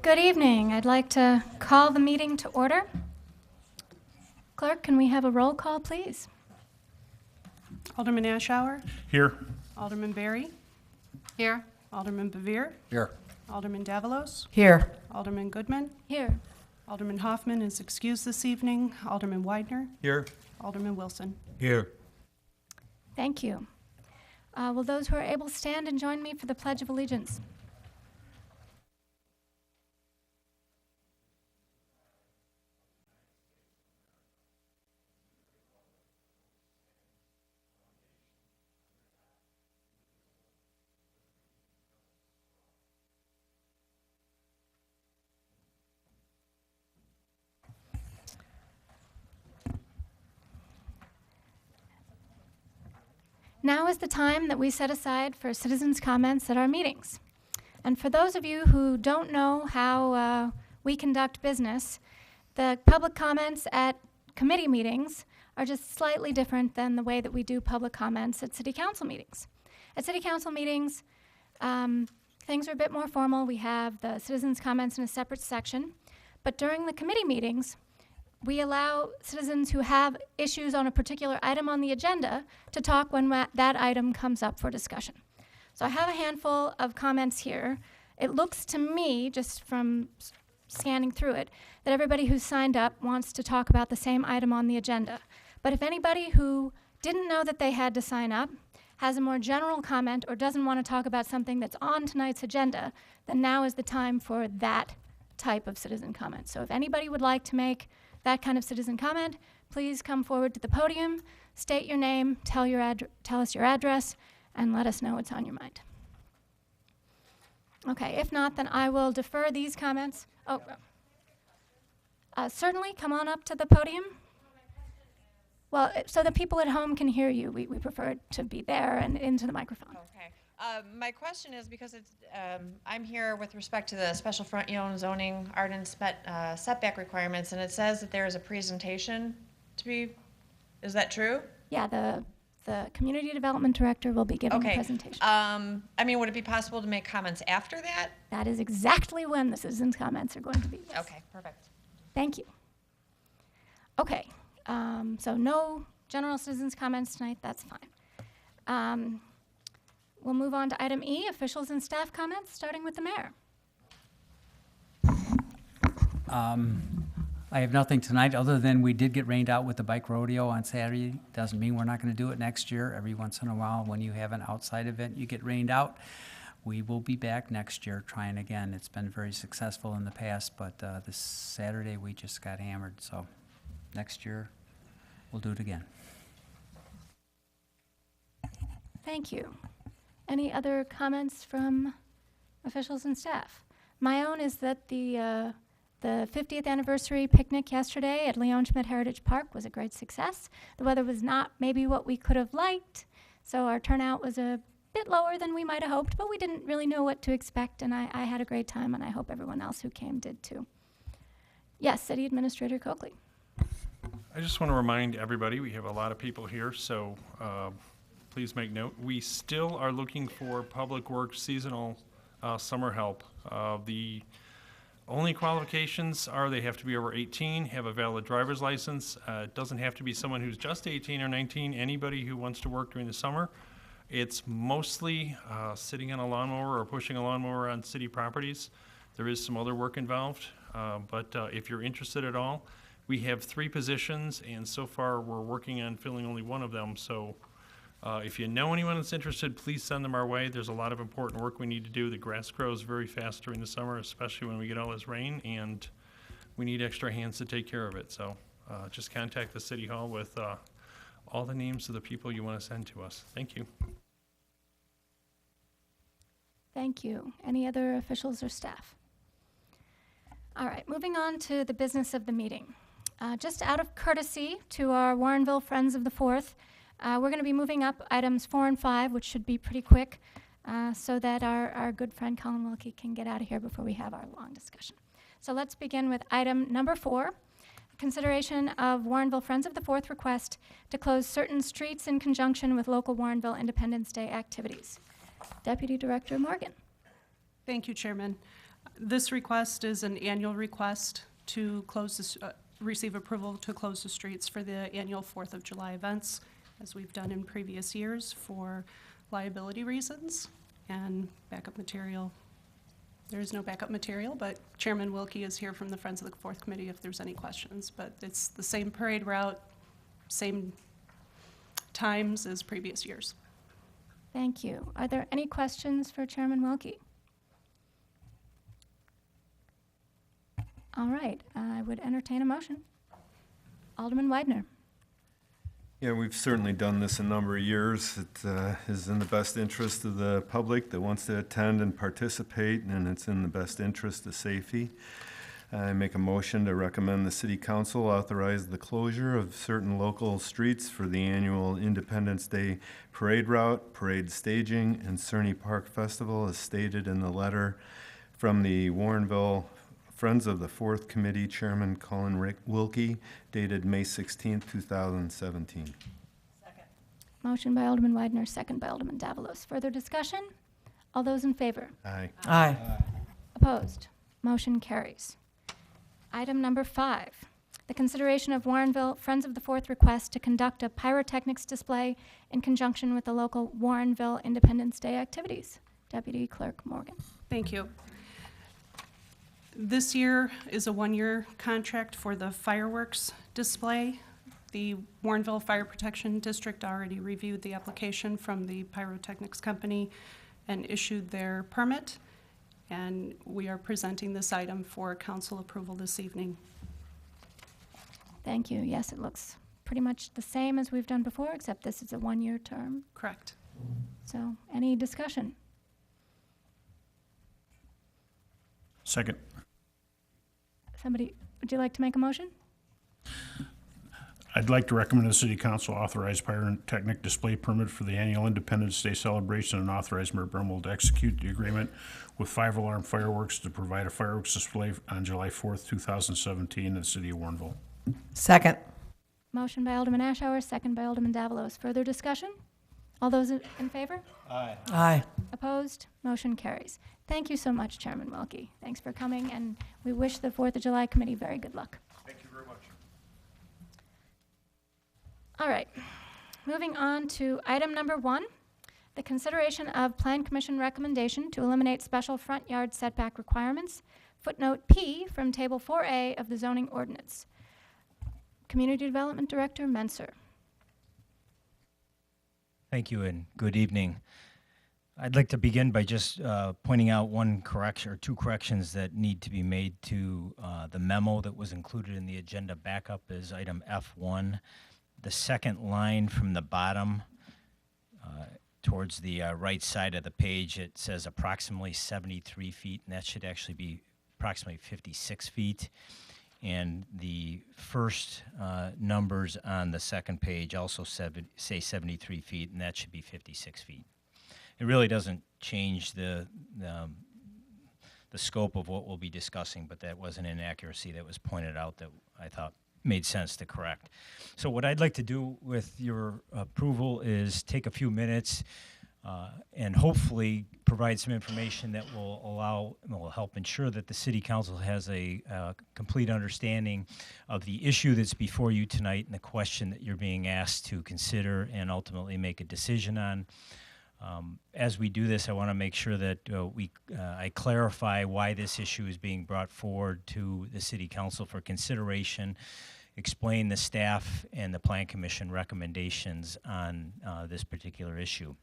Good evening. I'd like to call the meeting to order. Clerk, can we have a roll call, please? Alderman Ashour. Here. Alderman Berry. Here. Alderman Bevere. Here. Alderman Davalos. Here. Alderman Goodman. Here. Alderman Hoffman is excused this evening. Alderman Widener. Here. Alderman Wilson. Here. Thank you. Will those who are able stand and join me for the Pledge of Allegiance? Now is the time that we set aside for citizens' comments at our meetings. And for those of you who don't know how we conduct business, the public comments at committee meetings are just slightly different than the way that we do public comments at city council meetings. At city council meetings, things are a bit more formal. We have the citizens' comments in a separate section. But during the committee meetings, we allow citizens who have issues on a particular item on the agenda to talk when that item comes up for discussion. So I have a handful of comments here. It looks to me, just from scanning through it, that everybody who's signed up wants to talk about the same item on the agenda. But if anybody who didn't know that they had to sign up has a more general comment or doesn't want to talk about something that's on tonight's agenda, then now is the time for that type of citizen comment. So if anybody would like to make that kind of citizen comment, please come forward to the podium, state your name, tell us your address, and let us know what's on your mind. Okay, if not, then I will defer these comments. Oh, certainly, come on up to the podium. Well, so the people at home can hear you. We prefer it to be there and into the microphone. Okay. My question is because it's I'm here with respect to the special front yard zoning ordinance setback requirements, and it says that there is a presentation to be. Is that true? Yeah, the community development director will be giving a presentation. I mean, would it be possible to make comments after that? That is exactly when the citizens' comments are going to be. Yes. Okay, perfect. Thank you. Okay, so no general citizens' comments tonight. That's fine. We'll move on to item E, officials and staff comments, starting with the mayor. I have nothing tonight, other than we did get rained out with the bike rodeo on Saturday. Doesn't mean we're not going to do it next year. Every once in a while, when you have an outside event, you get rained out. We will be back next year trying again. It's been very successful in the past, but this Saturday we just got hammered. So next year, we'll do it again. Thank you. Any other comments from officials and staff? My own is that the 50th anniversary picnic yesterday at Leon Schmidt Heritage Park was a great success. The weather was not maybe what we could have liked, so our turnout was a bit lower than we might have hoped, but we didn't really know what to expect, and I had a great time, and I hope everyone else who came did too. Yes, City Administrator Coakley. I just want to remind everybody, we have a lot of people here, so please make note. We still are looking for public works seasonal summer help. The only qualifications are they have to be over 18, have a valid driver's license. It doesn't have to be someone who's just 18 or 19, anybody who wants to work during the summer. It's mostly sitting on a lawnmower or pushing a lawnmower on city properties. There is some other work involved, but if you're interested at all, we have 3 positions, and so far we're working on filling only one of them. So if you know anyone that's interested, please send them our way. There's a lot of important work we need to do. The grass grows very fast during the summer, especially when we get all this rain, and we need extra hands to take care of it. So just contact the City Hall with all the names of the people you want to send to us. Thank you. Thank you. Any other officials or staff? All right, moving on to the business of the meeting. Just out of courtesy to our Warrenville Friends of the Fourth, we're going to be moving up items 4 and 5, which should be pretty quick, so that our good friend Colin Wilkie can get out of here before we have our long discussion. So let's begin with item number 4, consideration of Warrenville Friends of the Fourth request to close certain streets in conjunction with local Warrenville Independence Day activities. Deputy Director Morgan. Thank you, Chairman. This request is an annual request to receive approval to close the streets for the annual 4th of July events, as we've done in previous years for liability reasons and backup material. There is no backup material, but Chairman Wilkie is here from the Friends of the Fourth Committee if there's any questions. But it's the same parade route, same times as previous years. Thank you. Are there any questions for Chairman Wilkie? All right, I would entertain a motion. Alderman Widener. Yeah, we've certainly done this a number of years. It is in the best interest of the public that wants to attend and participate, and it's in the best interest of safety. I make a motion to recommend the City Council authorize the closure of certain local streets for the annual Independence Day parade route, parade staging, and Cerny Park Festival as stated in the letter from the Warrenville Friends of the Fourth Committee Chairman Colin Wilkie, dated May 16, 2017. Motion by Alderman Widener, second by Alderman Davalos. Further discussion? All those in favor? Aye. Aye. Opposed? Motion carries. Item number 5, the consideration of Warrenville Friends of the Fourth request to conduct a pyrotechnics display in conjunction with the local Warrenville Independence Day activities. Deputy Clerk Morgan. Thank you. This year is a one-year contract for the fireworks display. The Warrenville Fire Protection District already reviewed the application from the pyrotechnics company and issued their permit, and we are presenting this item for council approval this evening. Thank you. Yes, it looks pretty much the same as we've done before, except this is a one-year term. Correct. So, any discussion? Second. Somebody, would you like to make a motion? I'd like to recommend the City Council authorize pyrotechnic display permit for the annual Independence Day celebration and authorize Mayor Brumwell to execute the agreement with Five Alarm Fireworks to provide a fireworks display on July 4th, 2017 in the city of Warrenville. Second. Motion by Alderman Ashour, second by Alderman Davalos. Further discussion? All those in favor? Aye. Opposed? Motion carries. Thank you so much, Chairman Wilkie. Thanks for coming, and we wish the 4th of July Committee very good luck. Thank you very much. All right. Moving on to item number 1, the consideration of Plan Commission recommendation to eliminate special front yard setback requirements, footnote P from Table 4A of the zoning ordinance. Community Development Director Menser. Thank you and good evening. I'd like to begin by just pointing out one correction or two corrections that need to be made to the memo that was included in the agenda backup is item F1. The second line from the bottom towards the right side of the page, it says approximately 73 feet, and that should actually be approximately 56 feet. And the first numbers on the second page also say 73 feet, and that should be 56 feet. It really doesn't change the scope of what we'll be discussing, but that was an inaccuracy that was pointed out that I thought made sense to correct. So what I'd like to do with your approval is take a few minutes and hopefully provide some information that will help ensure that the City Council has a complete understanding of the issue that's before you tonight and the question that you're being asked to consider and ultimately make a decision on. As we do this, I want to make sure that I clarify why this issue is being brought forward to the City Council for consideration, explain the staff and the Plan Commission recommendations on this particular issue.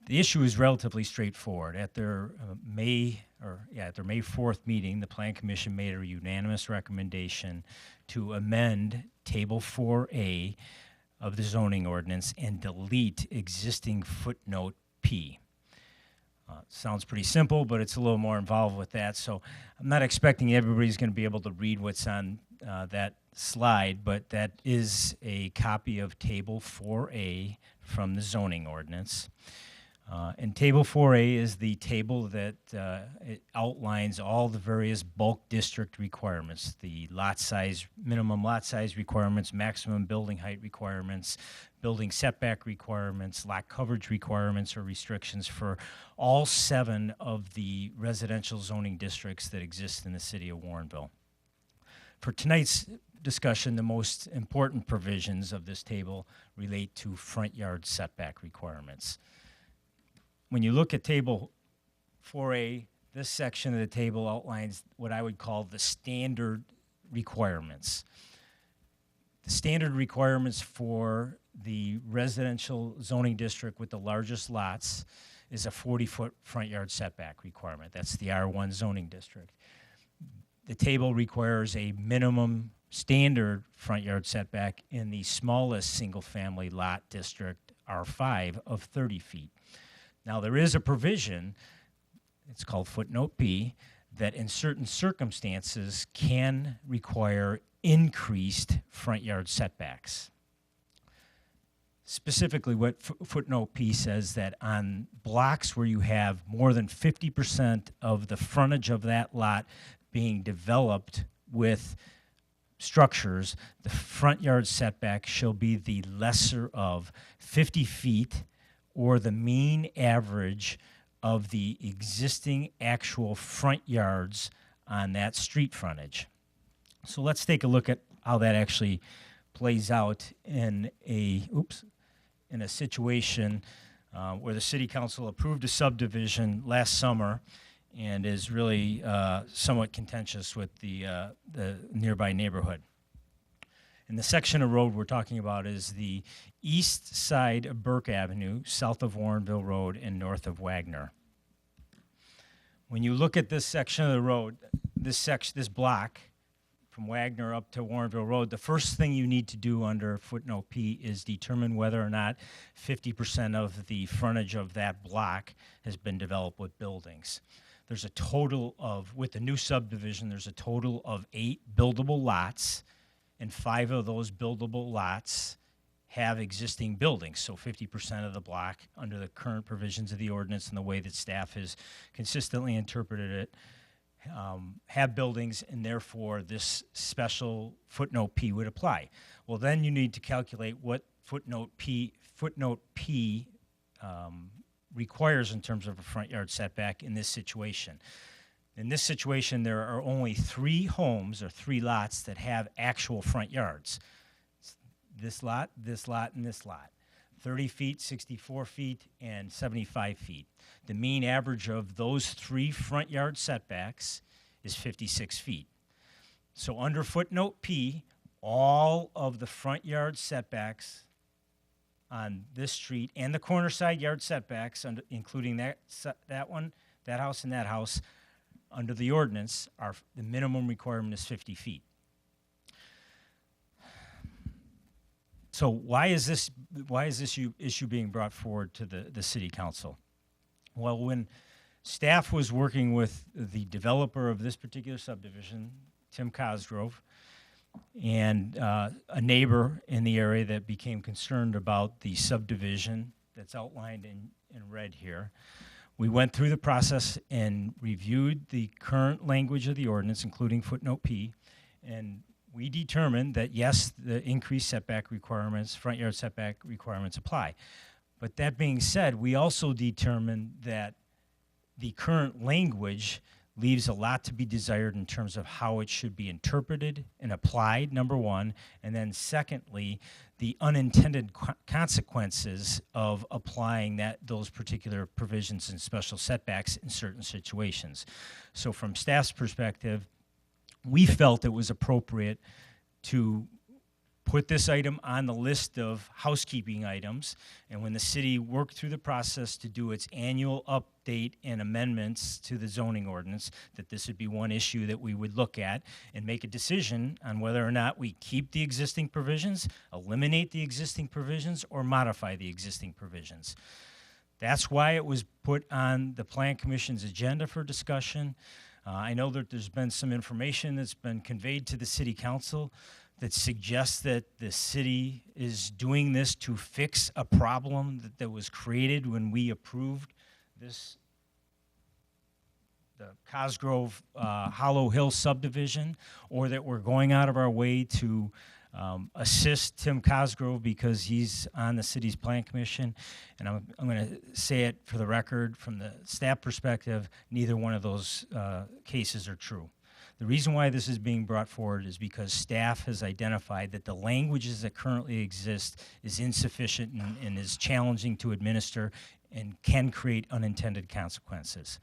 The issue is relatively straightforward. At their May 4th meeting, the Plan Commission made a unanimous recommendation to amend Table 4A of the zoning ordinance and delete existing footnote P. Sounds pretty simple, but it's a little more involved with that. So I'm not expecting everybody's going to be able to read what's on that slide, but that is a copy of Table 4A from the zoning ordinance. And Table 4A is the table that it outlines all the various bulk district requirements, the lot size, minimum lot size requirements, maximum building height requirements, building setback requirements, lot coverage requirements or restrictions for all 7 of the residential zoning districts that exist in the city of Warrenville. For tonight's discussion, the most important provisions of this table relate to front yard setback requirements. When you look at Table 4A, this section of the table outlines what I would call the standard requirements. The standard requirements for the residential zoning district with the largest lots is a 40-foot front yard setback requirement. That's the R1 zoning district. The table requires a minimum standard front yard setback in the smallest single-family lot district, R5, of 30 feet. Now, there is a provision, it's called footnote B, that in certain circumstances can require increased front yard setbacks. Specifically, what footnote P says that on blocks where you have more than 50% of the frontage of that lot being developed with structures, the front yard setback shall be the lesser of 50 feet or the mean average of the existing actual front yards on that street frontage. So let's take a look at how that actually plays out in a situation where the city council approved a subdivision last summer and is really somewhat contentious with the nearby neighborhood. And the section of road we're talking about is the east side of Burke Avenue, south of Warrenville Road, and north of Wagner. When you look at this section of the road, this block from Wagner up to Warrenville Road, the first thing you need to do under footnote P is determine whether or not 50% of the frontage of that block has been developed with buildings. There's a total of, with the new subdivision, there's a total of 8 buildable lots, and 5 of those buildable lots have existing buildings. So 50% of the block, under the current provisions of the ordinance and the way that staff has consistently interpreted it, have buildings, and therefore this special footnote P would apply. Well, then you need to calculate what footnote P requires in terms of a front yard setback in this situation. In this situation, there are only 3 homes or 3 lots that have actual front yards. This lot, and this lot. 30 feet, 64 feet, and 75 feet. The mean average of those 3 front yard setbacks is 56 feet. So under footnote P, all of the front yard setbacks on this street and the corner side yard setbacks, including that one, that house, and that house, under the ordinance, the minimum requirement is 50 feet. So why is this issue being brought forward to the city council? Well, when staff was working with the developer of this particular subdivision, Tim Cosgrove, and a neighbor in the area that became concerned about the subdivision that's outlined in red here, we went through the process and reviewed the current language of the ordinance, including footnote P, and we determined that, yes, the increased setback requirements, front yard setback requirements apply. But that being said, we also determined that the current language leaves a lot to be desired in terms of how it should be interpreted and applied, number one, and then secondly, the unintended consequences of applying those particular provisions and special setbacks in certain situations. So from staff's perspective, we felt it was appropriate to put this item on the list of housekeeping items, and when the city worked through the process to do its annual update and amendments to the zoning ordinance, that this would be one issue that we would look at and make a decision on whether or not we keep the existing provisions, eliminate the existing provisions, or modify the existing provisions. That's why it was put on the Plan Commission's agenda for discussion. I know that there's been some information that's been conveyed to the city council that suggests that the city is doing this to fix a problem that was created when we approved this, the Cosgrove Hollow Hill subdivision, or that we're going out of our way to assist Tim Cosgrove because he's on the city's plan commission. And I'm going to say it for the record, from the staff perspective, neither one of those cases are true. The reason why this is being brought forward is because staff has identified that the languages that currently exist is insufficient and is challenging to administer and can create unintended consequences.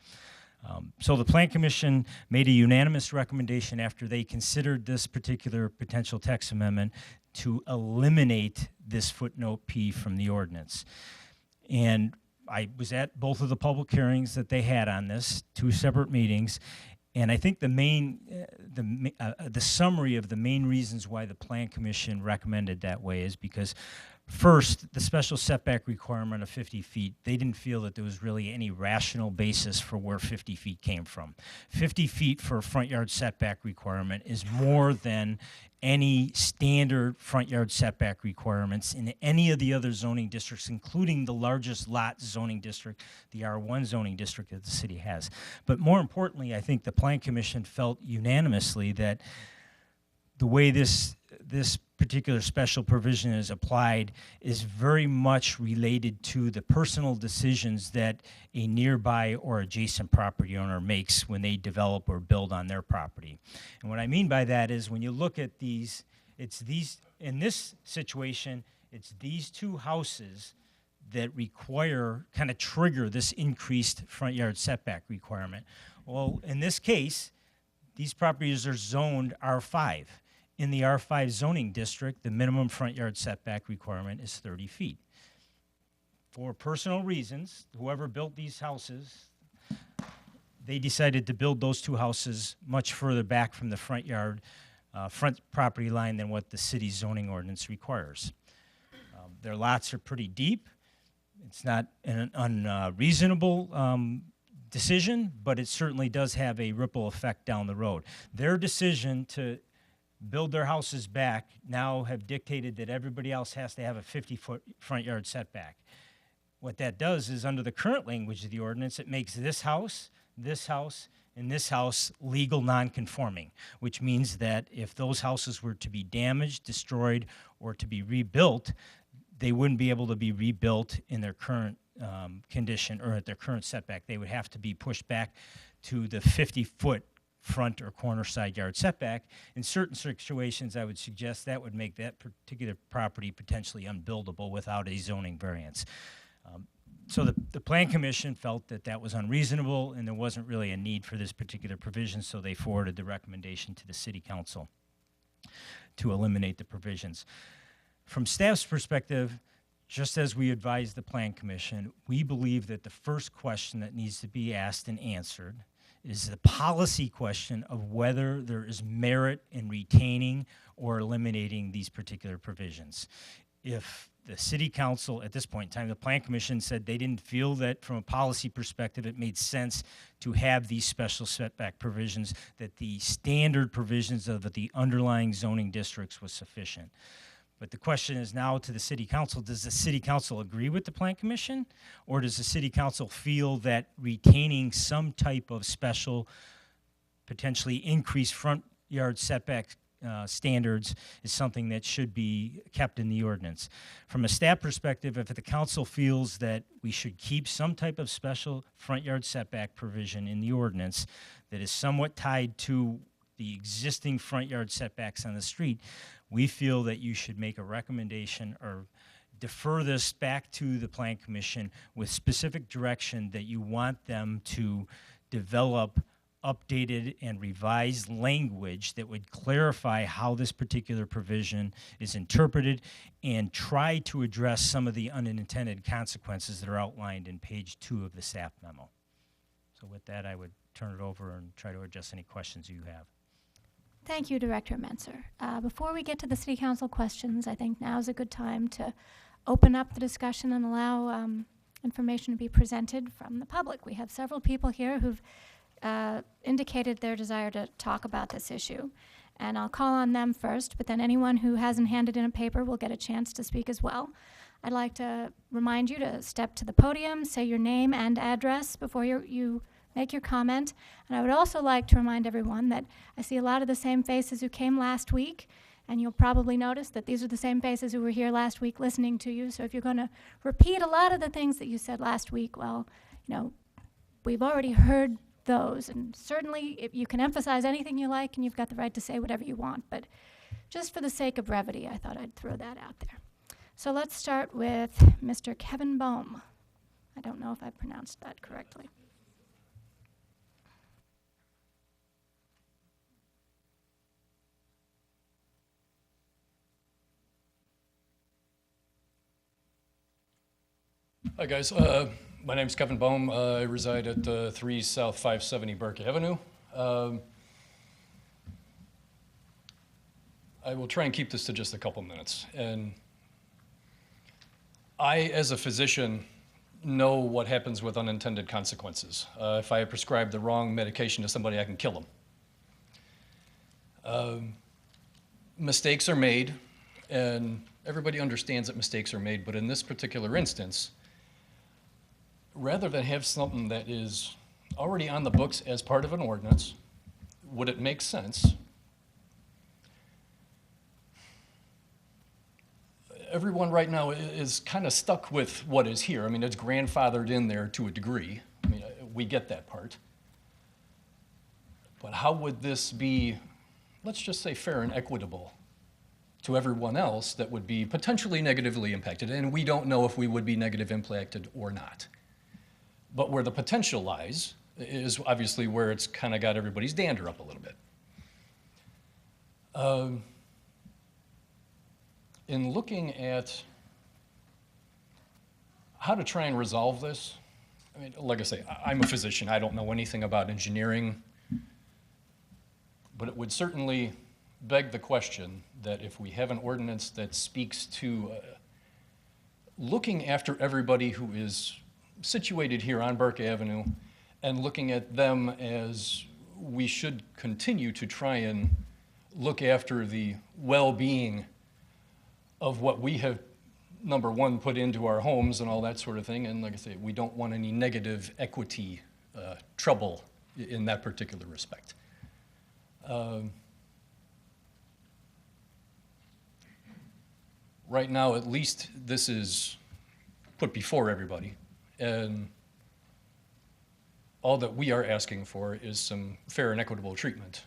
So the Plan Commission made a unanimous recommendation after they considered this particular potential text amendment to eliminate this footnote P from the ordinance. And I was at both of the public hearings that they had on this, 2 separate meetings, and I think the summary of the main reasons why the Plan Commission recommended that way is because, first, the special setback requirement of 50 feet, they didn't feel that there was really any rational basis for where 50 feet came from. 50 feet for a front yard setback requirement is more than any standard front yard setback requirements in any of the other zoning districts, including the largest lot zoning district, the R1 zoning district that the city has. But more importantly, I think the Plan Commission felt unanimously that the way this particular special provision is applied is very much related to the personal decisions that a nearby or adjacent property owner makes when they develop or build on their property. And what I mean by that is when you look at these, in this situation, it's these 2 houses that kind of trigger this increased front yard setback requirement. Well, in this case, these properties are zoned R5. In the R5 zoning district, the minimum front yard setback requirement is 30 feet. For personal reasons, whoever built these houses, they decided to build those 2 houses much further back from the front yard, front property line than what the city's zoning ordinance requires. Their lots are pretty deep. It's not an unreasonable decision, but it certainly does have a ripple effect down the road. Their decision to build their houses back now have dictated that everybody else has to have a 50-foot front yard setback. What that does is, under the current language of the ordinance, it makes this house, and this house legal non-conforming, which means that if those houses were to be damaged, destroyed, or to be rebuilt, they wouldn't be able to be rebuilt in their current condition or at their current setback. They would have to be pushed back to the 50-foot front or corner side yard setback. In certain situations, I would suggest that would make that particular property potentially unbuildable without a zoning variance. So the Plan Commission felt that that was unreasonable and there wasn't really a need for this particular provision, so they forwarded the recommendation to the City Council to eliminate the provisions. From staff's perspective, just as we advised the Plan Commission, we believe that the first question that needs to be asked and answered is the policy question of whether there is merit in retaining or eliminating these particular provisions. If the City Council, at this point in time, the Plan Commission said they didn't feel that from a policy perspective it made sense to have these special setback provisions, that the standard provisions of the underlying zoning districts was sufficient. But the question is now to the City Council, does the City Council agree with the Plan Commission? Or does the City Council feel that retaining some type of special, potentially increased front yard setback standards is something that should be kept in the ordinance? From a staff perspective, if the council feels that we should keep some type of special front yard setback provision in the ordinance that is somewhat tied to the existing front yard setbacks on the street, we feel that you should make a recommendation or defer this back to the Plan Commission with specific direction that you want them to develop updated and revised language that would clarify how this particular provision is interpreted and try to address some of the unintended consequences that are outlined in page 2 of the staff memo. So with that, I would turn it over and try to address any questions you have. Thank you, Director Menser. Before we get to the City Council questions, I think now is a good time to open up the discussion and allow information to be presented from the public. We have several people here who've indicated their desire to talk about this issue. And I'll call on them first, but then anyone who hasn't handed in a paper will get a chance to speak as well. I'd like to remind you to step to the podium, say your name and address before you make your comment. And I would also like to remind everyone that I see a lot of the same faces who came last week, and you'll probably notice that these are the same faces who were here last week listening to you. So if you're going to repeat a lot of the things that you said last week, well, we've already heard those. And certainly, if you can emphasize anything you like, and you've got the right to say whatever you want. But just for the sake of brevity, I thought I'd throw that out there. So let's start with Mr. Kevin Bohm. I don't know if I pronounced that correctly. Hi guys, my name's Kevin Bohm. I reside at 3 South 570 Burke Avenue. I will try and keep this to just a couple minutes. And I, as a physician, know what happens with unintended consequences. If I prescribe the wrong medication to somebody, I can kill them. Mistakes are made, and everybody understands that mistakes are made, but in this particular instance, rather than have something that is already on the books as part of an ordinance, would it make sense? Everyone right now is kind of stuck with what is here. I mean, it's grandfathered in there to a degree. I mean, we get that part. But how would this be, let's just say, fair and equitable to everyone else that would be potentially negatively impacted? And we don't know if we would be negative impacted or not. But where the potential lies is obviously where it's kind of got everybody's dander up a little bit. In looking at how to try and resolve this, I mean, like I say, I'm a physician. I don't know anything about engineering, but it would certainly beg the question that if we have an ordinance that speaks to looking after everybody who is situated here on Burke Avenue and looking at them as we should continue to try and look after the well-being of what we have, number one, put into our homes and all that sort of thing. And like I say, we don't want any negative equity trouble in that particular respect. Right now, at least this is put before everybody. And all that we are asking for is some fair and equitable treatment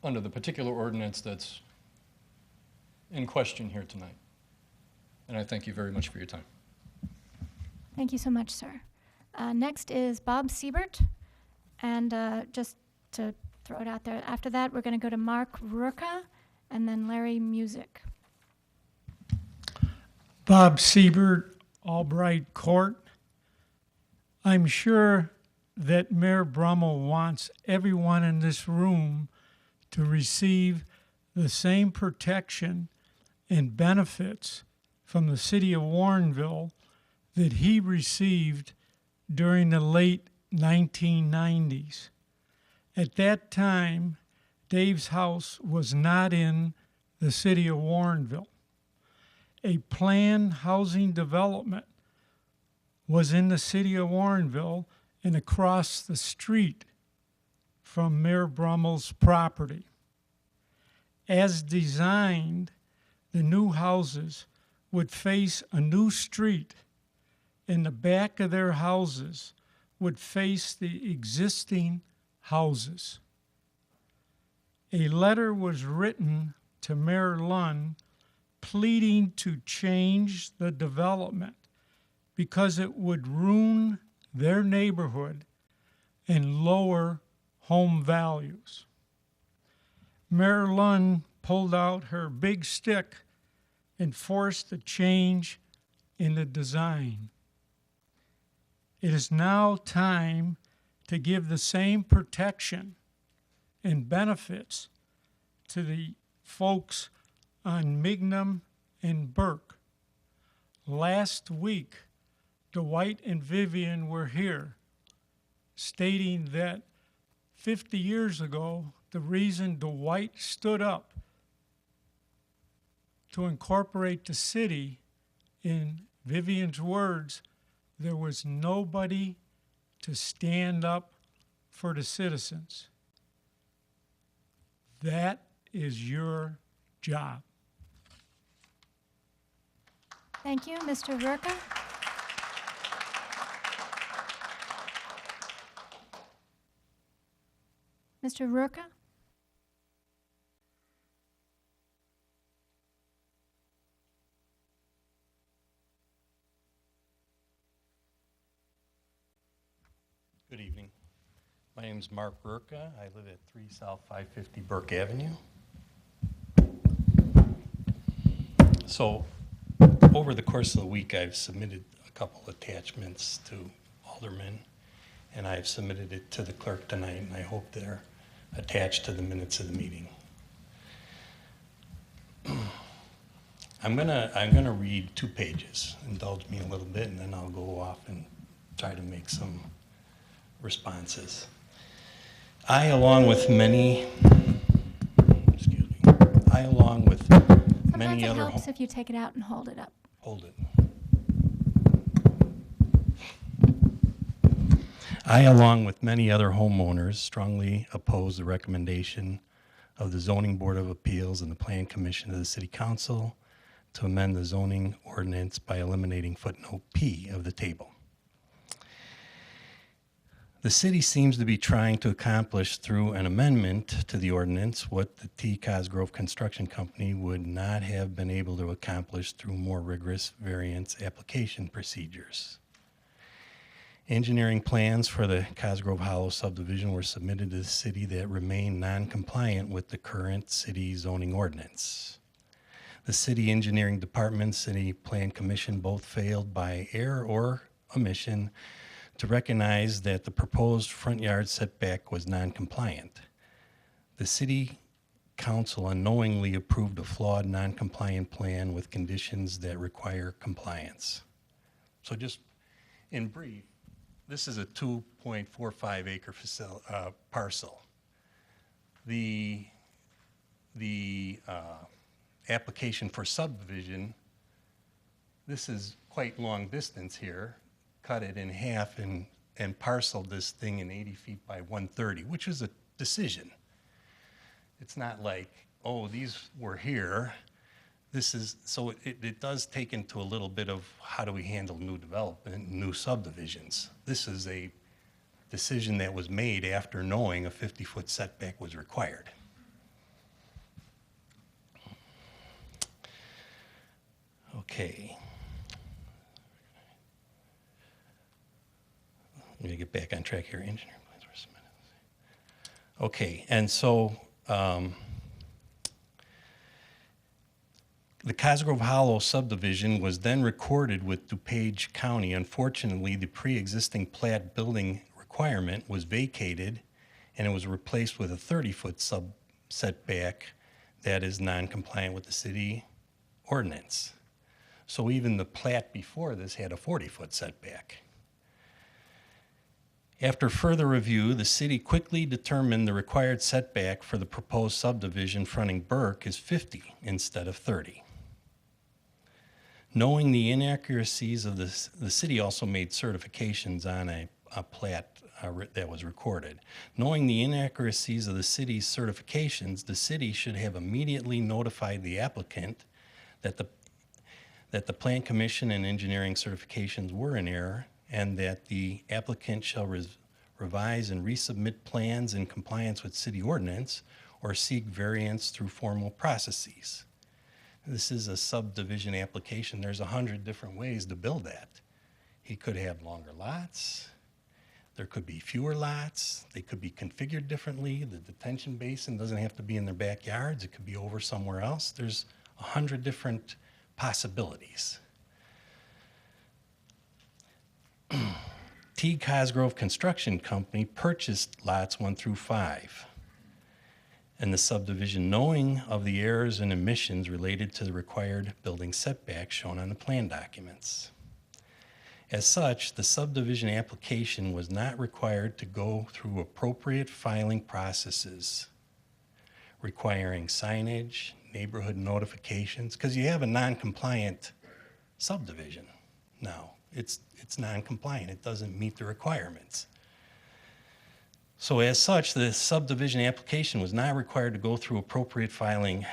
under the particular ordinance that's in question here tonight. And I thank you very much for your time. Thank you so much, sir. Next is Bob Siebert. And just to throw it out there, after that, we're going to go to Mark Rurka and then Larry Music. Bob Siebert, Albright Court. I'm sure that Mayor Brummel wants everyone in this room to receive the same protection and benefits from the city of Warrenville that he received during the late 1990s. At that time, Dave's house was not in the city of Warrenville. A planned housing development was in the city of Warrenville and across the street from Mayor Brummel's property. As designed, the new houses would face a new street, and the back of their houses would face the existing houses. A letter was written to Mayor Lund pleading to change the development because it would ruin their neighborhood and lower home values. Mayor Lund pulled out her big stick and forced a change in the design. It is now time to give the same protection and benefits to the folks on Mignum and Burke. Last week, Dwight and Vivian were here stating that 50 years ago, the reason Dwight stood up to incorporate the city, in Vivian's words, there was nobody to stand up for the citizens. That is your job. Thank you, Mr. Verka. Mr. Verka? Good evening. My name is Mark Rurka. I live at 3 South 550 Burke Avenue. So, over the course of the week, I've submitted a couple attachments to aldermen, and I've submitted it to the clerk tonight, and I hope they're attached to the minutes of the meeting. I'm gonna read 2 pages. Indulge me a little bit, and then I'll go off and try to make some responses. I, along with many Sometimes it other helps if you take it out and hold it up. Hold it. I, along with many other homeowners, strongly oppose the recommendation of the Zoning Board of Appeals and the Plan Commission of the City Council to amend the zoning ordinance by eliminating footnote P of the table. The city seems to be trying to accomplish through an amendment to the ordinance what the T. Cosgrove Construction Company would not have been able to accomplish through more rigorous variance application procedures. Engineering plans for the Cosgrove Hollow subdivision were submitted to the city that remain non-compliant with the current city zoning ordinance. The city engineering department, city plan commission both failed by error or omission to recognize that the proposed front yard setback was non-compliant. The city council unknowingly approved a flawed non-compliant plan with conditions that require compliance. So just in brief, this is a 2.45 acre parcel. The application for subdivision, this is quite long distance here, cut it in half and parceled this thing in 80 feet by 130, which is a decision. It's not like, oh, these were here. This is, so it does take into a little bit of how do we handle new development, new subdivisions. This is a decision that was made after knowing a 50-foot setback was required. Okay. Let me get back on track here. Engineering plans were submitted. Okay, and so the Cosgrove Hollow subdivision was then recorded with DuPage County. Unfortunately, the pre-existing plat building requirement was vacated and it was replaced with a 30-foot setback that is non-compliant with the city ordinance. So even the plat before this had a 40-foot setback. After further review, the city quickly determined the required setback for the proposed subdivision fronting Burke is 50 instead of 30. Knowing the inaccuracies of this, the city also made certifications on a plat that was recorded. Knowing the inaccuracies of the city's certifications, the city should have immediately notified the applicant that the Plan Commission and engineering certifications were in error, and that the applicant shall revise and resubmit plans in compliance with city ordinance or seek variance through formal processes. This is a subdivision application. There's 100 different ways to build that. He could have longer lots. There could be fewer lots. They could be configured differently. The detention basin doesn't have to be in their backyards. It could be over somewhere else. There's 100 different possibilities. T. Cosgrove Construction Company purchased lots 1 through 5, and the subdivision knowing of the errors and omissions related to the required building setbacks shown on the plan documents. As such, the subdivision application was not required to go through appropriate filing processes requiring signage, neighborhood notifications, because you have a non-compliant subdivision now. It's non-compliant. It doesn't meet the requirements. So as such, the subdivision application was not required to go through appropriate filing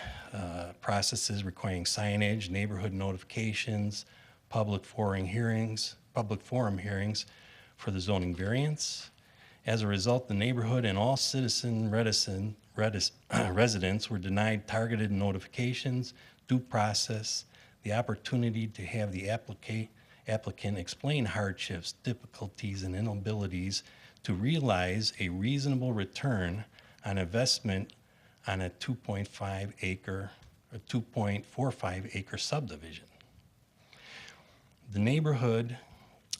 processes requiring signage, neighborhood notifications, public forum hearings for the zoning variance. As a result, the neighborhood and all citizen residents were denied targeted notifications, due process, the opportunity to have the applicant explain hardships, difficulties, and inabilities to realize a reasonable return on investment on a 2.5 acre or 2.45 acre subdivision. The neighborhood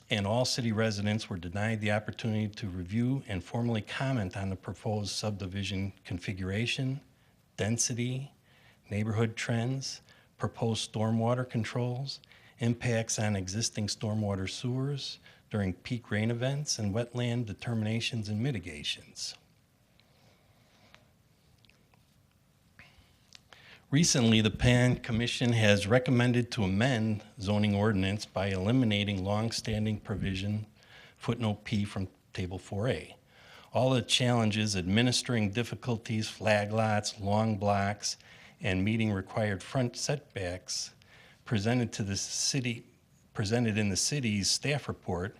and all city residents were denied the opportunity to review and formally comment on the proposed subdivision configuration, density, neighborhood trends, proposed stormwater controls, impacts on existing stormwater sewers during peak rain events, and wetland determinations and mitigations. Recently, the Plan Commission has recommended to amend zoning ordinance by eliminating long-standing provision footnote P from Table 4A. All the challenges, administering difficulties, flag lots, long blocks, and meeting required front setbacks presented in the city's staff report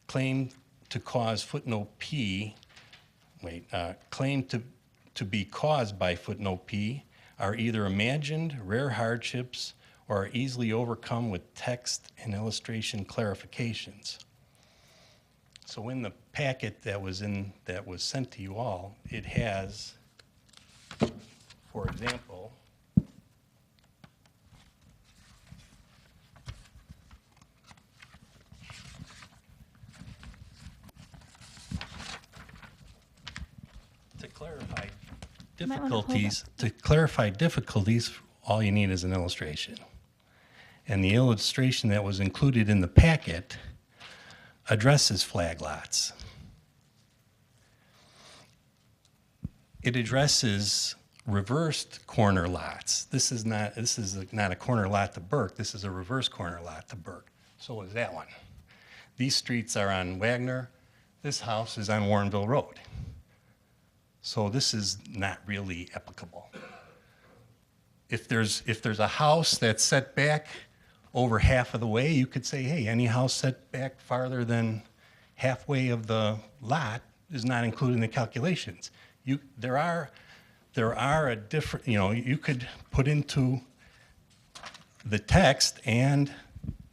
claim to cause footnote P, claim to be caused by footnote P are either imagined, rare hardships, or are easily overcome with text and illustration clarifications. So in the packet that was sent to you all, it has, for example, to clarify difficulties, all you need is an illustration. And the illustration that was included in the packet addresses flag lots. It addresses reversed corner lots. This is not a corner lot to Burke. This is a reverse corner lot to Burke. So is that one. These streets are on Wagner. This house is on Warrenville Road. So this is not really applicable. If there's a house that's set back over half of the way, you could say, hey, any house set back farther than halfway of the lot is not included in the calculations. There are a different, you could put into the text and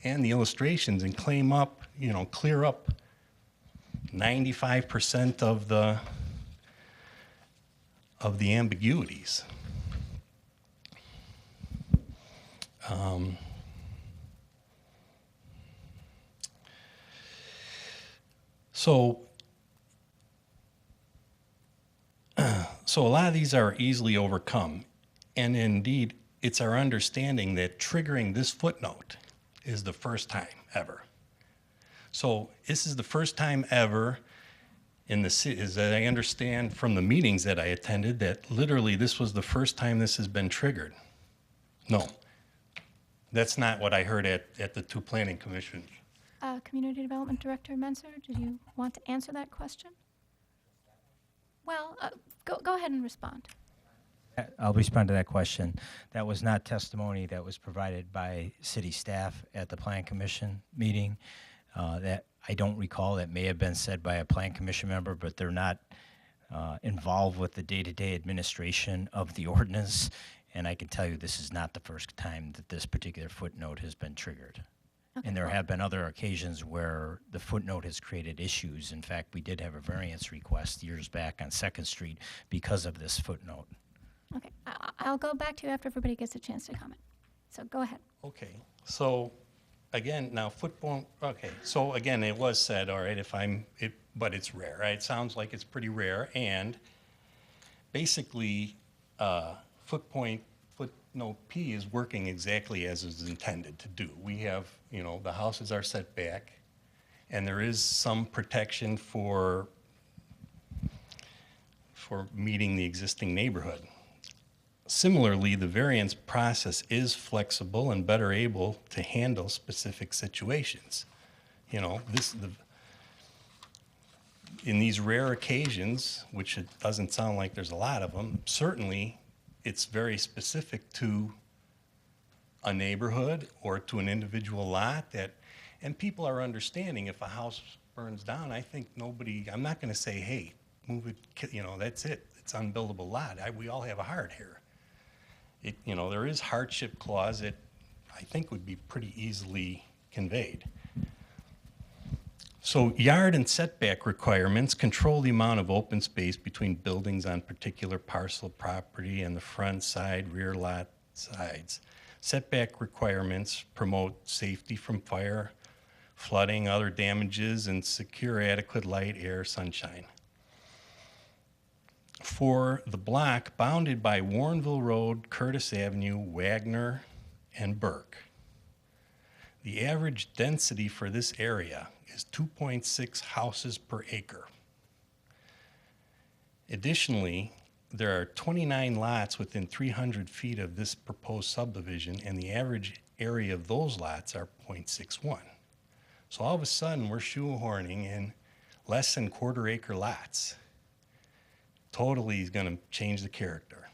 the illustrations and claim up, clear up 95% of the ambiguities. So a lot of these are easily overcome. And indeed, it's our understanding that triggering this footnote is the first time ever. So this is the first time ever in the city, as I understand from the meetings that I attended, that literally this was the first time this has been triggered. No, that's not what I heard at the two planning commissions. Community Development Director Menser, did you want to answer that question? Well, go ahead and respond. I'll respond to that question. That was not testimony that was provided by city staff at the Plan Commission meeting. That I don't recall. That may have been said by a Plan Commission member, but they're not involved with the day-to-day administration of the ordinance. And I can tell you this is not the first time that this particular footnote has been triggered. Okay. And there have been other occasions where the footnote has created issues. In fact, we did have a variance request years back on 2nd Street because of this footnote. Okay, I'll go back to you after everybody gets a chance to comment. So go ahead. Okay, so again, now so again, it was said, all right, but it's rare, right? It sounds like it's pretty rare, and basically, footnote footnote P is working exactly as it's intended to do. We have, you know, the houses are set back, and there is some protection for meeting the existing neighborhood. Similarly, the variance process is flexible and better able to handle specific situations. You know, in these rare occasions, which it doesn't sound like there's a lot of them, certainly it's very specific to a neighborhood or to an individual lot and people are understanding if a house burns down, I think I'm not gonna say, hey, move it, you know, that's it. It's unbuildable lot. We all have a heart here. You know, there is hardship clause that I think would be pretty easily conveyed. So yard and setback requirements control the amount of open space between buildings on particular parcel property and the front, side, rear lot sides. Setback requirements promote safety from fire, flooding, other damages, and secure adequate light, air, sunshine. For the block bounded by Warrenville Road, Curtis Avenue, Wagner, and Burke, the average density for this area is 2.6 houses per acre. Additionally, there are 29 lots within 300 feet of this proposed subdivision, and the average area of those lots are 0.61. So all of a sudden, we're shoehorning in less than quarter acre lots. Totally is going to change the character.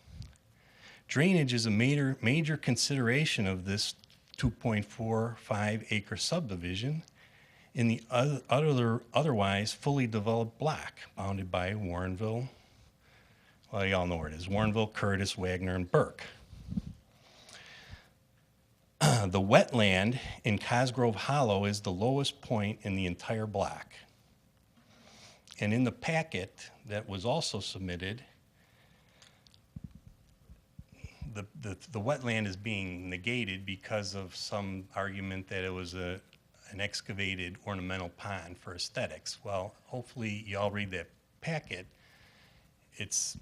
Drainage is a major consideration of this 2.45 acre subdivision in the otherwise fully developed block bounded by Warrenville. Well, you all know where it is. Warrenville, Curtis, Wagner, and Burke. The wetland in Cosgrove Hollow is the lowest point in the entire block. And in the packet that was also submitted, the wetland is being negated because of some argument that it was an excavated ornamental pond for aesthetics. Well, hopefully you all read that packet. It's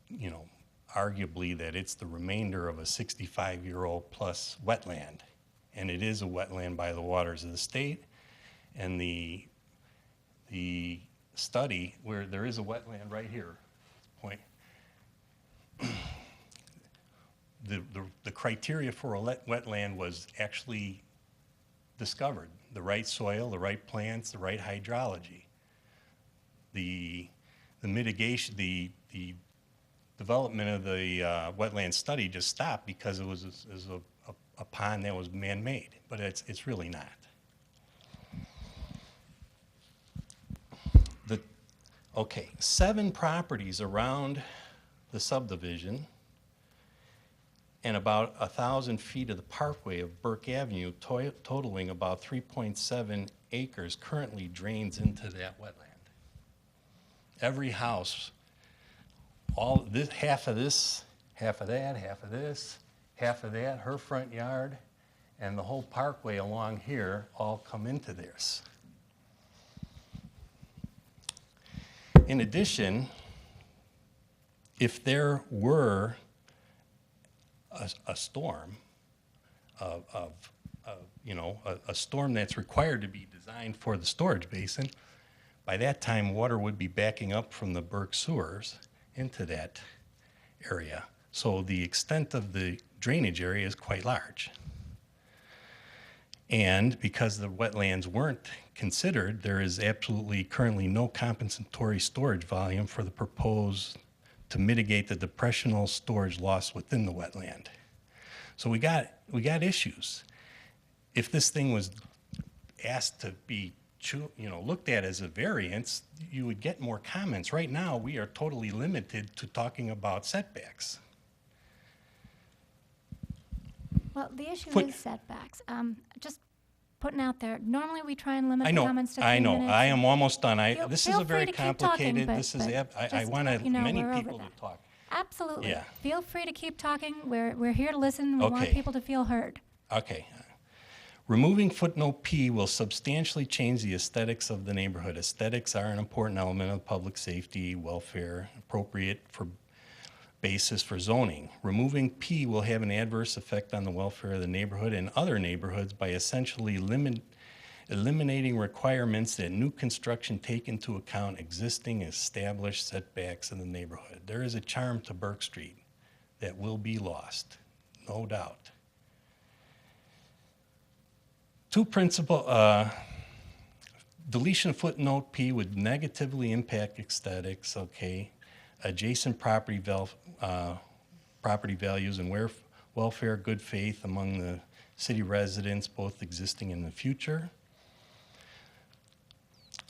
you know, arguably that it's the remainder of a 65-year-old plus wetland. And it is a wetland by the waters of the state. And the study where there is a wetland right here, point. The criteria for a wetland was actually discovered. The right soil, the right plants, the right hydrology. The mitigation, the development of the wetland study just stopped because it was a pond that was man-made, but it's really not. Okay, 7 properties around the subdivision and about 1,000 feet of the parkway of Burke Avenue, totaling about 3.7 acres, currently drains into that wetland. Every house, all this, half of this, half of that, half of this, half of that, her front yard, and the whole parkway along here all come into this. In addition, if there were a storm a storm that's required to be designed for the storage basin, by that time water would be backing up from the Burke sewers into that area. So the extent of the drainage area is quite large. And because the wetlands weren't considered, there is absolutely currently no compensatory storage volume for the proposed to mitigate the depressional storage loss within the wetland. So we got issues. If this thing was asked to be looked at as a variance, you would get more comments. Right now, we are totally limited to talking about setbacks. Well, the issue is setbacks. Just putting out there, normally we try and limit I the know, comments to 3 I know. minutes. I am almost done. This is Feel a very free to keep talking, complicated, but I just, want many we're over people to that. talk. Absolutely. Yeah. Feel free to keep talking. We're here to listen. We want Okay. people to feel heard. Okay. Removing footnote P will substantially change the aesthetics of the neighborhood. Aesthetics are an important element of public safety, welfare, appropriate for basis for zoning. Removing P will have an adverse effect on the welfare of the neighborhood and other neighborhoods by essentially eliminating requirements that new construction take into account existing established setbacks in the neighborhood. There is a charm to Burke Street that will be lost, no doubt. Deletion of footnote P would negatively impact aesthetics, okay, adjacent property values and welfare, good faith among the city residents, both existing and in the future.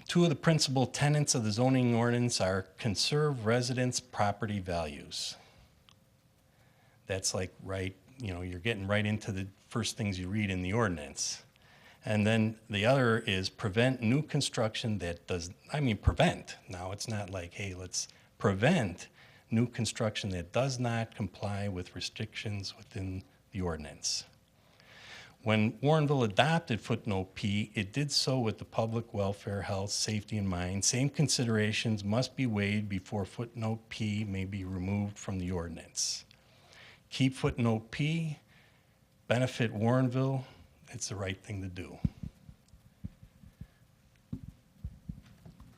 Two of the principal tenets of the zoning ordinance are conserve residents' property values. That's like you're getting right into the first things you read in the ordinance. And then the other is prevent new construction that prevent. Now, it's not like, hey, let's prevent new construction that does not comply with restrictions within the ordinance. When Warrenville adopted footnote P, it did so with the public welfare, health, safety in mind. Same considerations must be weighed before footnote P may be removed from the ordinance. Keep footnote P, benefit Warrenville. It's the right thing to do.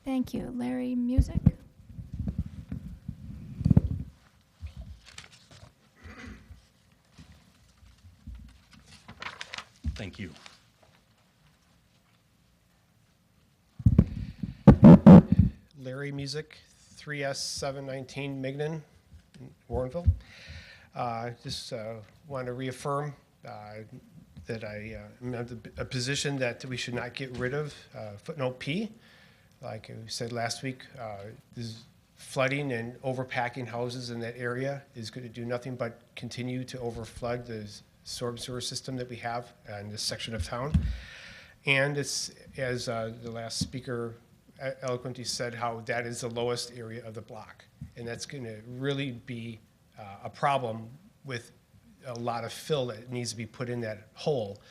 Thank you. Larry Music? Thank you. Larry Music, 3S719 Mignon, Warrenville. Just want to reaffirm that I am of a position that we should not get rid of footnote P. Like we said last week, this flooding and overpacking houses in that area is going to do nothing but continue to overflood the storm sewer system that we have in this section of town. And it's, as the last speaker eloquently said, how that is the lowest area of the block. And that's going to really be a problem with a lot of fill that needs to be put in that hole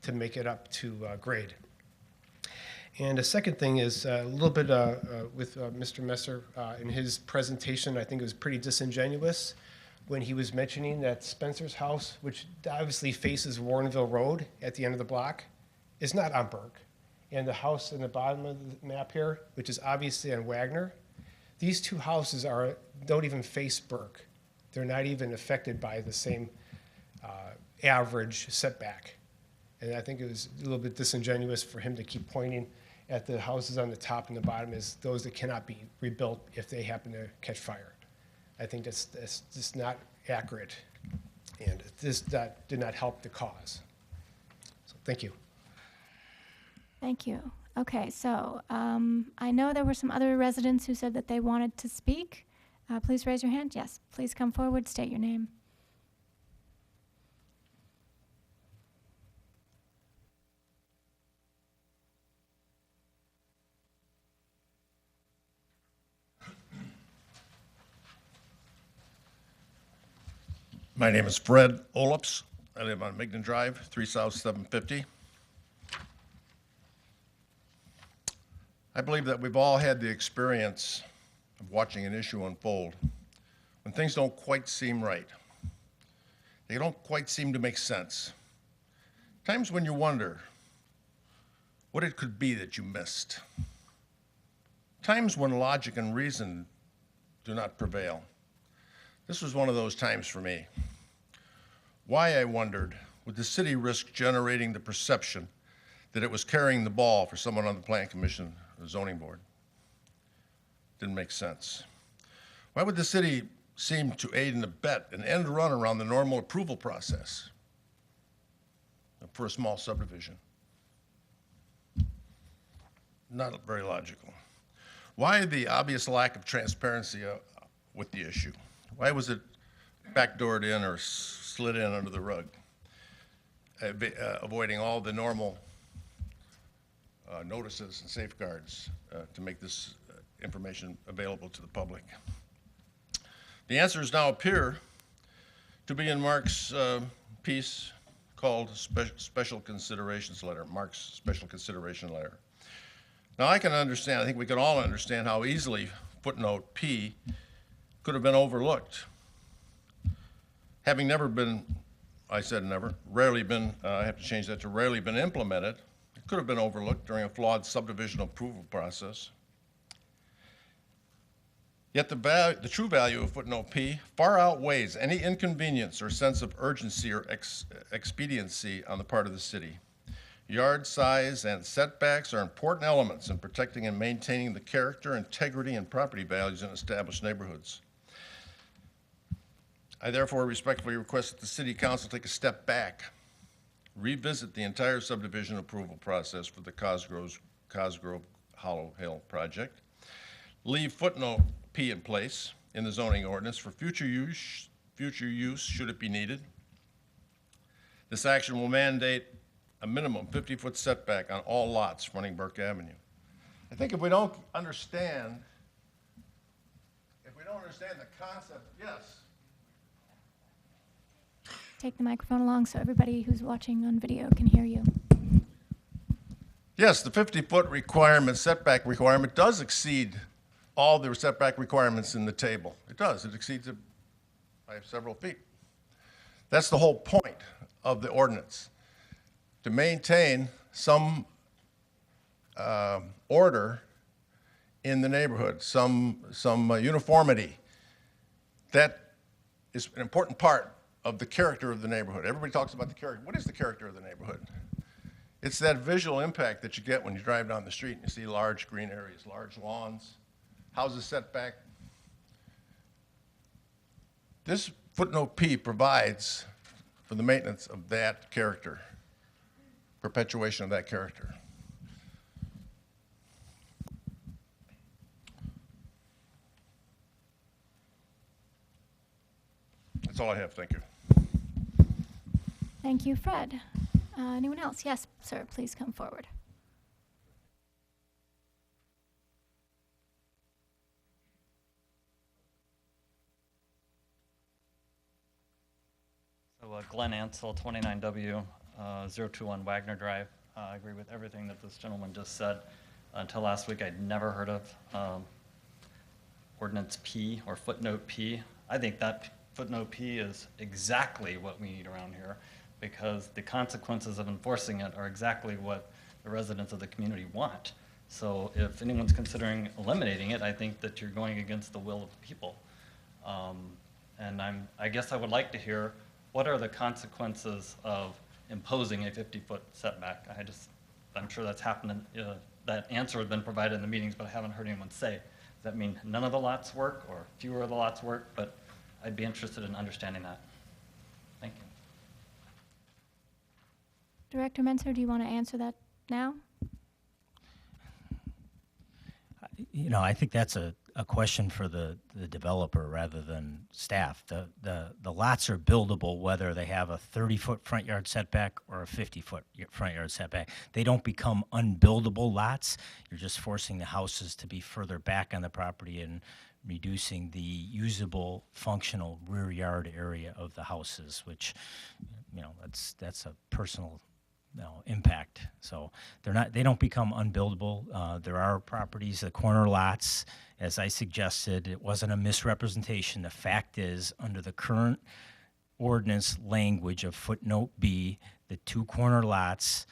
to make it up to grade. And the second thing is a little bit with Mr. Messer in his presentation. I think it was pretty disingenuous when he was mentioning that Spencer's house, which obviously faces Warrenville Road at the end of the block, is not on Burke. And the house in the bottom of the map here, which is obviously on Wagner, these two houses don't even face Burke. They're not even affected by the same average setback. And I think it was a little bit disingenuous for him to keep pointing at the houses on the top and the bottom as those that cannot be rebuilt if they happen to catch fire. I think that's just not accurate, and that did not help the cause. So thank you. Thank you. Okay, so I know there were some other residents who said that they wanted to speak. Please raise your hand. Yes, please come forward, state your name. My name is Fred Ollips. I live on Mignon Drive, 3 South 750. I believe that we've all had the experience of watching an issue unfold when things don't quite seem right. They don't quite seem to make sense. Times when you wonder what it could be that you missed. Times when logic and reason do not prevail. This was one of those times for me. Why, I wondered, would the city risk generating the perception that it was carrying the ball for someone on the Plan Commission or Zoning Board? Didn't make sense. Why would the city seem to aid and abet an end run around the normal approval process for a small subdivision? Not very logical. Why the obvious lack of transparency with the issue? Why was it backdoored in or slid in under the rug, avoiding all the normal notices and safeguards to make this information available to the public? The answers now appear to be in Mark's piece called Special Considerations Letter, Mark's Special Consideration Letter. Now I can understand, I think we can all understand how easily footnote P could have been overlooked having never been, I said never, rarely been, I have to change that to rarely been implemented, it could have been overlooked during a flawed subdivision approval process. Yet the true value of footnote P far outweighs any inconvenience or sense of urgency or expediency on the part of the city. Yard size and setbacks are important elements in protecting and maintaining the character, integrity, and property values in established neighborhoods. I therefore respectfully request that the City Council take a step back, revisit the entire subdivision approval process for the Cosgrove Hollow Hill project, leave footnote P in place in the zoning ordinance for future use should it be needed. This action will mandate a minimum 50-foot setback on all lots fronting Burke Avenue. I think if we don't understand the concept, yes. Take the microphone along so everybody who's watching on video can hear you. Yes, the 50-foot requirement, setback requirement, does exceed all the setback requirements in the table. It does. It exceeds it by several feet. That's the whole point of the ordinance, to maintain some order in the neighborhood, some uniformity. That is an important part of the character of the neighborhood. Everybody talks about the character. What is the character of the neighborhood? It's that visual impact that you get when you drive down the street and you see large green areas, large lawns, houses set back. This footnote P provides for the maintenance of that character, perpetuation of that character. That's all I have. Thank you. Thank you, Fred. Anyone else? Yes, sir, please come forward. So Glenn Ansel, 29W, 021 Wagner Drive. I agree with everything that this gentleman just said. Until last week, I'd never heard of Ordinance P or Footnote P. I think that Footnote P is exactly what we need around here, because the consequences of enforcing it are exactly what the residents of the community want. So if anyone's considering eliminating it, I think that you're going against the will of the people. And I guess I would like to hear, what are the consequences of imposing a 50-foot setback? I'm sure that's happened, that answer has been provided in the meetings, but I haven't heard anyone say. Does that mean none of the lots work or fewer of the lots work? But I'd be interested in understanding that. Thank you. Director Menser, do you want to answer that now? You know, I think that's a question for the developer rather than staff. The lots are buildable whether they have a 30-foot front yard setback or a 50-foot front yard setback. They don't become unbuildable lots. You're just forcing the houses to be further back on the property and reducing the usable, functional rear yard area of the houses, which, you know, that's a personal impact. So they don't become unbuildable. There are properties, the corner lots, as I suggested, it wasn't a misrepresentation. The fact is, under the current ordinance language of footnote B, the two corner lots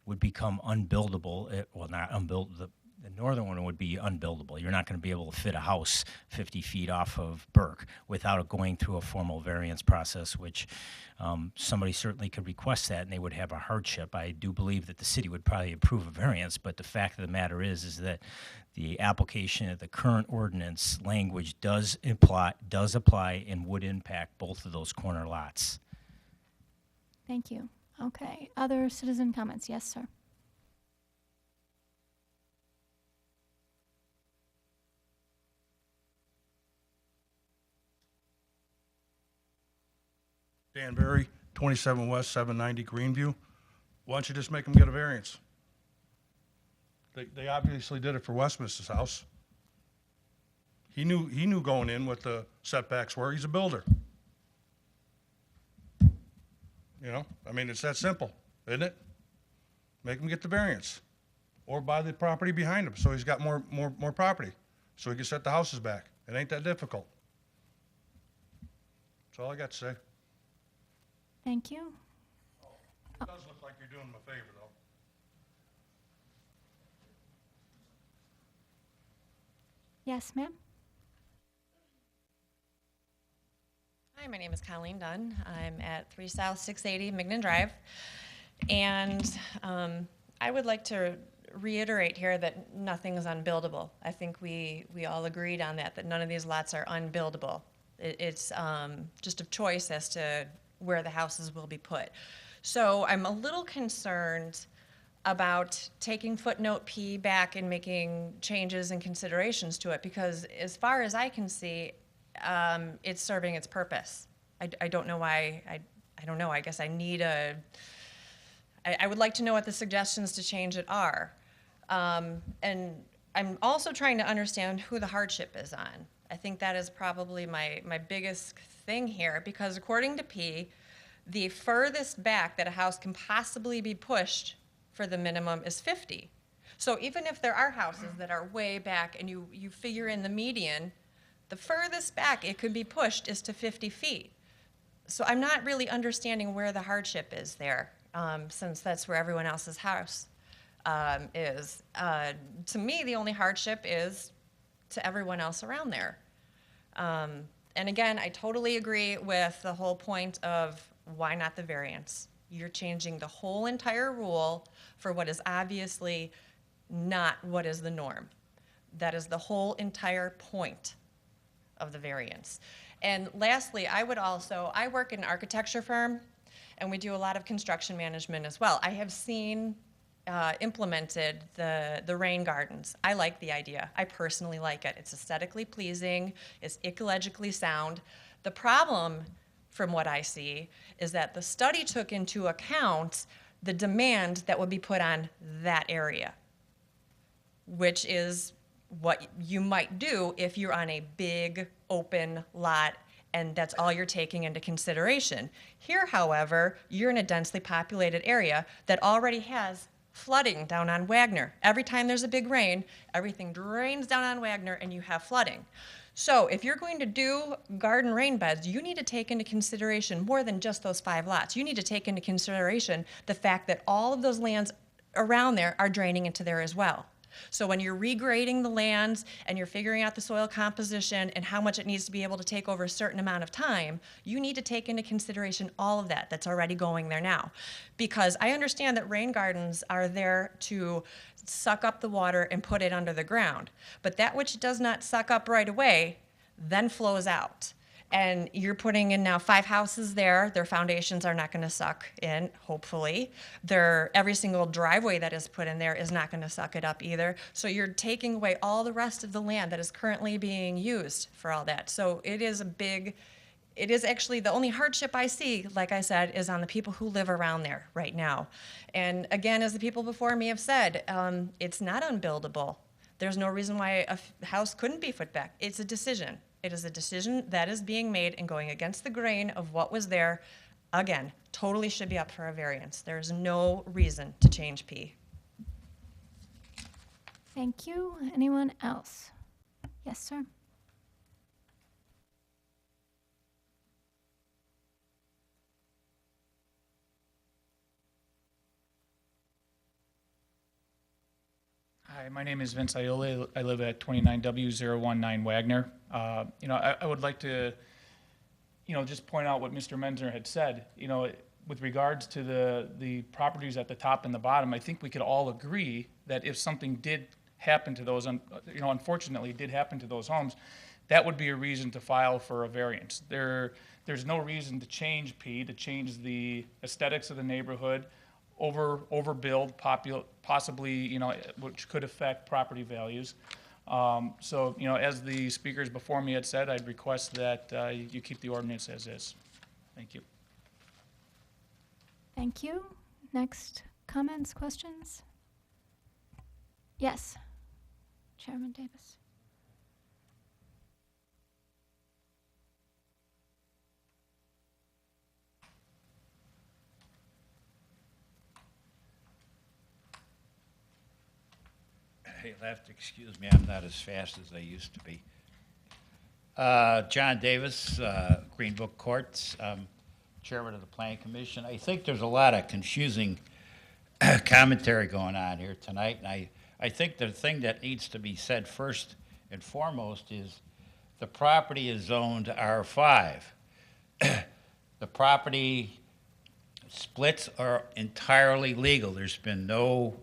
would become unbuildable. Well, not unbuildable. The northern one would be unbuildable. You're not going to be able to fit a house 50 feet off of Burke without it going through a formal variance process, which somebody certainly could request that, and they would have a hardship. I do believe that the city would probably approve a variance, but the fact of the matter is that the application of the current ordinance language does apply and would impact both of those corner lots. Thank you. Okay. Other citizen comments? Yes, sir. Dan Berry, 27 West, 790 Greenview. Why don't you just make them get a variance? They obviously did it for Westminster's house. He knew going in what the setbacks were. He's a builder. You know, I mean, it's that simple, isn't it? Make him get the variance, or buy the property behind him, so he's got more property, so he can set the houses back. It ain't that difficult. That's all I got to say. Thank you. It does look like you're doing them a favor, though. Yes, ma'am? Hi, my name is Colleen Dunn. I'm at 3 South 680 Mignon Drive. And I would like to reiterate here that nothing is unbuildable. I think we all agreed on that none of these lots are unbuildable. It's just a choice as to where the houses will be put. So I'm a little concerned about taking footnote P back and making changes and considerations to it, because as far as I can see, it's serving its purpose. I don't know why, I don't know, I guess I need I would like to know what the suggestions to change it are. And I'm also trying to understand who the hardship is on. I think that is probably my biggest thing here, because according to P, the furthest back that a house can possibly be pushed for the minimum is 50. So even if there are houses that are way back and you figure in the median, the furthest back it could be pushed is to 50 feet. So I'm not really understanding where the hardship is there, since that's where everyone else's house is. To me, the only hardship is to everyone else around there. And again, I totally agree with the whole point of why not the variance. You're changing the whole entire rule for what is obviously not what is the norm. That is the whole entire point of the variance. And lastly, I work in an architecture firm, and we do a lot of construction management as well. I have seen implemented the rain gardens. I like the idea. I personally like it. It's aesthetically pleasing. It's ecologically sound. The problem, from what I see, is that the study took into account the demand that would be put on that area, which is what you might do if you're on a big open lot and that's all you're taking into consideration. Here, however, you're in a densely populated area that already has flooding down on Wagner. Every time there's a big rain, everything drains down on Wagner and you have flooding. So if you're going to do garden rain beds, you need to take into consideration more than just those 5 lots. You need to take into consideration the fact that all of those lands around there are draining into there as well. So when you're regrading the lands and you're figuring out the soil composition and how much it needs to be able to take over a certain amount of time, you need to take into consideration all of that that's already going there now. Because I understand that rain gardens are there to suck up the water and put it under the ground. But that which does not suck up right away then flows out. And you're putting in now 5 houses there. Their foundations are not going to suck in, hopefully. Every single driveway that is put in there is not going to suck it up either. So you're taking away all the rest of the land that is currently being used for all that. So it is actually the only hardship I see, like I said, is on the people who live around there right now. And again, as the people before me have said, it's not unbuildable. There's no reason why a house couldn't be put back. It's a decision. It is a decision that is being made and going against the grain of what was there. Again, totally should be up for a variance. There's no reason to change P. Thank you. Anyone else? Yes, sir. Hi, my name is Vince Aioli. I live at 29W019 Wagner. I would like to, just point out what Mr. Menzner had said. With regards to the properties at the top and the bottom, I think we could all agree that if something did happen to those, unfortunately did happen to those homes, that would be a reason to file for a variance. There's no reason to change P, to change the aesthetics of the neighborhood, overbuild, possibly, which could affect property values. So, as the speakers before me had said, I'd request that you keep the ordinance as is. Thank you. Thank you. Next, comments, questions? Yes, Chairman Davis. You'll have to excuse me, I'm not as fast as I used to be. John Davis, Green Book Courts. Chairman of the Planning Commission. I think there's a lot of confusing commentary going on here tonight, and I think the thing that needs to be said first and foremost is the property is zoned R5. The property splits are entirely legal. There's been no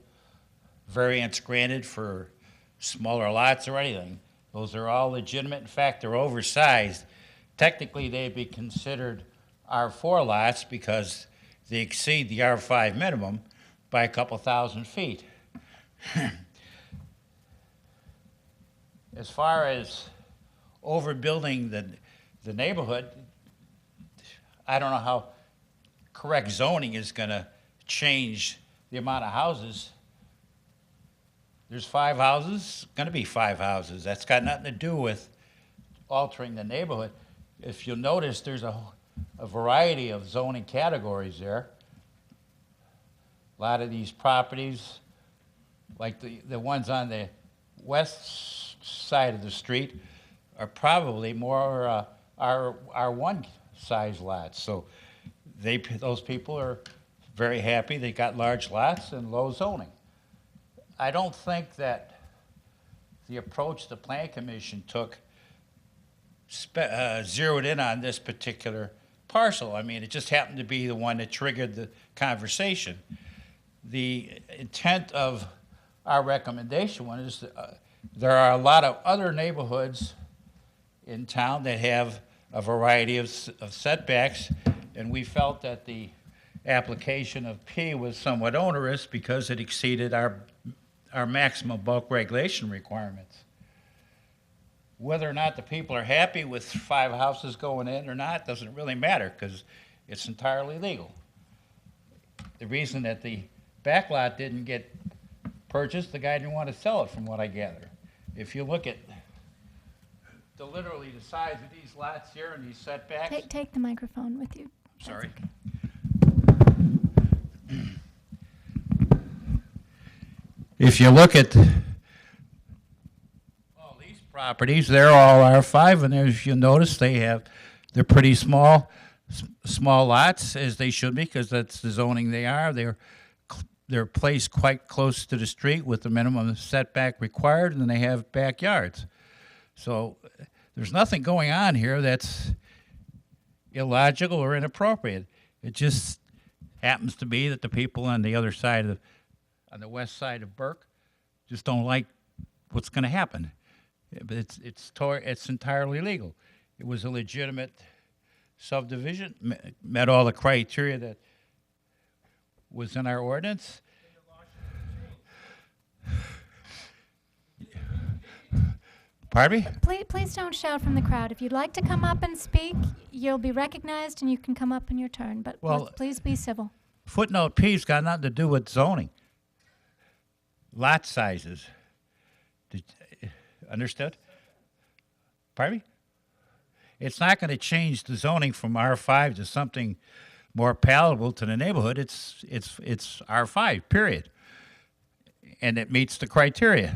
variance granted for smaller lots or anything. Those are all legitimate. In fact, they're oversized. Technically, they'd be considered R4 lots because they exceed the R5 minimum by a couple thousand feet. As far as overbuilding the neighborhood, I don't know how correct zoning is going to change the amount of houses. There's 5 houses, going to be 5 houses. That's got nothing to do with altering the neighborhood. If you'll notice, there's a variety of zoning categories there. A lot of these properties, like the ones on the west side of the street, are probably more R1 size lots. So those people are very happy. They got large lots and low zoning. I don't think that the approach the Plan Commission took zeroed in on this particular parcel. I mean, it just happened to be the one that triggered the conversation. The intent of our recommendation is there are a lot of other neighborhoods in town that have a variety of setbacks, and we felt that the application of P was somewhat onerous because it exceeded our maximum bulk regulation requirements. Whether or not the people are happy with 5 houses going in or not doesn't really matter because it's entirely legal. The reason that the back lot didn't get purchased, the guy didn't want to sell it, from what I gather. If you look at literally the size of these lots here and these setbacks. Take the microphone with you. Sorry. If you look at all these properties, they're all R5, and as you notice, they're pretty small lots, as they should be, because that's the zoning they are. They're placed quite close to the street with the minimum setback required, and then they have backyards. So there's nothing going on here that's illogical or inappropriate. It just happens to be that the people on the other side on the west side of Burke just don't like what's going to happen. But it's entirely legal. It was a legitimate subdivision, met all the criteria that was in our ordinance. Pardon me? Please don't shout from the crowd. If you'd like to come up and speak, you'll be recognized and you can come up in your turn. But please be civil. Footnote P's got nothing to do with zoning. Lot sizes. Understood? Pardon me? It's not going to change the zoning from R5 to something more palatable to the neighborhood. It's R5, period. And it meets the criteria.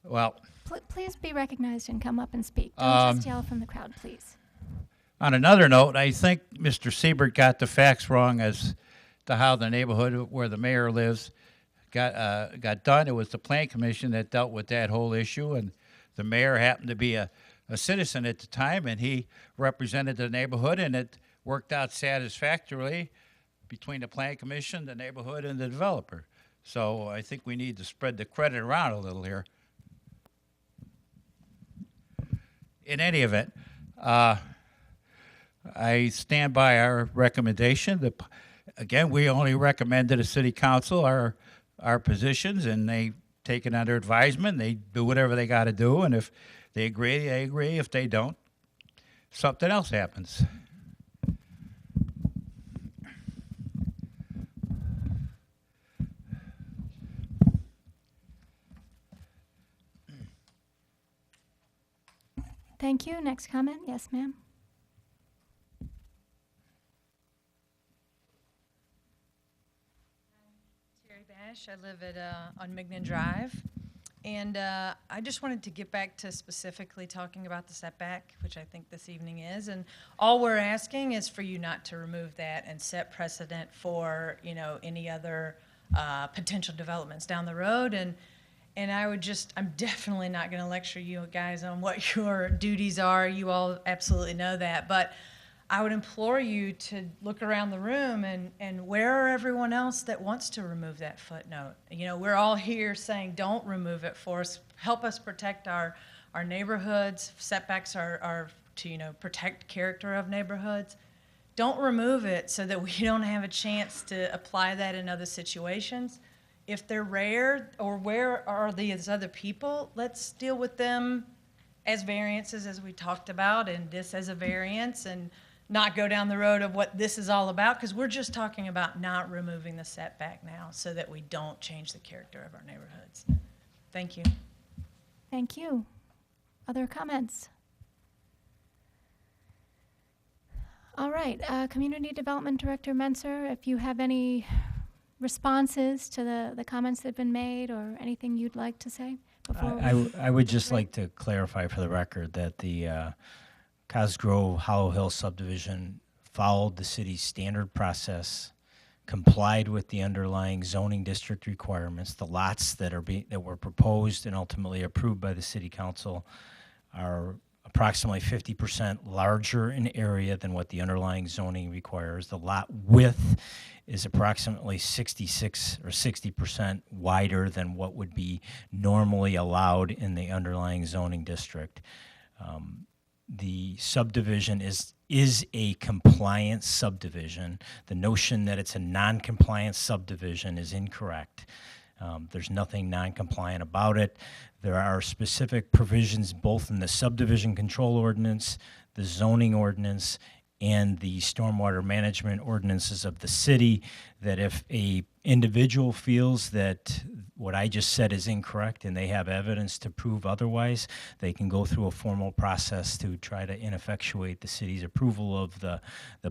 Well, please be recognized and come up and speak. Don't just yell from the crowd, please. On another note, I think Mr. Siebert got the facts wrong as to how the neighborhood where the mayor lives got done. It was the Plan Commission that dealt with that whole issue, and the mayor happened to be a citizen at the time, and he represented the neighborhood, and it worked out satisfactorily between the Plan Commission, the neighborhood, and the developer. So I think we need to spread the credit around a little here. In any event, I stand by our recommendation. Again, we only recommend to the city council our positions, and they take it under advisement. They do whatever they got to do, and if they agree, they agree. If they don't, something else happens. Thank you. Next comment? Yes, ma'am. Terry Bash. I live on Mignon Drive. And I just wanted to get back to specifically talking about the setback, which I think this evening is. And all we're asking is for you not to remove that and set precedent for, you know, any other potential developments down the road. And I would just, I'm definitely not going to lecture you guys on what your duties are. You all absolutely know that. But I would implore you to look around the room and where are everyone else that wants to remove that footnote? You know, we're all here saying don't remove it for us. Help us protect our neighborhoods. Setbacks are to, you know, protect character of neighborhoods. Don't remove it so that we don't have a chance to apply that in other situations. If they're rare, or where are these other people, let's deal with them as variances as we talked about, and this as a variance, and not go down the road of what this is all about, because we're just talking about not removing the setback now so that we don't change the character of our neighborhoods. Thank you. Thank you. Other comments? All right, Community Development Director Menser, if you have any responses to the comments that have been made or anything you'd like to say before I would just like to clarify for the record that the Cosgrove Hollow Hill subdivision followed the city's standard process, complied with the underlying zoning district requirements. The lots that were proposed and ultimately approved by the city council are approximately 50% larger in area than what the underlying zoning requires. The lot width is approximately 66 or 60% wider than what would be normally allowed in the underlying zoning district. The subdivision is a compliant subdivision. The notion that it's a non-compliant subdivision is incorrect. There's nothing non-compliant about it. There are specific provisions both in the subdivision control ordinance, the zoning ordinance, and the stormwater management ordinances of the city that if a individual feels that what I just said is incorrect and they have evidence to prove otherwise, they can go through a formal process to try to ineffectuate the city's approval of the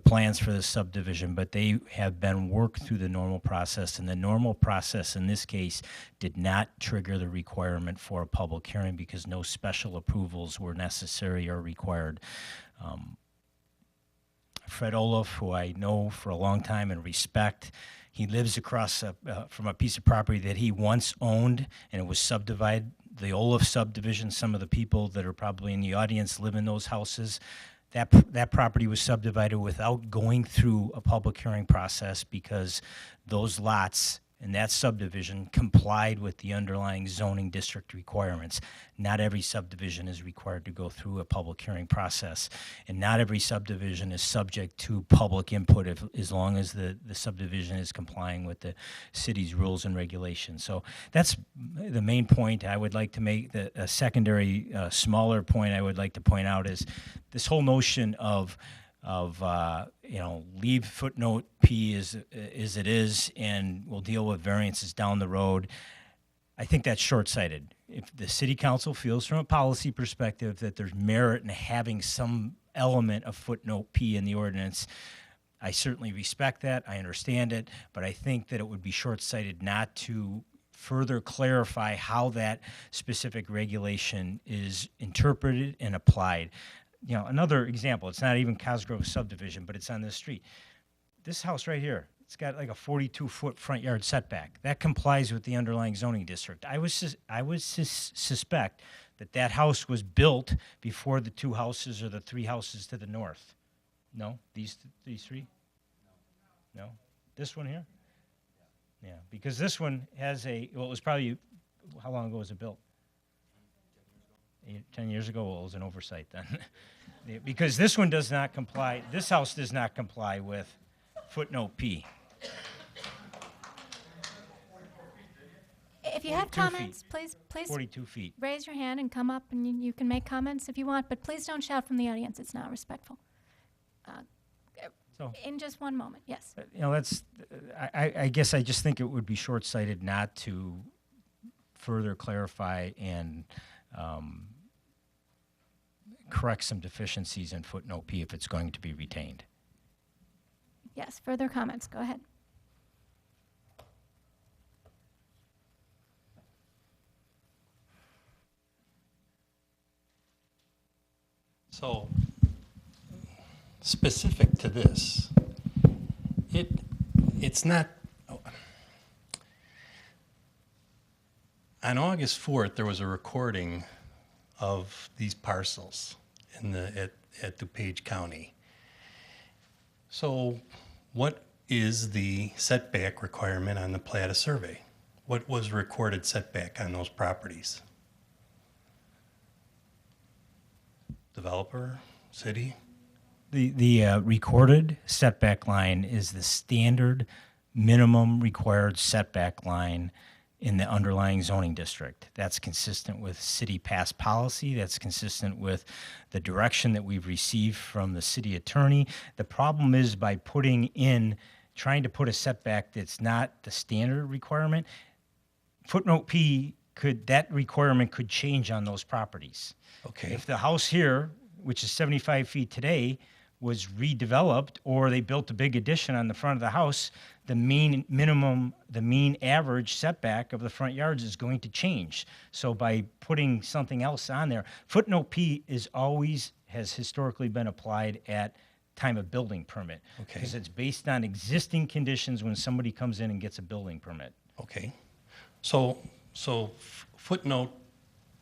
plans for the subdivision. But they have been worked through the normal process, and the normal process in this case did not trigger the requirement for a public hearing because no special approvals were necessary or required. Fred Olaf, who I know for a long time and respect, he lives across from a piece of property that he once owned, and it was subdivided. The Olaf subdivision, some of the people that are probably in the audience live in those houses. That property was subdivided without going through a public hearing process because those lots in that subdivision complied with the underlying zoning district requirements. Not every subdivision is required to go through a public hearing process, and not every subdivision is subject to public input as long as the subdivision is complying with the city's rules and regulations. So that's the main point I would like to make. A secondary, smaller point I would like to point out is this whole notion of you know, leave footnote P as it is, and we'll deal with variances down the road. I think that's short-sighted. If the city council feels from a policy perspective that there's merit in having some element of footnote P in the ordinance, I certainly respect that, I understand it, but I think that it would be short-sighted not to further clarify how that specific regulation is interpreted and applied. You know, another example, it's not even Cosgrove subdivision, but it's on this street. This house right here, it's got like a 42-foot front yard setback. That complies with the underlying zoning district. I would suspect that house was built before the two houses or the three houses to the north. No? These three? No? This one here? Yeah, because this one has well, it was probably, how long ago was it built? 10 years ago? Well, it was an oversight then. Because this one does not comply, this house does not comply with footnote P. If you have 42 comments, please 42 feet. raise your hand and come up, and you can make comments if you want, but please don't shout from the audience. It's not respectful. So, in just one moment, yes. You know, that's, I guess I just think it would be short-sighted not to further clarify and correct some deficiencies in footnote P if it's going to be retained. Yes, further comments, go ahead. So, specific to this, it's not, on August 4th, there was a recording of these parcels at DuPage County. So what is the setback requirement on the Plata survey? What was recorded setback on those properties? Developer, city? The recorded setback line is the standard minimum required setback line in the underlying zoning district. That's consistent with city past policy. That's consistent with the direction that we've received from the city attorney. The problem is by trying to put a setback that's not the standard requirement, footnote P that requirement could change on those properties. Okay. If the house here, which is 75 feet today, was redeveloped, or they built a big addition on the front of the house, the mean average setback of the front yards is going to change. So by putting something else on there, footnote P has historically been applied at time of building permit. Okay. Because it's based on existing conditions when somebody comes in and gets a building permit. Okay. So footnote,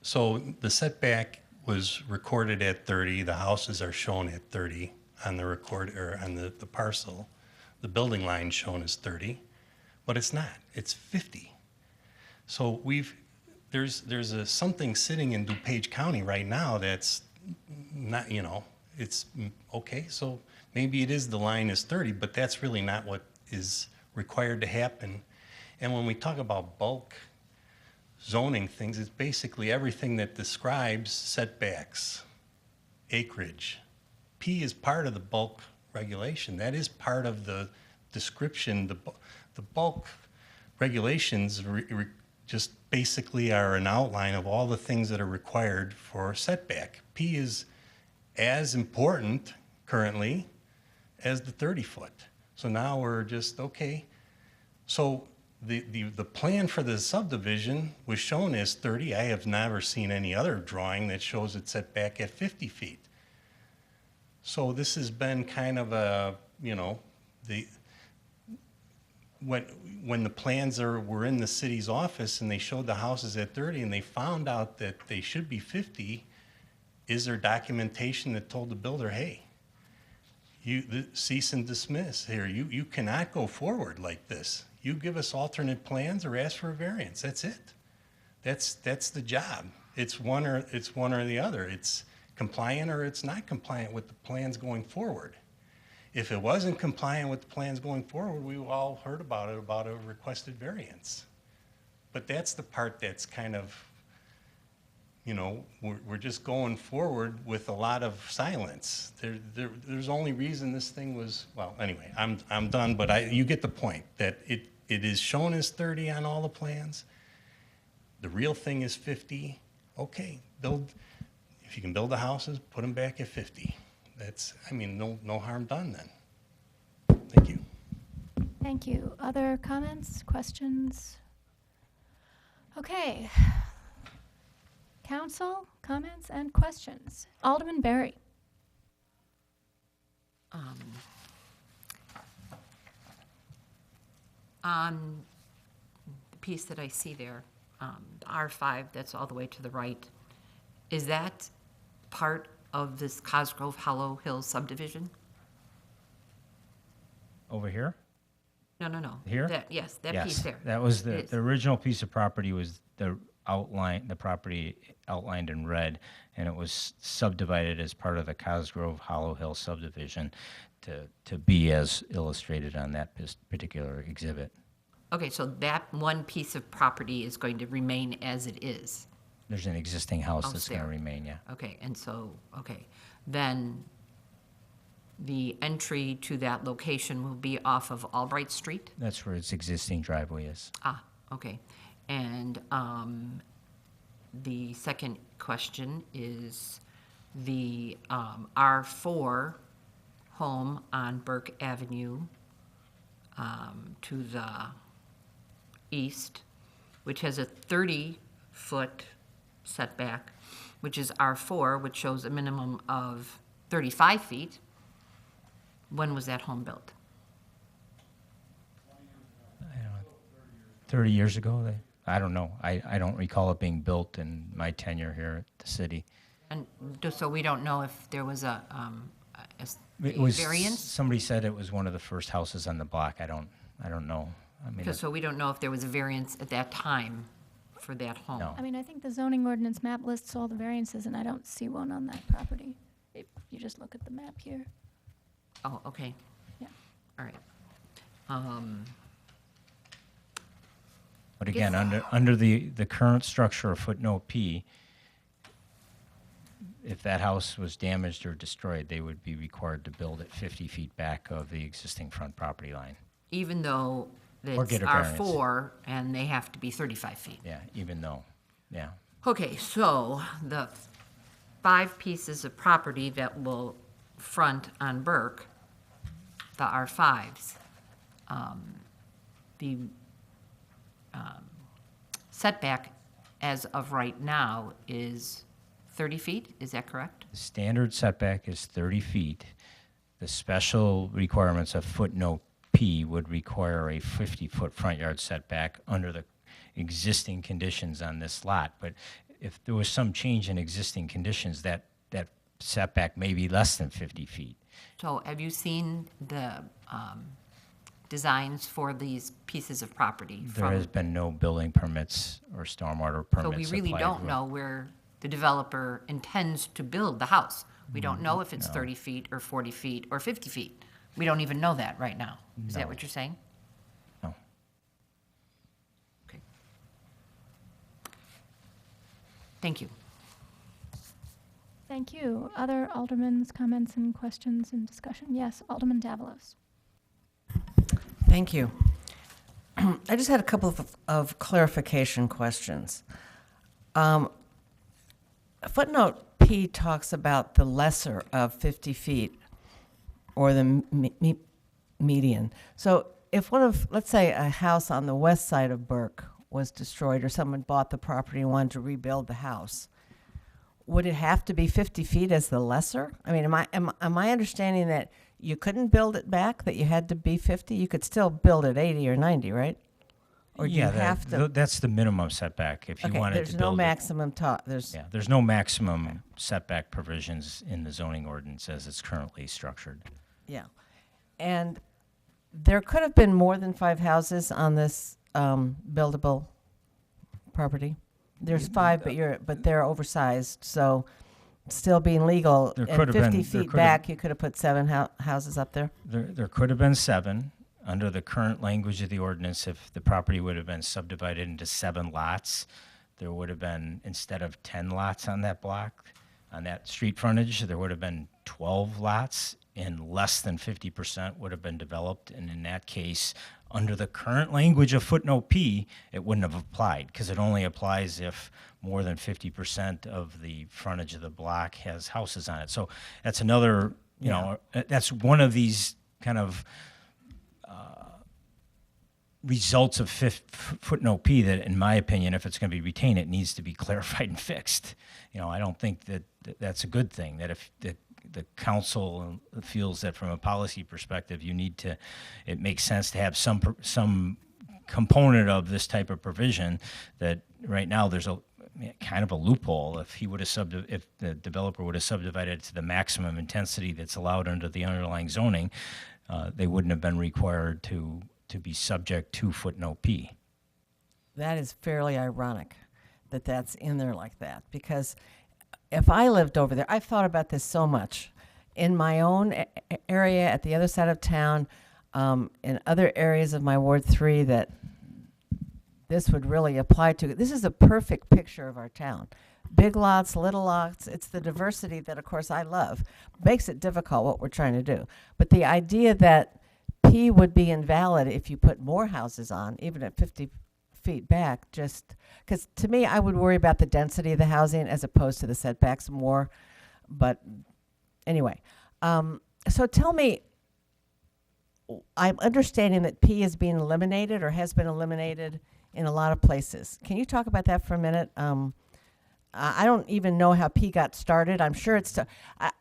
so the setback was recorded at 30, the houses are shown at 30 on the on the parcel. The building line shown as 30, but it's not, it's 50. So there's something sitting in DuPage County right now that's not, it's okay, so maybe it is the line is 30, but that's really not what is required to happen. And when we talk about bulk zoning things, it's basically everything that describes setbacks, acreage. P is part of the bulk regulation. That is part of the description. The bulk regulations just basically are an outline of all the things that are required for setback. P is as important currently as the 30-foot. So now we're just, okay. So the plan for the subdivision was shown as 30. I have never seen any other drawing that shows it set back at 50 feet. So this has been kind of a, when the plans were in the city's office and they showed the houses at 30 and they found out that they should be 50, is there documentation that told the builder, hey, cease and dismiss here, you cannot go forward like this. You give us alternate plans or ask for a variance. That's it. That's the job. It's one or the other. It's compliant or it's not compliant with the plans going forward. If it wasn't compliant with the plans going forward, we all heard about it, about a requested variance. But that's the part that's kind of, we're just going forward with a lot of silence. There's only reason this thing was, well, anyway, I'm done, but you get the point that it is shown as 30 on all the plans. The real thing is 50. Okay, if you can build the houses, put them back at 50. No harm done then. Thank you. Thank you. Other comments, questions? Okay. Council, comments and questions. Alderman Berry. On the piece that I see there, the R5, that's all the way to the right, is that part of this Cosgrove Hollow Hills subdivision? Over here? No. Here? Yes, that piece there. That was It is. the original piece of property was the property outlined in red, and it was subdivided as part of the Cosgrove Hollow Hill subdivision to be as illustrated on that particular exhibit. Okay, so that one piece of property is going to remain as it is? There's an existing house that's going to there. remain, yeah. Okay, then the entry to that location will be off of Albright Street? That's where its existing driveway is. Okay. And the second question is the R4 home on Burke Avenue to the east, which has a 30-foot setback, which is R4, which shows a minimum of 35 feet. When was that home built? 30 years ago, I don't know. I don't recall it being built in my tenure here at the city. And so we don't know if there was a It was, variance? somebody said it was one of the first houses on the block. I don't know. I mean, So we don't know if there was a variance at that time for that home? No. I mean, I think the zoning ordinance map lists all the variances, and I don't see one on that property. If you just look at the map here. Oh, okay. Yeah. All right. But again, under the current structure of footnote P, if that house was damaged or destroyed, they would be required to build it 50 feet back of the existing front property line. Even though Or it's get a variance. R4 and they have to be 35 feet? Yeah, even though, yeah. Okay, so the 5 pieces of property that will front on Burke, the R5s, the setback as of right now is 30 feet, is that correct? The standard setback is 30 feet. The special requirements of footnote P would require a 50-foot front yard setback under the existing conditions on this lot. But if there was some change in existing conditions, that setback may be less than 50 feet. So have you seen the designs for these pieces of property? There has been no building permits or stormwater permits So we really applied don't to it. know where the developer intends to build the house. We don't know if it's No. 30 feet or 40 feet or 50 feet. We don't even know that right now. Is that No. what you're saying? No. Okay. Thank you. Thank you. Other aldermen's comments and questions and discussion? Yes, Alderman Davalos. Thank you. I just had a couple of clarification questions. Footnote P talks about the lesser of 50 feet or the median. So if let's say a house on the west side of Burke was destroyed or someone bought the property and wanted to rebuild the house, would it have to be 50 feet as the lesser? I mean, am I understanding that you couldn't build it back, that you had to be 50? You could still build it 80 or 90, right? Or do Yeah, you have to? that's the minimum setback if you Okay, wanted to there's build no it. maximum Yeah, there's no maximum setback provisions in the zoning ordinance as it's currently structured. Yeah. And there could have been more than 5 houses on this buildable property. There's 5, but they're oversized, so still being legal. There and could have been- 50 there feet could have- back, you could have put 7 houses up there? There could have been 7. Under the current language of the ordinance, if the property would have been subdivided into 7 lots, there would have been, instead of 10 lots on that block, on that street frontage, there would have been 12 lots, and less than 50% would have been developed. And in that case, under the current language of footnote P, it wouldn't have applied, because it only applies if more than 50% of the frontage of the block has houses on it. So that's another, you know, that's one of these kind of results of footnote P that, in my opinion, if it's going to be retained, it needs to be clarified and fixed. You know, I don't think that that's a good thing, that if the council feels that from a policy perspective, it makes sense to have some component of this type of provision, that right now there's a kind of a loophole. If the developer would have subdivided it to the maximum intensity that's allowed under the underlying zoning, they wouldn't have been required to be subject to footnote P. That is fairly ironic that that's in there like that, because if I lived over there, I've thought about this so much in my own area at the other side of town, in other areas of my Ward 3 that this would really apply to. This is a perfect picture of our town. Big lots, little lots, it's the diversity that, of course, I love. Makes it difficult what we're trying to do. But the idea that P would be invalid if you put more houses on, even at 50 feet back, just because to me, I would worry about the density of the housing as opposed to the setbacks more. But anyway, so tell me, I'm understanding that P is being eliminated or has been eliminated in a lot of places. Can you talk about that for a minute? I don't even know how P got started. I'm sure it's,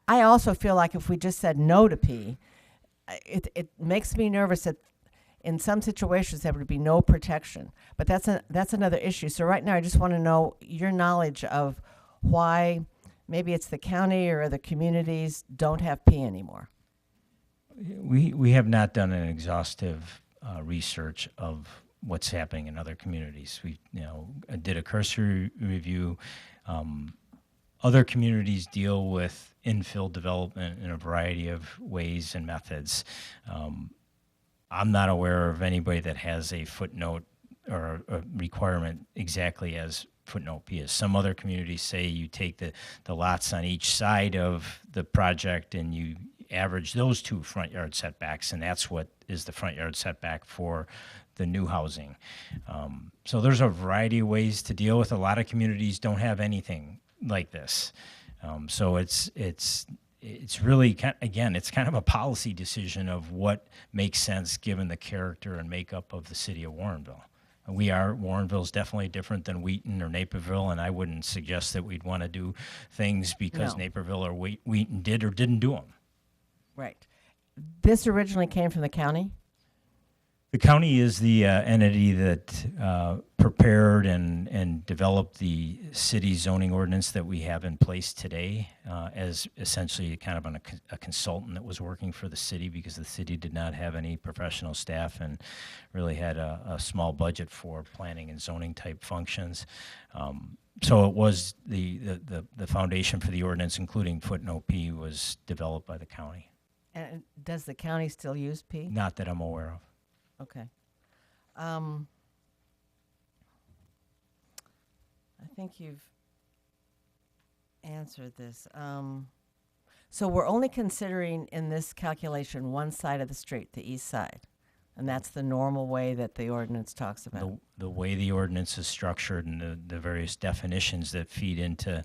I also feel like if we just said no to P, it makes me nervous that in some situations there would be no protection. But that's another issue. So right now I just want to know your knowledge of why maybe it's the county or the communities don't have P anymore. We have not done an exhaustive research of what's happening in other communities. We did a cursory review. Other communities deal with infill development in a variety of ways and methods. I'm not aware of anybody that has a footnote or a requirement exactly as footnote P is. Some other communities say you take the lots on each side of the project and you average those two front yard setbacks, and that's what is the front yard setback for the new housing. So there's a variety of ways to deal with. A lot of communities don't have anything like this. So it's really, again, it's kind of a policy decision of what makes sense given the character and makeup of the city of Warrenville. Warrenville's definitely different than Wheaton or Naperville, and I wouldn't suggest that we'd want to do things because No. Naperville or Wheaton did or didn't do them. Right. This originally came from the county? The county is the entity that prepared and developed the city zoning ordinance that we have in place today as essentially kind of a consultant that was working for the city because the city did not have any professional staff and really had a small budget for planning and zoning type functions. So it was the foundation for the ordinance, including footnote P, was developed by the county. And does the county still use P? Not that I'm aware of. Okay. I think you've answered this. So we're only considering in this calculation one side of the street, the east side, and that's the normal way that the ordinance talks about. The way the ordinance is structured and the various definitions that feed into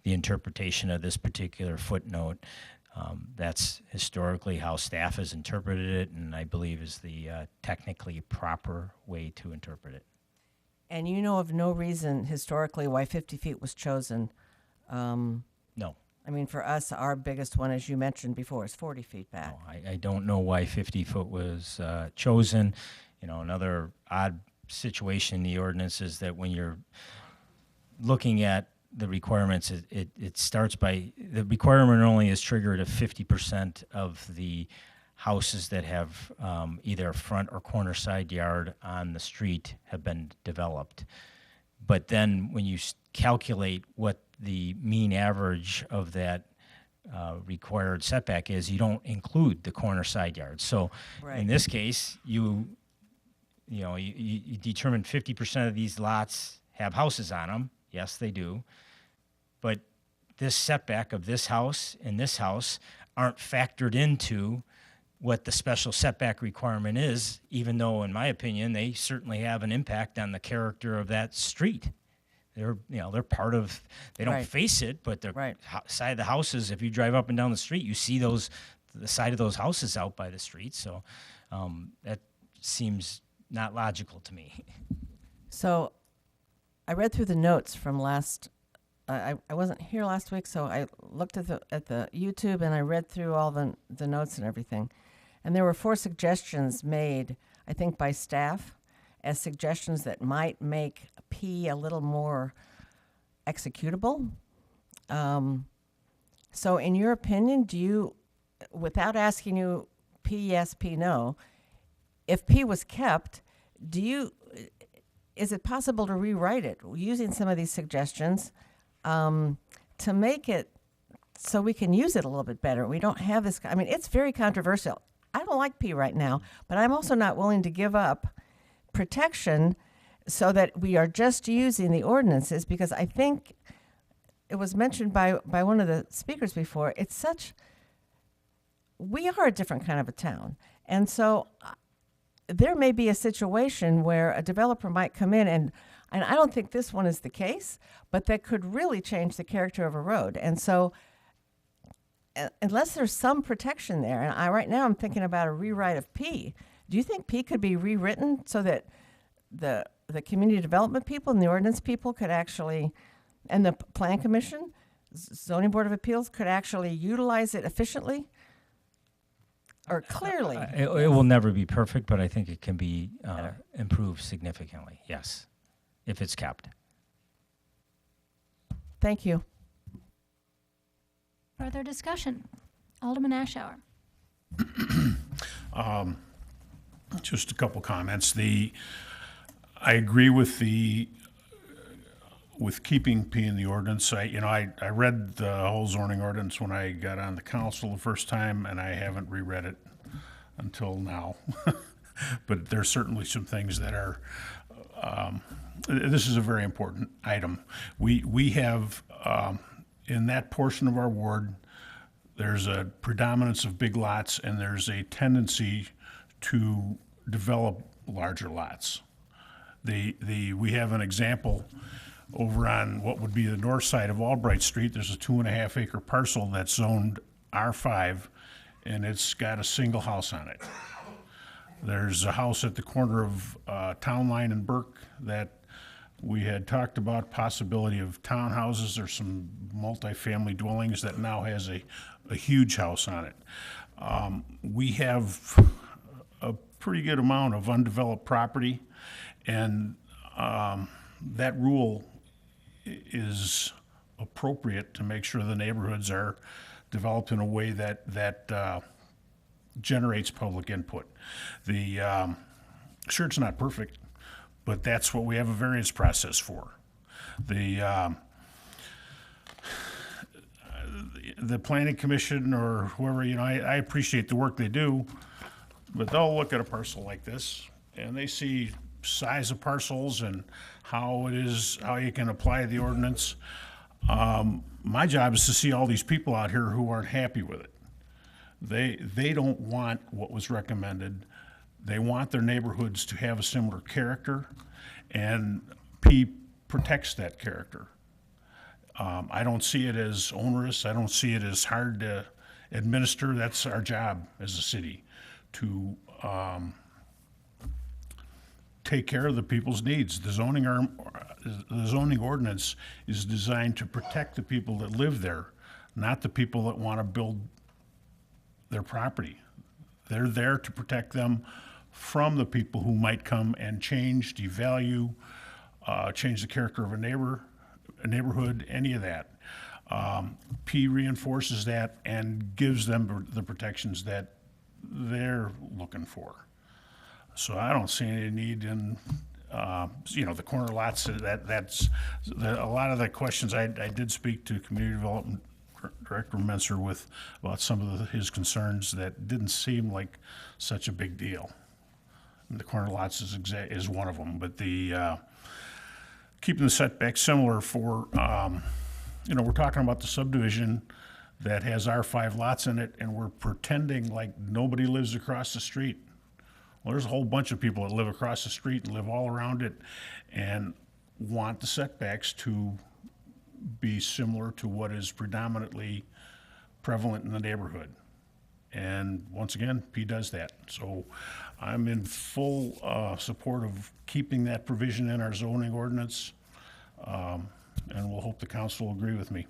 the interpretation of this particular footnote, that's historically how staff has interpreted it, and I believe is the technically proper way to interpret it. And you know of no reason historically why 50 feet was chosen? No. I mean, for us, our biggest one, as you mentioned before, is 40 feet back. I don't know why 50 foot was chosen. Another odd situation in the ordinance is that when you're looking at the requirements, it starts by, the requirement only is triggered if 50% of the houses that have either a front or corner side yard on the street have been developed. But then when you calculate what the mean average of that required setback is, you don't include the corner side yards. So Right. in this case, you determine 50% of these lots have houses on them. Yes, they do. But this setback of this house and this house aren't factored into what the special setback requirement is, even though, in my opinion, they certainly have an impact on the character of that street. They're part of, they don't Right. face it, but the Right. side of the houses, if you drive up and down the street, you see the side of those houses out by the street. So that seems not logical to me. So I read through the notes from last, I wasn't here last week, so I looked at the YouTube and I read through all the notes and everything. And there were 4 suggestions made, I think, by staff as suggestions that might make P a little more executable. So in your opinion, do you, without asking you P yes, P no, if P was kept, is it possible to rewrite it using some of these suggestions to make it so we can use it a little bit better? We don't have this, I mean, it's very controversial. I don't like P right now, but I'm also not willing to give up protection so that we are just using the ordinances, because I think it was mentioned by one of the speakers before, we are a different kind of a town. And so there may be a situation where a developer might come in, and I don't think this one is the case, but that could really change the character of a road. And so unless there's some protection there, and right now I'm thinking about a rewrite of P. Do you think P could be rewritten so that the community development people and the ordinance people could actually and the Plan Commission, Zoning Board of Appeals could actually utilize it efficiently? Or clearly? It will never be perfect, but I think it can be improved significantly, yes, if it's kept. Thank you. Further discussion? Alderman Ashour. Just a couple comments. I agree with with keeping P in the ordinance. I read the whole zoning ordinance when I got on the council the first time, and I haven't reread it until now. But there's certainly some things that are, this is a very important item. We have, in that portion of our ward, there's a predominance of big lots, and there's a tendency to develop larger lots. We have an example over on what would be the north side of Albright Street. There's a 2.5 acre parcel that's zoned R5, and it's got a single house on it. There's a house at the corner of Town Line and Burke that we had talked about possibility of townhouses or some multifamily dwellings that now has a huge house on it. We have a pretty good amount of undeveloped property, and that rule is appropriate to make sure the neighborhoods are developed in a way that generates public input. Sure, it's not perfect, but that's what we have a variance process for. The Planning Commission or whoever, I appreciate the work they do, but they'll look at a parcel like this and they see size of parcels and how you can apply the ordinance. My job is to see all these people out here who aren't happy with it. They don't want what was recommended. They want their neighborhoods to have a similar character, and P protects that character. I don't see it as onerous. I don't see it as hard to administer. That's our job as a city, to take care of the people's needs. The zoning ordinance is designed to protect the people that live there, not the people that want to build their property. They're there to protect them from the people who might come and change, devalue, change the character of a neighborhood, any of that. P reinforces that and gives them the protections that they're looking for. So I don't see any need in, the corner lots. That's a lot of the questions. I did speak to Community Development Director Menser about some of his concerns that didn't seem like such a big deal. And the corner lots is one of them, but keeping the setback similar for, we're talking about the subdivision that has R5 lots in it, and we're pretending like nobody lives across the street. Well, there's a whole bunch of people that live across the street and live all around it and want the setbacks to be similar to what is predominantly prevalent in the neighborhood. And once again, P does that. So I'm in full support of keeping that provision in our zoning ordinance, and we'll hope the council will agree with me.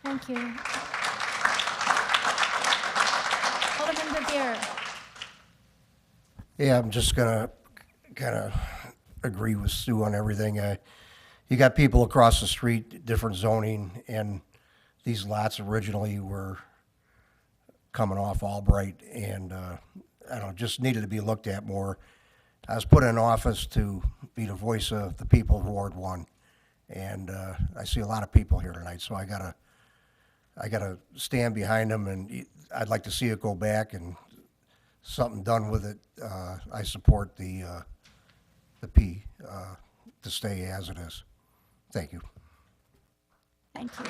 Thank you. Alderman Bevier. Yeah, I'm just gonna kind of agree with Sue on everything. You got people across the street, different zoning, and these lots originally were coming off Albright, and just needed to be looked at more. I was put in office to be the voice of the people of Ward 1, and I see a lot of people here tonight, so I gotta stand behind them, and I'd like to see it go back and something done with it. I support the P to stay as it is. Thank you. Thank you.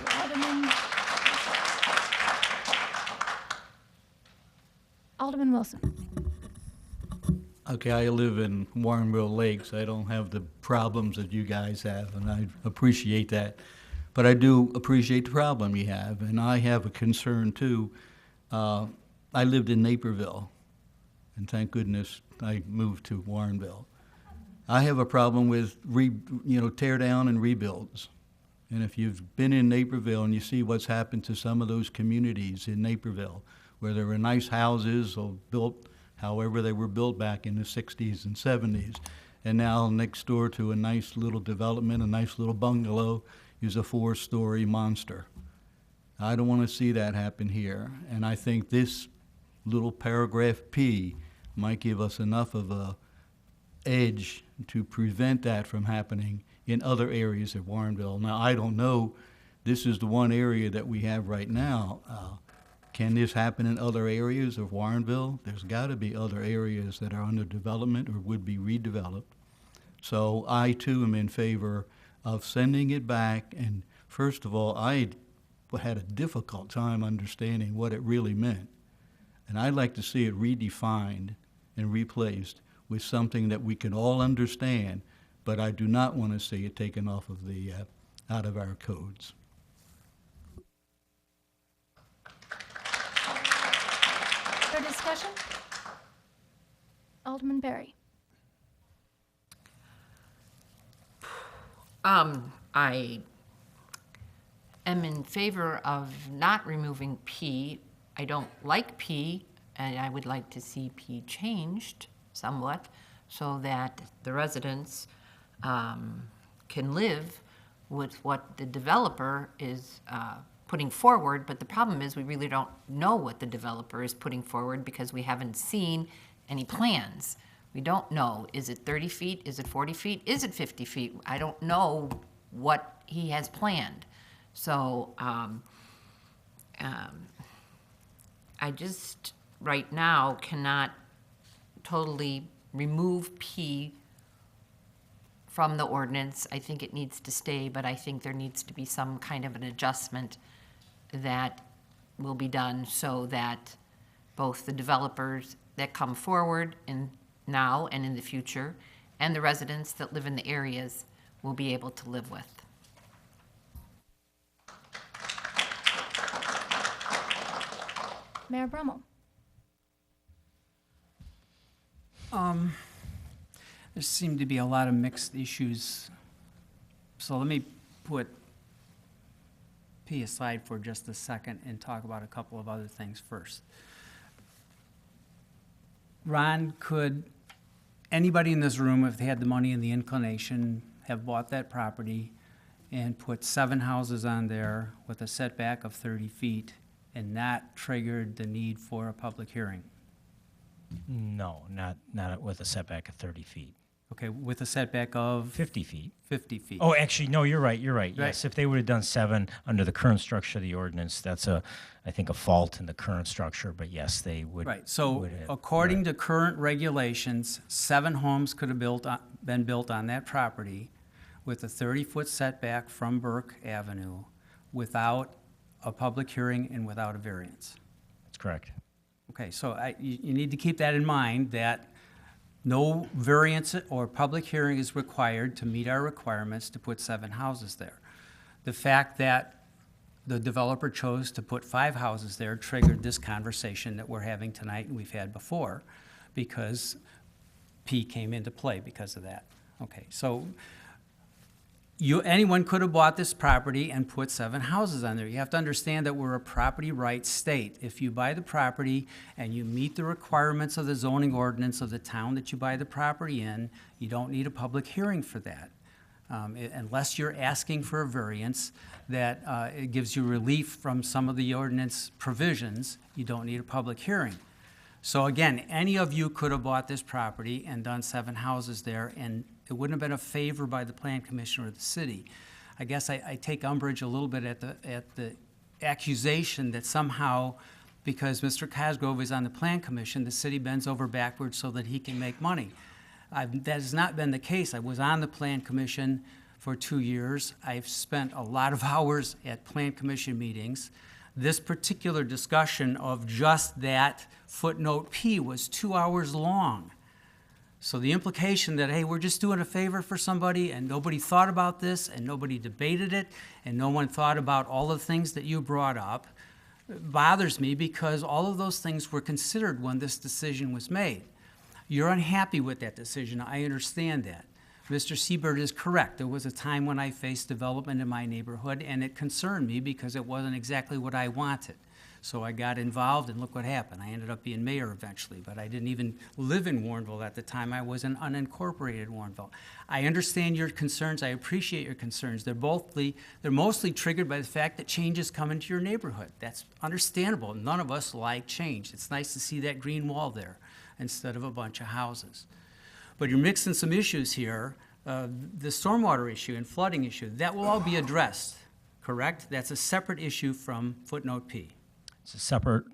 Alderman Wilson. Okay, I live in Warrenville Lakes. I don't have the problems that you guys have, and I appreciate that. But I do appreciate the problem you have, and I have a concern too. I lived in Naperville, and thank goodness I moved to Warrenville. I have a problem with tear down and rebuilds. And if you've been in Naperville and you see what's happened to some of those communities in Naperville, where there were nice houses or built however they were built back in the 60s and 70s, and now next door to a nice little development, a nice little bungalow, is a 4-story monster. I don't want to see that happen here. And I think this little paragraph P might give us enough of a edge to prevent that from happening in other areas of Warrenville. Now, I don't know, this is the one area that we have right now. Can this happen in other areas of Warrenville? There's got to be other areas that are under development or would be redeveloped. So I too am in favor of sending it back. And first of all, I had a difficult time understanding what it really meant. And I'd like to see it redefined and replaced with something that we can all understand, but I do not want to see it taken off of the, out of our codes. For discussion? Alderman Berry. I am in favor of not removing P. I don't like P, and I would like to see P changed somewhat so that the residents can live with what the developer is putting forward. But the problem is we really don't know what the developer is putting forward because we haven't seen any plans. We don't know, is it 30 feet, is it 40 feet, is it 50 feet? I don't know what he has planned. So I just, right now, cannot totally remove P from the ordinance. I think it needs to stay, but I think there needs to be some kind of an adjustment that will be done so that both the developers that come forward in now and in the future and the residents that live in the areas will be able to live with. Mayor Brummel. There seem to be a lot of mixed issues. So let me put P aside for just a second and talk about a couple of other things first. Ron, could anybody in this room, if they had the money and the inclination, have bought that property and put 7 houses on there with a setback of 30 feet and not triggered the need for a public hearing? No, not with a setback of 30 feet. Okay, with a setback of? 50 feet. 50 feet. Oh, actually, no, you're right. Right. Yes, if they would have done 7 under the current structure of the ordinance, that's I think, a fault in the current structure, but yes, they would. Right, so would have- according to current regulations, 7 homes could have been built on that property with a 30-foot setback from Burke Avenue without a public hearing and without a variance. That's correct. Okay, so you need to keep that in mind, that no variance or public hearing is required to meet our requirements to put 7 houses there. The fact that the developer chose to put 5 houses there triggered this conversation that we're having tonight and we've had before, because P came into play because of that. Okay, so anyone could have bought this property and put 7 houses on there. You have to understand that we're a property rights state. If you buy the property and you meet the requirements of the zoning ordinance of the town that you buy the property in, you don't need a public hearing for that. Unless you're asking for a variance that it gives you relief from some of the ordinance provisions, you don't need a public hearing. So again, any of you could have bought this property and done 7 houses there, and it wouldn't have been a favor by the plan commission or the city. I guess I take umbrage a little bit at the accusation that somehow, because Mr. Cosgrove is on the plan commission, the city bends over backwards so that he can make money. That has not been the case. I was on the plan commission for 2 years. I've spent a lot of hours at plan commission meetings. This particular discussion of just that footnote P was 2 hours long. So the implication that, hey, we're just doing a favor for somebody and nobody thought about this and nobody debated it and no one thought about all the things that you brought up bothers me, because all of those things were considered when this decision was made. You're unhappy with that decision. I understand that. Mr. Seibert is correct. There was a time when I faced development in my neighborhood, and it concerned me because it wasn't exactly what I wanted. So I got involved, and look what happened. I ended up being mayor eventually, but I didn't even live in Warrenville at the time. I was in unincorporated Warrenville. I understand your concerns. I appreciate your concerns. They're mostly triggered by the fact that change is coming to your neighborhood. That's understandable. None of us like change. It's nice to see that green wall there instead of a bunch of houses. But you're mixing some issues here, the stormwater issue and flooding issue. That will all be addressed, correct? That's a separate issue from footnote P. It's a separate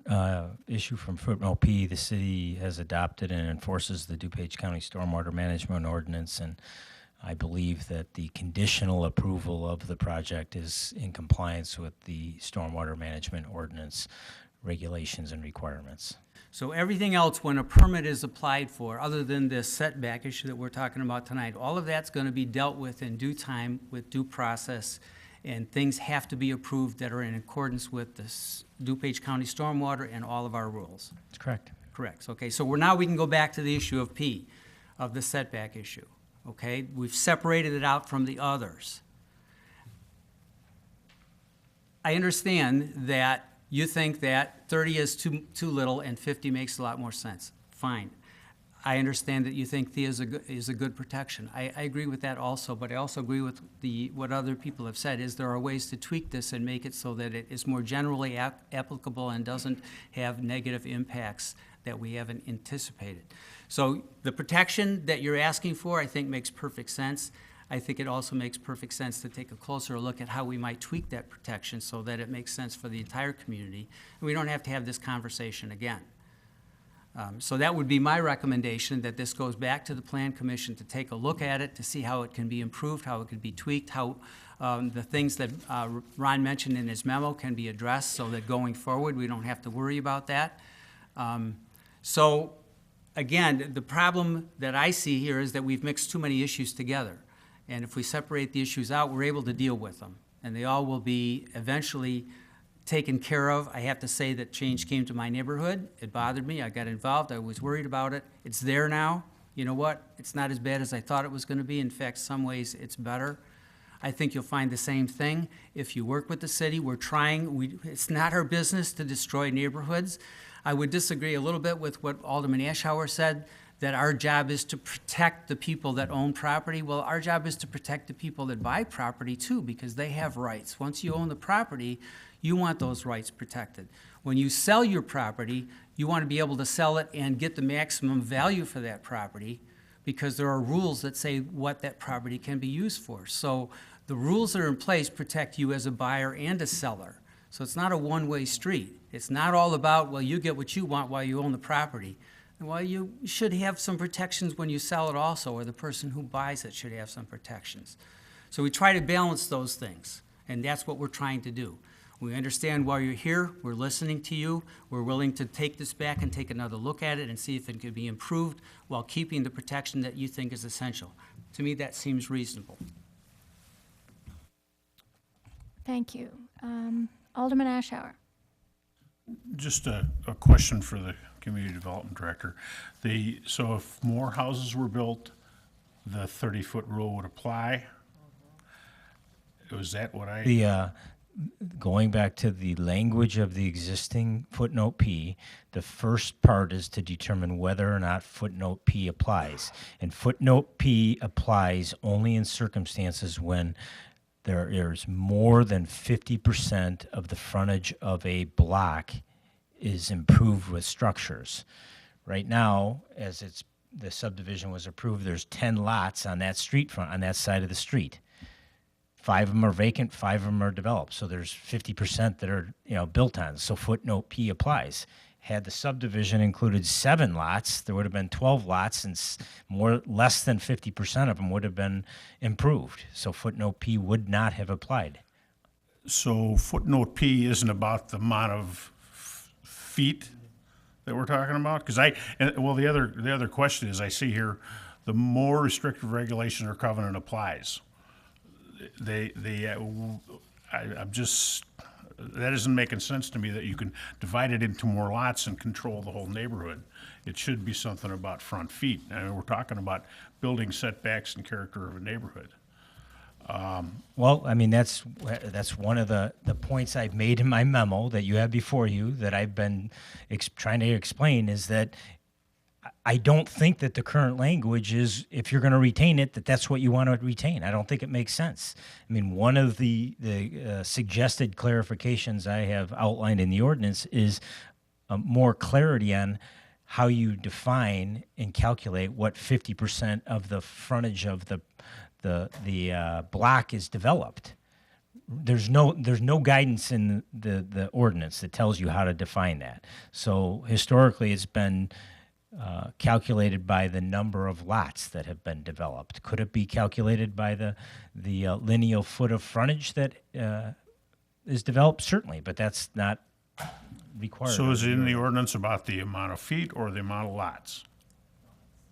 issue from footnote P. The city has adopted and enforces the DuPage County Stormwater Management Ordinance, and I believe that the conditional approval of the project is in compliance with the Stormwater Management Ordinance regulations and requirements. So everything else, when a permit is applied for, other than this setback issue that we're talking about tonight, all of that's going to be dealt with in due time, with due process, and things have to be approved that are in accordance with the DuPage County Stormwater and all of our rules. That's correct. Correct. Okay, so now we can go back to the issue of P, of the setback issue. Okay, we've separated it out from the others. I understand that you think that 30 is too little and 50 makes a lot more sense. Fine. I understand that you think Thea is a good protection. I agree with that also, but I also agree with what other people have said, is there are ways to tweak this and make it so that it is more generally applicable and doesn't have negative impacts that we haven't anticipated. So the protection that you're asking for, I think, makes perfect sense. I think it also makes perfect sense to take a closer look at how we might tweak that protection so that it makes sense for the entire community, and we don't have to have this conversation again. So that would be my recommendation, that this goes back to the Plan Commission to take a look at it, to see how it can be improved, how it could be tweaked, how the things that Ron mentioned in his memo can be addressed so that going forward we don't have to worry about that. So again, the problem that I see here is that we've mixed too many issues together. And if we separate the issues out, we're able to deal with them. And they all will be eventually taken care of. I have to say that change came to my neighborhood. It bothered me. I got involved. I was worried about it. It's there now. You know what? It's not as bad as I thought it was going to be. In fact, some ways it's better. I think you'll find the same thing if you work with the city. We're trying. It's not our business to destroy neighborhoods. I would disagree a little bit with what Alderman Ashour said, that our job is to protect the people that own property. Well, our job is to protect the people that buy property too, because they have rights. Once you own the property, you want those rights protected. When you sell your property, you want to be able to sell it and get the maximum value for that property, because there are rules that say what that property can be used for. So the rules that are in place protect you as a buyer and a seller. So it's not a one-way street. It's not all about, well, you get what you want while you own the property. Well, you should have some protections when you sell it also, or the person who buys it should have some protections. So we try to balance those things, and that's what we're trying to do. We understand why you're here. We're listening to you. We're willing to take this back and take another look at it and see if it could be improved while keeping the protection that you think is essential. To me, that seems reasonable. Thank you. Alderman Ashour. Just a question for the Community Development Director. So if more houses were built, the 30-foot rule would apply? Was that what I... Going back to the language of the existing footnote P, the first part is to determine whether or not footnote P applies. And footnote P applies only in circumstances when there is more than 50% of the frontage of a block is improved with structures. Right now, as the subdivision was approved, there's 10 lots on that street front, on that side of the street. 5 of them are vacant, 5 of them are developed. So there's 50% that are, built on. So footnote P applies. Had the subdivision included 7 lots, there would have been 12 lots, and less than 50% of them would have been improved. So footnote P would not have applied. So footnote P isn't about the amount of feet that we're talking about? Because the other question is, I see here, the more restrictive regulation or covenant applies. I'm just that isn't making sense to me that you can divide it into more lots and control the whole neighborhood. It should be something about front feet. I mean, we're talking about building setbacks and character of a neighborhood. Well, I mean, that's one of the points I've made in my memo that you have before you that I've been trying to explain is that I don't think that the current language is, if you're going to retain it, that's what you want to retain. I don't think it makes sense. I mean, one of the suggested clarifications I have outlined in the ordinance is more clarity on how you define and calculate what 50% of the frontage of the block is developed. There's no guidance in the ordinance that tells you how to define that. So historically, it's been calculated by the number of lots that have been developed. Could it be calculated by the lineal foot of frontage that is developed? Certainly, but that's not required. So is it in the ordinance about the amount of feet or the amount of lots?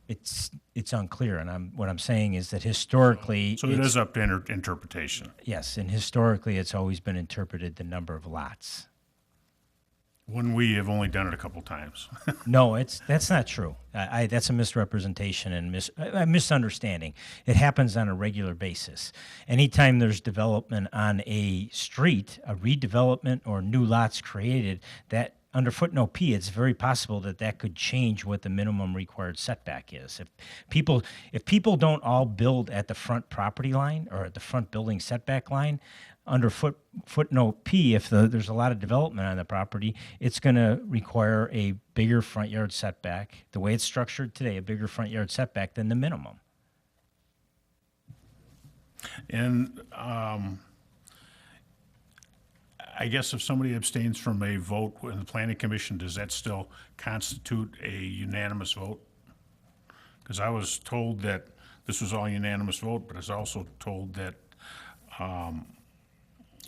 It's unclear, and what I'm saying is that historically, So it is up to interpretation. yes, and historically, it's always been interpreted the number of lots. When we have only done it a couple times. No, that's not true. That's a misrepresentation and a misunderstanding. It happens on a regular basis. Anytime there's development on a street, a redevelopment or new lots created, that under footnote P, it's very possible that could change what the minimum required setback is. If people don't all build at the front property line or at the front building setback line, under footnote P, if there's a lot of development on the property, it's going to require a bigger front yard setback. The way it's structured today, a bigger front yard setback than the minimum. And I guess if somebody abstains from a vote in the planning commission, does that still constitute a unanimous vote? Because I was told that this was all unanimous vote, but I was also told that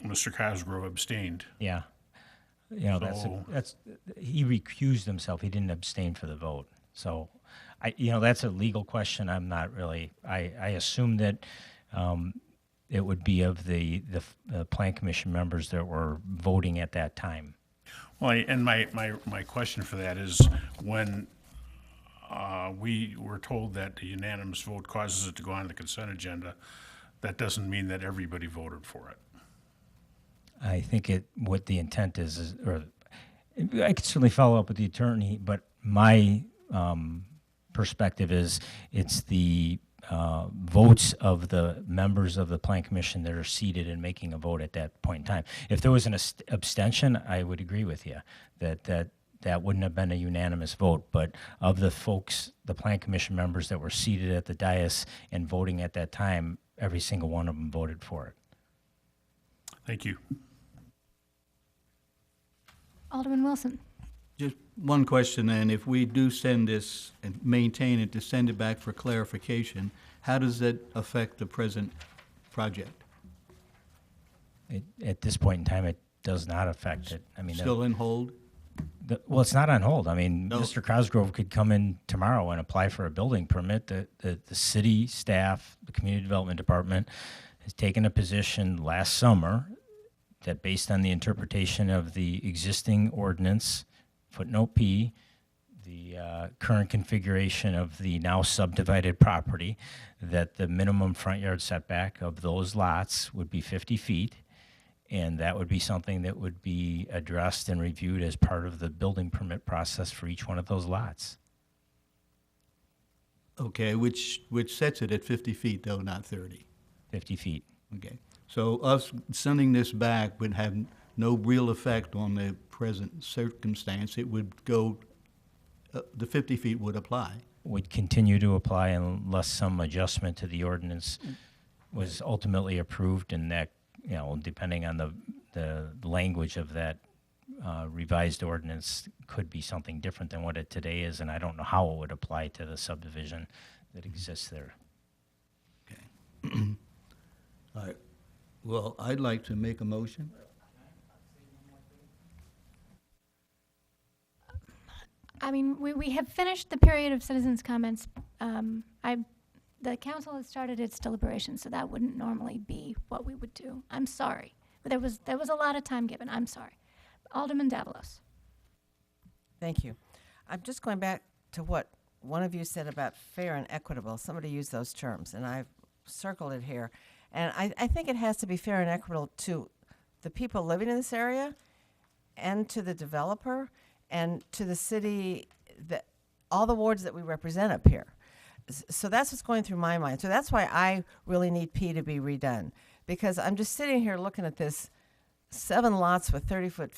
Mr. Cosgrove abstained. Yeah. You know, that's he recused himself. He didn't abstain for the vote. So, that's a legal question. I'm not really. I assume that it would be of the plan commission members that were voting at that time. Well, and my question for that is when we were told that the unanimous vote causes it to go on the consent agenda, that doesn't mean that everybody voted for it. I think what the intent is, or I could certainly follow up with the attorney, but my perspective is it's the votes of the members of the plan commission that are seated and making a vote at that point in time. If there was an abstention, I would agree with you that wouldn't have been a unanimous vote. But of the folks, the plan commission members that were seated at the dais and voting at that time, every single one of them voted for it. Thank you. Alderman Wilson. Just one question then, if we do send this and maintain it to send it back for clarification, how does that affect the present project? At this point in time, it does not affect it. I mean, Still in hold? Well, it's not on hold. I mean, No. Mr. Cosgrove could come in tomorrow and apply for a building permit. The city staff, the community development department, has taken a position last summer that based on the interpretation of the existing ordinance, footnote P, the current configuration of the now subdivided property, that the minimum front yard setback of those lots would be 50 feet, and that would be something that would be addressed and reviewed as part of the building permit process for each one of those lots. Okay, which sets it at 50 feet though, not 30? 50 feet. Okay, so us sending this back would have no real effect on the present circumstance. It would go, the 50 feet would apply. Would continue to apply unless some adjustment to the ordinance was ultimately approved, and that, depending on the language of that revised ordinance, could be something different than what it today is, and I don't know how it would apply to the subdivision that exists there. All right, well, I'd like to make a motion. I mean, we have finished the period of citizens' comments. The council has started its deliberations, so that wouldn't normally be what we would do. I'm sorry, There was a lot of time given. I'm sorry. Alderman Davalos. Thank you. I'm just going back to what one of you said about fair and equitable. Somebody used those terms, and I've circled it here. And I think it has to be fair and equitable to the people living in this area and to the developer and to the city, all the wards that we represent up here. So that's what's going through my mind. So that's why I really need P to be redone, because I'm just sitting here looking at this 7 lots with 30-foot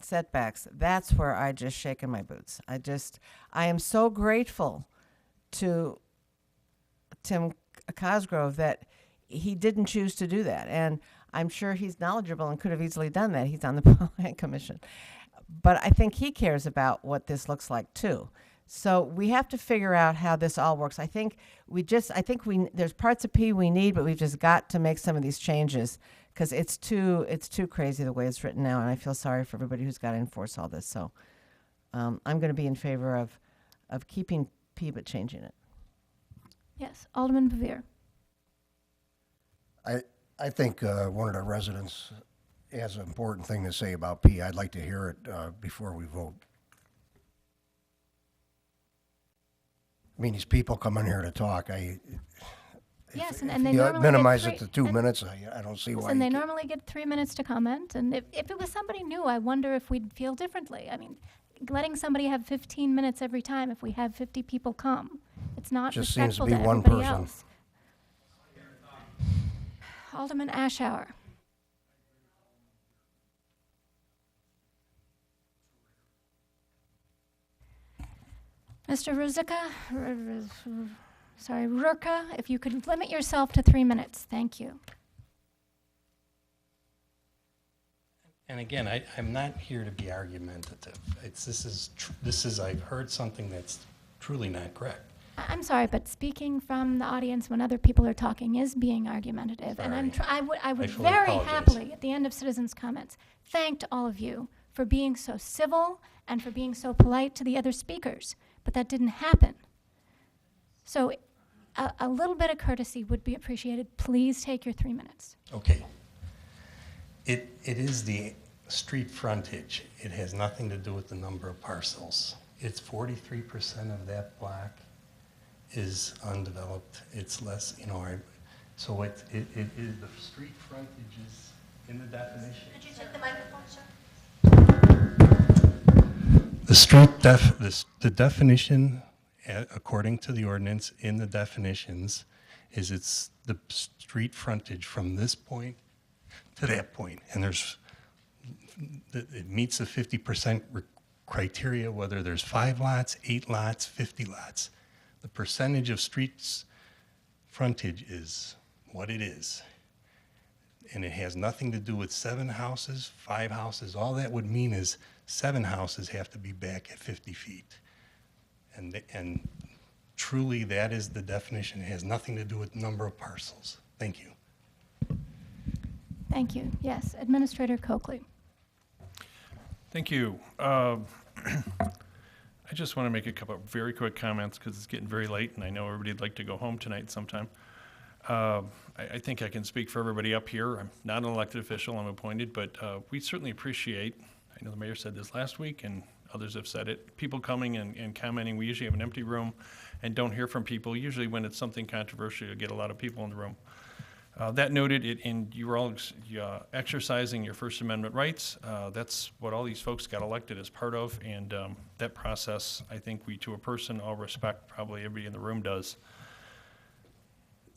setbacks. That's where I just shaken my boots. I am so grateful to Tim Cosgrove that he didn't choose to do that. And I'm sure he's knowledgeable and could have easily done that. He's on the Plan Commission. But I think he cares about what this looks like too. So we have to figure out how this all works. I think there's parts of P we need, but we've just got to make some of these changes because it's too crazy the way it's written now, and I feel sorry for everybody who's got to enforce all this. So I'm going to be in favor of keeping P but changing it. Yes, Alderman Bevere. I think one of the residents has an important thing to say about P. I'd like to hear it before we vote. I mean, these people come in here to talk. Yes, if and they you normally minimize get it to 2 minutes, I don't see why. And they you normally get 3 minutes to comment. And if it was somebody new, I wonder if we'd feel differently. I mean, letting somebody have 15 minutes every time if we have 50 people come, it's not Just seems to respectful be one everybody person. else. Alderman Ashour. Mr. Rurka, if you could limit yourself to 3 minutes, thank you. And again, I'm not here to be argumentative. This is I've heard something that's truly not correct. I'm sorry, but speaking from the audience when other people are talking is being argumentative. And I would fully very apologize. happily, at the end of citizens' comments, thank all of you for being so civil and for being so polite to the other speakers. But that didn't happen. So a little bit of courtesy would be appreciated. Please take your 3 minutes. Okay. It is the street frontage. It has nothing to do with the number of parcels. It's 43% of that block is undeveloped. It's less, so it is the street frontage is in the definition. Could you take the microphone, sir? The definition, according to the ordinance in the definitions, is it's the street frontage from this point to that point. And it meets the 50% criteria, whether there's 5 lots, 8 lots, 50 lots. The percentage of streets frontage is what it is. And it has nothing to do with 7 houses, 5 houses. All that would mean is 7 houses have to be back at 50 feet. And truly, that is the definition. It has nothing to do with number of parcels. Thank you. Thank you. Yes, Administrator Coakley. Thank you. I just want to make a couple of very quick comments because it's getting very late and I know everybody'd like to go home tonight sometime. I think I can speak for everybody up here. I'm not an elected official, I'm appointed, but we certainly appreciate, I know the mayor said this last week and others have said it, people coming and commenting. We usually have an empty room and don't hear from people. Usually when it's something controversial, you get a lot of people in the room. That noted, and you were all exercising your First Amendment rights. That's what all these folks got elected as part of, and that process, I think we, to a person, all respect, probably everybody in the room does.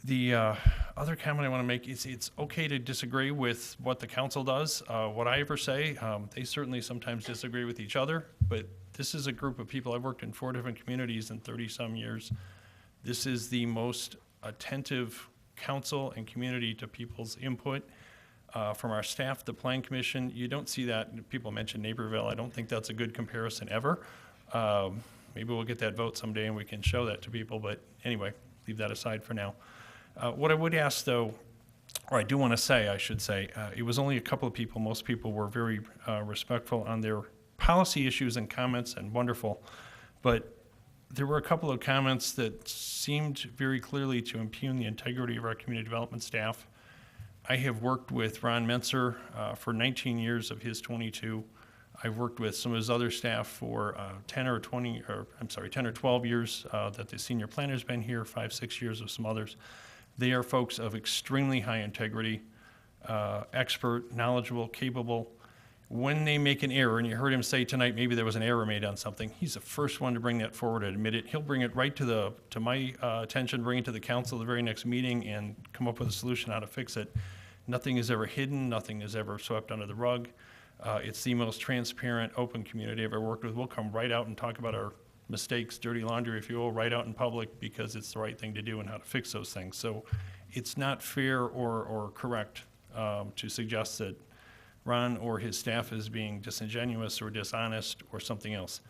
The other comment I want to make is it's okay to disagree with what the council does. What I ever say, they certainly sometimes disagree with each other, but this is a group of people. I've worked in 4 different communities in 30-some years. This is the most attentive council and community to people's input. From our staff, the Plan Commission, you don't see that. People mention Naperville. I don't think that's a good comparison ever. Maybe we'll get that vote someday and we can show that to people, but anyway, leave that aside for now. What I would ask, though, or I do want to say, I should say, it was only a couple of people. Most people were very respectful on their policy issues and comments, and wonderful. But there were a couple of comments that seemed very clearly to impugn the integrity of our community development staff. I have worked with Ron Menser for 19 years of his 22. I've worked with some of his other staff for 10 or 12 years that the senior planner's been here, 5, 6 years of some others. They are folks of extremely high integrity, expert, knowledgeable, capable. When they make an error, and you heard him say tonight maybe there was an error made on something, he's the first one to bring that forward and admit it. He'll bring it right to my attention, bring it to the council the very next meeting, and come up with a solution how to fix it. Nothing is ever hidden, nothing is ever swept under the rug. It's the most transparent, open community I've ever worked with. We'll come right out and talk about our mistakes, dirty laundry, if you will, right out in public, because it's the right thing to do and how to fix those things. So it's not fair or correct to suggest that Ron or his staff is being disingenuous or dishonest or something else.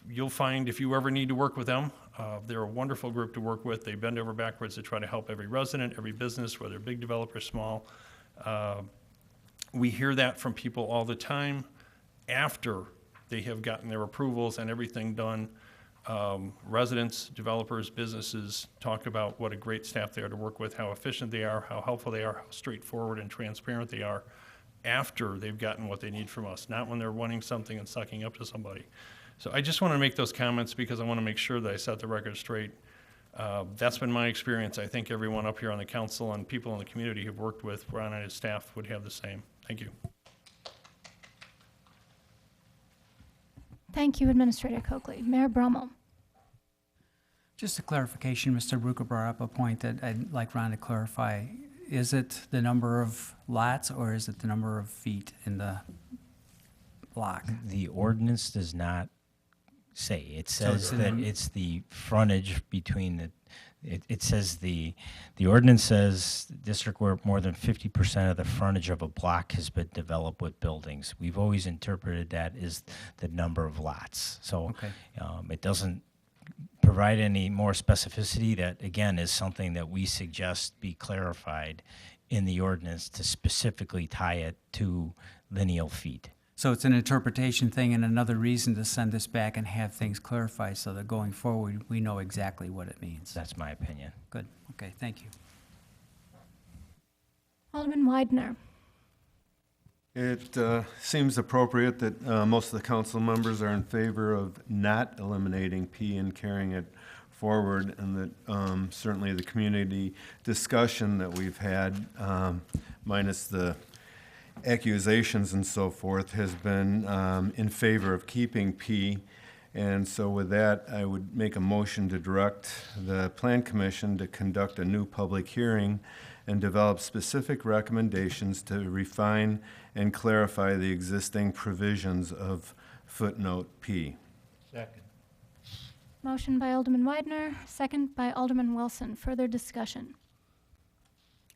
You'll find if you ever need to work with them, they're a wonderful group to work with. They bend over backwards to try to help every resident, every business, whether big developer, small. We hear that from people all the time after they have gotten their approvals and everything done. Residents, developers, businesses talk about what a great staff they are to work with, how efficient they are, how helpful they are, how straightforward and transparent they are after they've gotten what they need from us, not when they're wanting something and sucking up to somebody. So I just want to make those comments because I want to make sure that I set the record straight. That's been my experience. I think everyone up here on the council and people in the community who've worked with Ron and his staff would have the same. Thank you. Thank you, Administrator Coakley. Mayor Brummel. Just a clarification, Mr. Bruker brought up a point that I'd like Ron to clarify. Is it the number of lots or is it the number of feet in the block? The ordinance does not say. It says So that it's the frontage between the, it says the ordinance says district where more than 50% of the frontage of a block has been developed with buildings. We've always interpreted that as the number of lots. So Okay. It doesn't provide any more specificity. That, again, is something that we suggest be clarified in the ordinance to specifically tie it to lineal feet. So it's an interpretation thing and another reason to send this back and have things clarified so that going forward, we know exactly what it means. That's my opinion. Good. Okay, thank you. Alderman Widener. It seems appropriate that most of the council members are in favor of not eliminating P and carrying it forward, and that certainly the community discussion that we've had, minus the accusations and so forth, has been in favor of keeping P. And so with that, I would make a motion to direct the Plan Commission to conduct a new public hearing and develop specific recommendations to refine and clarify the existing provisions of footnote P. Second. Motion by Alderman Widener, second by Alderman Wilson. Further discussion.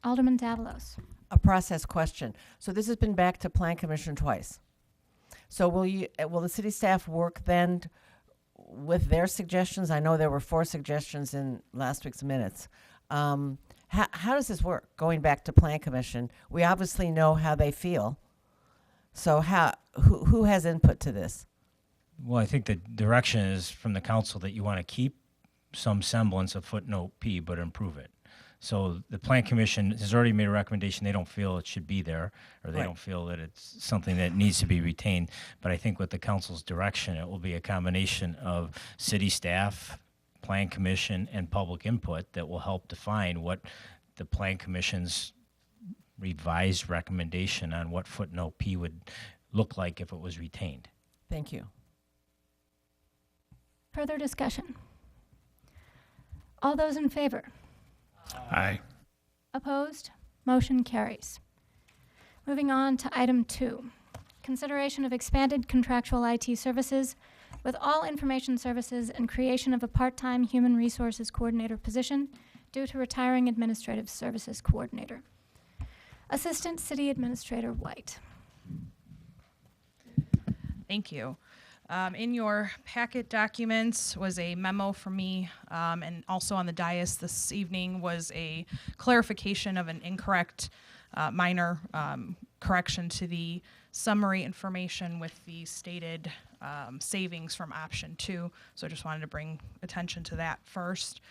Alderman Davalos. A process question. So this has been back to Plan Commission twice. So will the city staff work then with their suggestions? I know there were 4 suggestions in last week's minutes. How does this work, going back to Plan Commission? We obviously know how they feel. So who has input to this? Well, I think the direction is from the council that you want to keep some semblance of footnote P, but improve it. So the Plan Commission has already made a recommendation. They don't feel it should be there, or they Right. don't feel that it's something that needs to be retained. But I think with the council's direction, it will be a combination of city staff, Plan Commission, and public input that will help define what the Plan Commission's revised recommendation on what footnote P would look like if it was retained. Thank you. Further discussion. All those in favor? Aye. Opposed? Motion carries. Moving on to item 2, consideration of expanded contractual IT services with all information services and creation of a part-time human resources coordinator position due to retiring administrative services coordinator. Assistant City Administrator White. Thank you. In your packet documents was a memo from me, and also on the dais this evening was a clarification of an incorrect minor correction to the summary information with the stated savings from option 2. So I just wanted to bring attention to that first.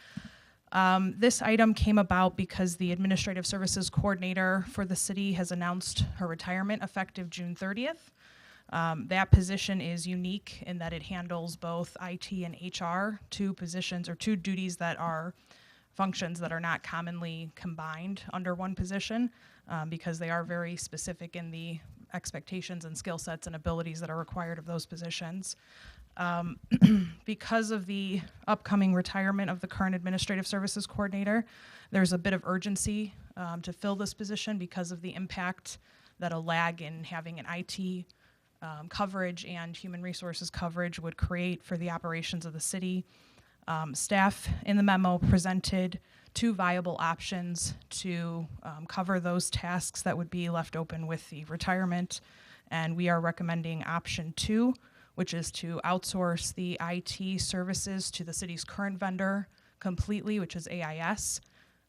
This item came about because the Administrative Services Coordinator for the city has announced her retirement effective June 30th. That position is unique in that it handles both IT and HR, two positions or two duties that are functions that are not commonly combined under one position because they are very specific in the expectations and skill sets and abilities that are required of those positions. Because of the upcoming retirement of the current Administrative Services Coordinator, there's a bit of urgency to fill this position because of the impact that a lag in having an IT coverage and human resources coverage would create for the operations of the city. Staff in the memo presented two viable options to cover those tasks that would be left open with the retirement, and we are recommending option 2, which is to outsource the IT services to the city's current vendor completely, which is AIS,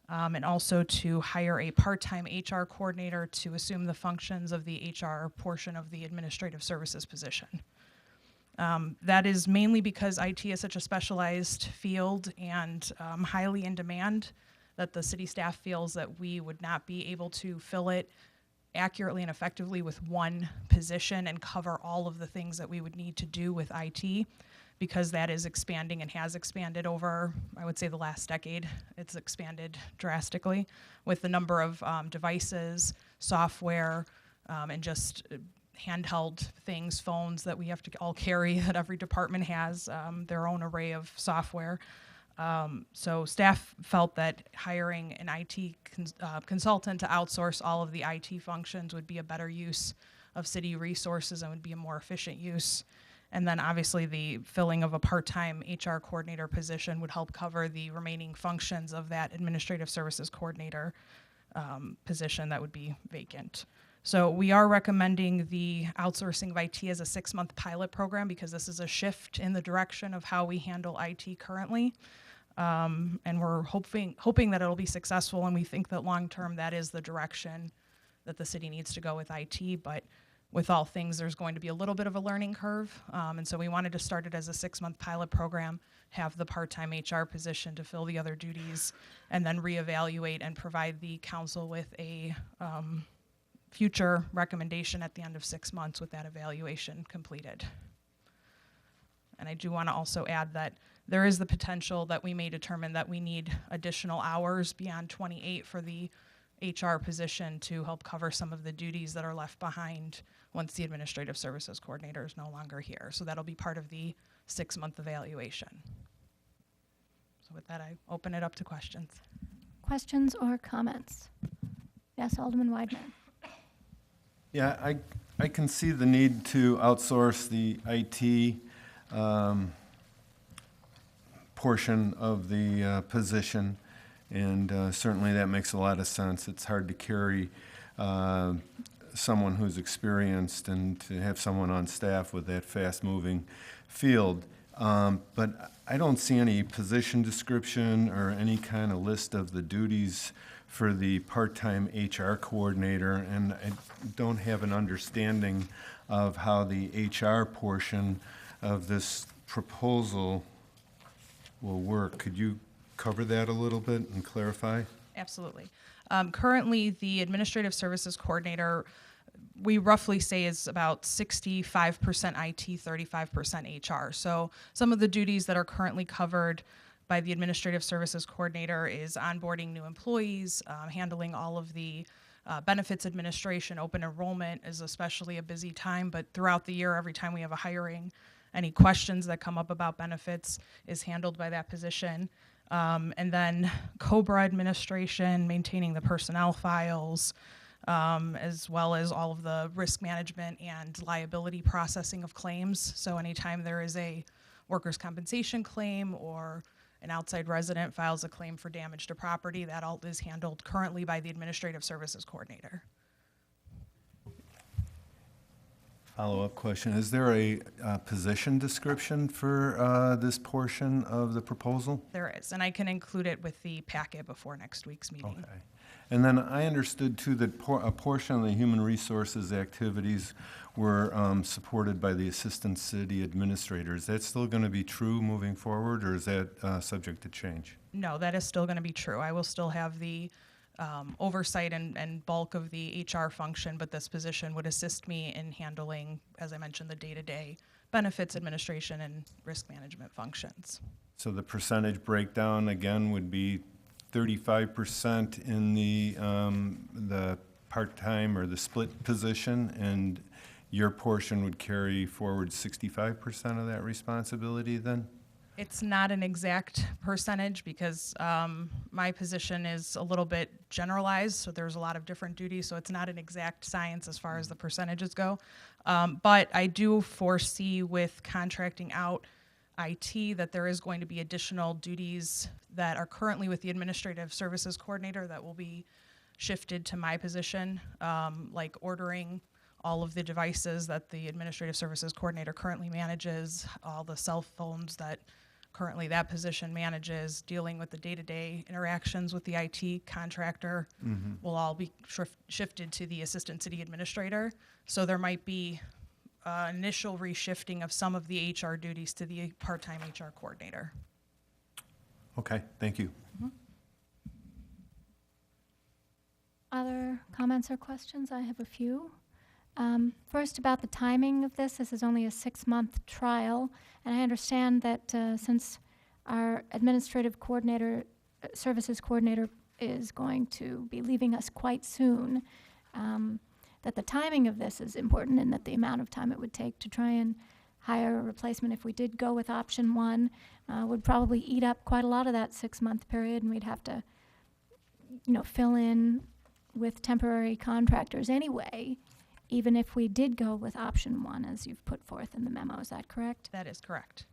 and also to hire a part-time HR coordinator to assume the functions of the HR portion of the administrative services position. That is mainly because IT is such a specialized field and highly in demand that the city staff feels that we would not be able to fill it accurately and effectively with one position and cover all of the things that we would need to do with IT, because that is expanding and has expanded over, I would say, the last decade. It's expanded drastically with the number of devices, software, and just handheld things, phones that we have to all carry, that every department has their own array of software. So staff felt that hiring an IT consultant to outsource all of the IT functions would be a better use of city resources and would be a more efficient use. And then obviously the filling of a part-time HR coordinator position would help cover the remaining functions of that administrative services coordinator position that would be vacant. So we are recommending the outsourcing of IT as a 6-month pilot program because this is a shift in the direction of how we handle IT currently. And we're hoping that it'll be successful, and we think that long-term that is the direction that the city needs to go with IT, but with all things, there's going to be a little bit of a learning curve. And so we wanted to start it as a 6-month pilot program, have the part-time HR position to fill the other duties, and then reevaluate and provide the council with a future recommendation at the end of 6 months with that evaluation completed. And I do want to also add that there is the potential that we may determine that we need additional hours beyond 28 for the HR position to help cover some of the duties that are left behind once the administrative services coordinator is no longer here. So that'll be part of the 6-month evaluation. So with that, I open it up to questions. Questions or comments? Yes, Alderman Weidner. Yeah, I can see the need to outsource the IT portion of the position, and certainly that makes a lot of sense. It's hard to carry someone who's experienced and to have someone on staff with that fast-moving field. But I don't see any position description or any kind of list of the duties for the part-time HR coordinator, and I don't have an understanding of how the HR portion of this proposal will work. Could you cover that a little bit and clarify? Absolutely. Currently, the administrative services coordinator, we roughly say is about 65% IT, 35% HR. So some of the duties that are currently covered by the administrative services coordinator is onboarding new employees, handling all of the benefits administration. Open enrollment is especially a busy time, but throughout the year, every time we have a hiring, any questions that come up about benefits is handled by that position. And then COBRA administration, maintaining the personnel files, as well as all of the risk management and liability processing of claims. So anytime there is a workers' compensation claim or an outside resident files a claim for damage to property, that all is handled currently by the administrative services coordinator. Follow-up question. Is there a position description for this portion of the proposal? There is, and I can include it with the packet before next week's meeting. Okay. And then I understood too that a portion of the human resources activities were supported by the assistant city administrator. Is that still going to be true moving forward, or is that subject to change? No, that is still going to be true. I will still have the oversight and bulk of the HR function, but this position would assist me in handling, as I mentioned, the day-to-day benefits administration and risk management functions. So the percentage breakdown again would be 35% in the part-time or the split position, and your portion would carry forward 65% of that responsibility then? It's not an exact percentage because my position is a little bit generalized, so there's a lot of different duties, so it's not an exact science as far as the percentages go. But I do foresee with contracting out IT that there is going to be additional duties that are currently with the Administrative Services Coordinator that will be shifted to my position, like ordering all of the devices that the Administrative Services Coordinator currently manages, all the cell phones that currently that position manages, dealing with the day-to-day interactions with the IT contractor will all be shifted to the Assistant City Administrator. So there might be initial reshifting of some of the HR duties to the part-time HR coordinator. Okay, thank you. Other comments or questions? I have a few. First, about the timing of this. This is only a 6-month trial, and I understand that since our administrative coordinator, services coordinator, is going to be leaving us quite soon, that the timing of this is important, and that the amount of time it would take to try and hire a replacement if we did go with option 1 would probably eat up quite a lot of that 6-month period, and we'd have to, fill in with temporary contractors anyway, even if we did go with option 1, as you've put forth in the memo. Is that correct? That is correct.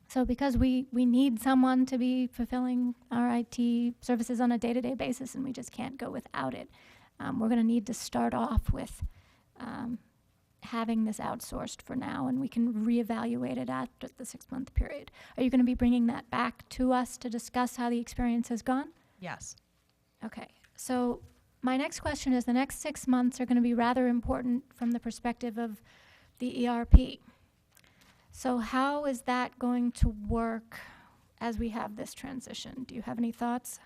So because we need someone to be fulfilling our IT services on a day-to-day basis, and we just can't go without it, we're going to need to start off with having this outsourced for now, and we can reevaluate it after the 6-month period. Are you going to be bringing that back to us to discuss how the experience has gone? Yes. Okay. So my next question is, the next 6 months are going to be rather important from the perspective of the ERP. So how is that going to work as we have this transition? Do you have any thoughts?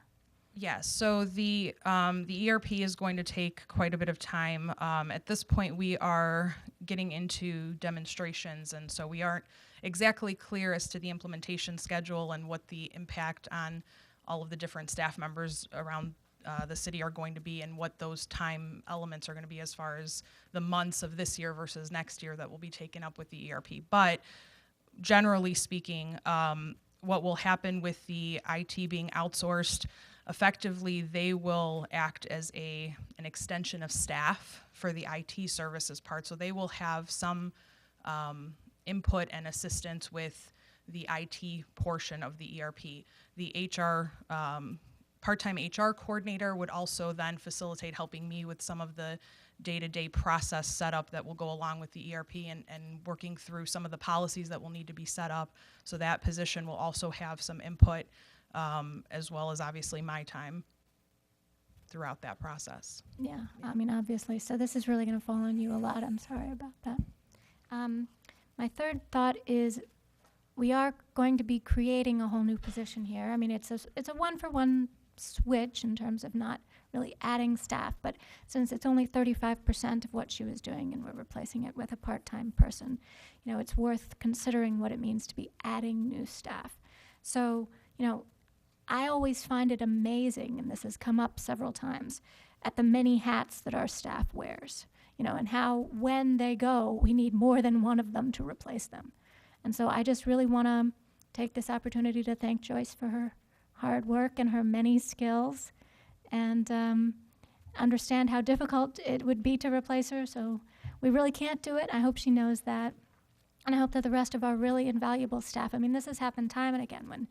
Yes, so the ERP is going to take quite a bit of time. At this point, we are getting into demonstrations, and so we aren't exactly clear as to the implementation schedule and what the impact on all of the different staff members around the city are going to be, and what those time elements are going to be as far as the months of this year versus next year that will be taken up with the ERP. But generally speaking, what will happen with the IT being outsourced, effectively they will act as an extension of staff for the IT services part. So they will have some input and assistance with the IT portion of the ERP. The HR part-time HR coordinator would also then facilitate helping me with some of the day-to-day process setup that will go along with the ERP, and working through some of the policies that will need to be set up. So that position will also have some input, as well as obviously my time throughout that process. Yeah, I mean, obviously. So this is really going to fall on you a lot. I'm sorry about that. My third thought is we are going to be creating a whole new position here. I mean, it's a one-for-one switch in terms of not really adding staff, but since it's only 35% of what she was doing and we're replacing it with a part-time person, it's worth considering what it means to be adding new staff. So, I always find it amazing, and this has come up several times, at the many hats that our staff wears, and how when they go, we need more than one of them to replace them. And so I just really want to take this opportunity to thank Joyce for her hard work and her many skills, and understand how difficult it would be to replace her. So we really can't do it. I hope she knows that. And I hope that the rest of our really invaluable staff, I mean, this has happened time and again when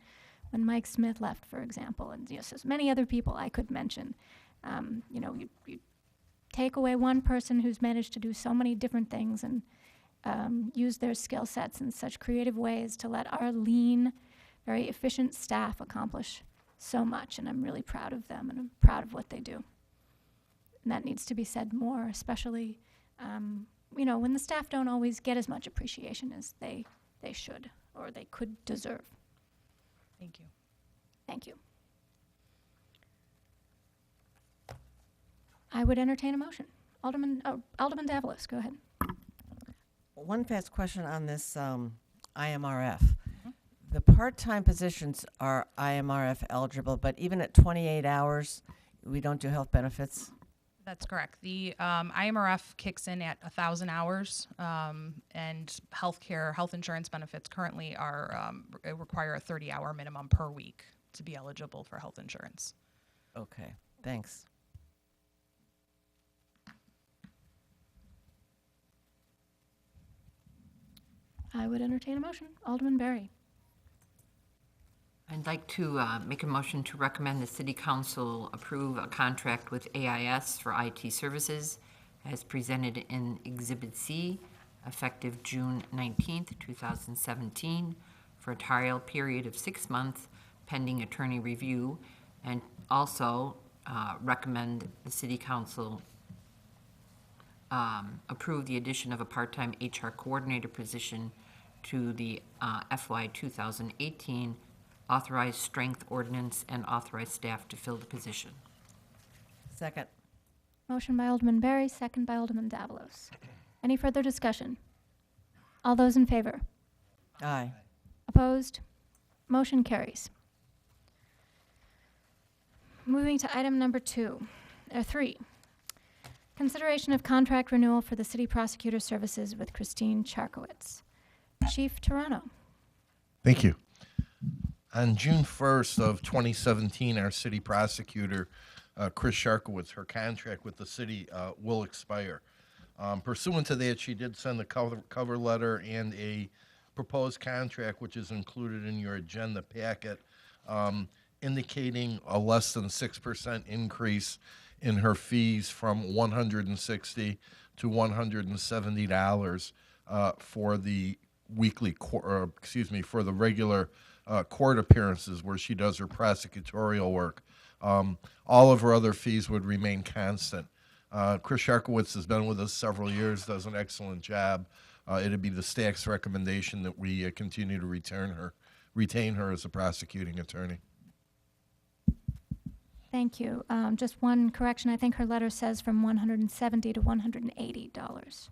Mike Smith left, for example, and so many other people I could mention. You take away one person who's managed to do so many different things and use their skill sets in such creative ways to let our lean, very efficient staff accomplish so much, and I'm really proud of them, and I'm proud of what they do. And that needs to be said more, especially, when the staff don't always get as much appreciation as they should or they could deserve. Thank you. Thank you. I would entertain a motion. Alderman Davalos, go ahead. One fast question on this IMRF. The part-time positions are IMRF eligible, but even at 28 hours, we don't do health benefits? That's correct. The IMRF kicks in at 1,000 hours, and health insurance benefits currently require a 30-hour minimum per week to be eligible for health insurance. Okay, thanks. I would entertain a motion. Alderman Berry. I'd like to make a motion to recommend the City Council approve a contract with AIS for IT services as presented in Exhibit C, effective June 19th, 2017, for a trial period of 6 months pending attorney review, and also recommend the City Council approve the addition of a part-time HR coordinator position to the FY 2018 authorized strength ordinance and authorize staff to fill the position. Second. Motion by Alderman Berry, second by Alderman Davalos. Any further discussion? All those in favor? Aye. Opposed? Motion carries. Moving to item number 3. Consideration of contract renewal for the City Prosecutor Services with Christine Charkowitz. Chief Toronto. Thank you. On June 1st of 2017, our city prosecutor, Chris Charkowitz, her contract with the city will expire. Pursuant to that, she did send a cover letter and a proposed contract, which is included in your agenda packet, indicating a less than 6% increase in her fees from $160 to $170 for the for the regular court appearances where she does her prosecutorial work. All of her other fees would remain constant. Chris Charkowitz has been with us several years, does an excellent job. It'd be the staff's recommendation that we continue to retain her as a prosecuting attorney. Thank you. Just one correction. I think her letter says from $170 to $180.